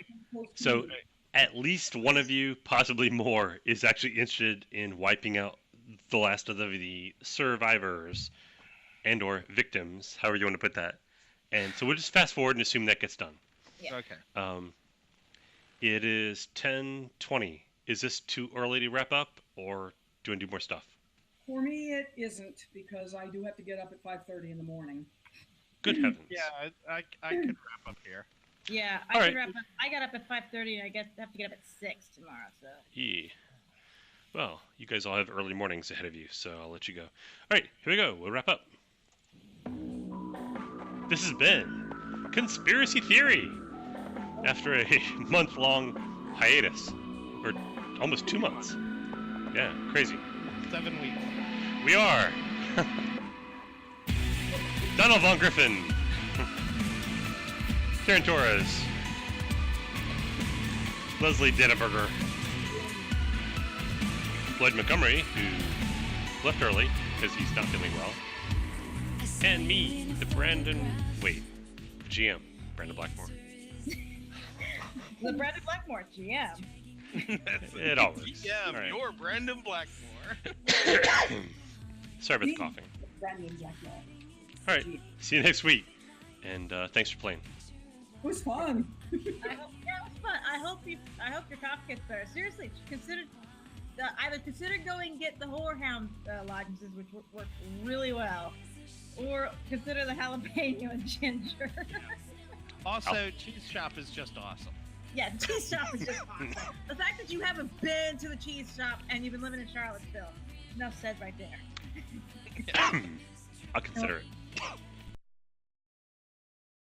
so at least one of you, possibly more, is actually interested in wiping out the last of the survivors and or victims, however you want to put that. And so we'll just fast forward and assume that gets done. Yeah. Okay. It is 10:20. Is this too early to wrap up, or do you want to do more stuff? For me, it isn't, because I do have to get up at 5:30 in the morning. Good heavens. Yeah, I could wrap up here. Yeah, All right. I got up at 5:30, and I have to get up at 6 tomorrow. So. Yeah. Well, you guys all have early mornings ahead of you, so I'll let you go. All right, here we go. We'll wrap up. This has been Conspiracy Theory. After a month-long hiatus, or almost 2 months. Yeah, crazy. 7 weeks. We are Donald Von Griffin, Karen Torres, Leslie Denneberger, Lloyd Montgomery, who left early because he's not feeling well, and me, the GM, Brandon Blackmore. The Brandon Blackmore GM. It all works. Yeah, All right. you're Brandon Blackmore. Sorry about the coughing. Brandon Blackmore. All right, see you next week, and thanks for playing. It was fun. It was fun. I hope your cough gets better. Seriously, either consider going and get the Whorehound lozenges, which work really well, or consider the jalapeno and ginger. Also, Cheese Shop is just awesome. Yeah, the cheese shop is just awesome. The fact that you haven't been to the cheese shop and you've been living in Charlottesville, enough said right there. I'll consider it.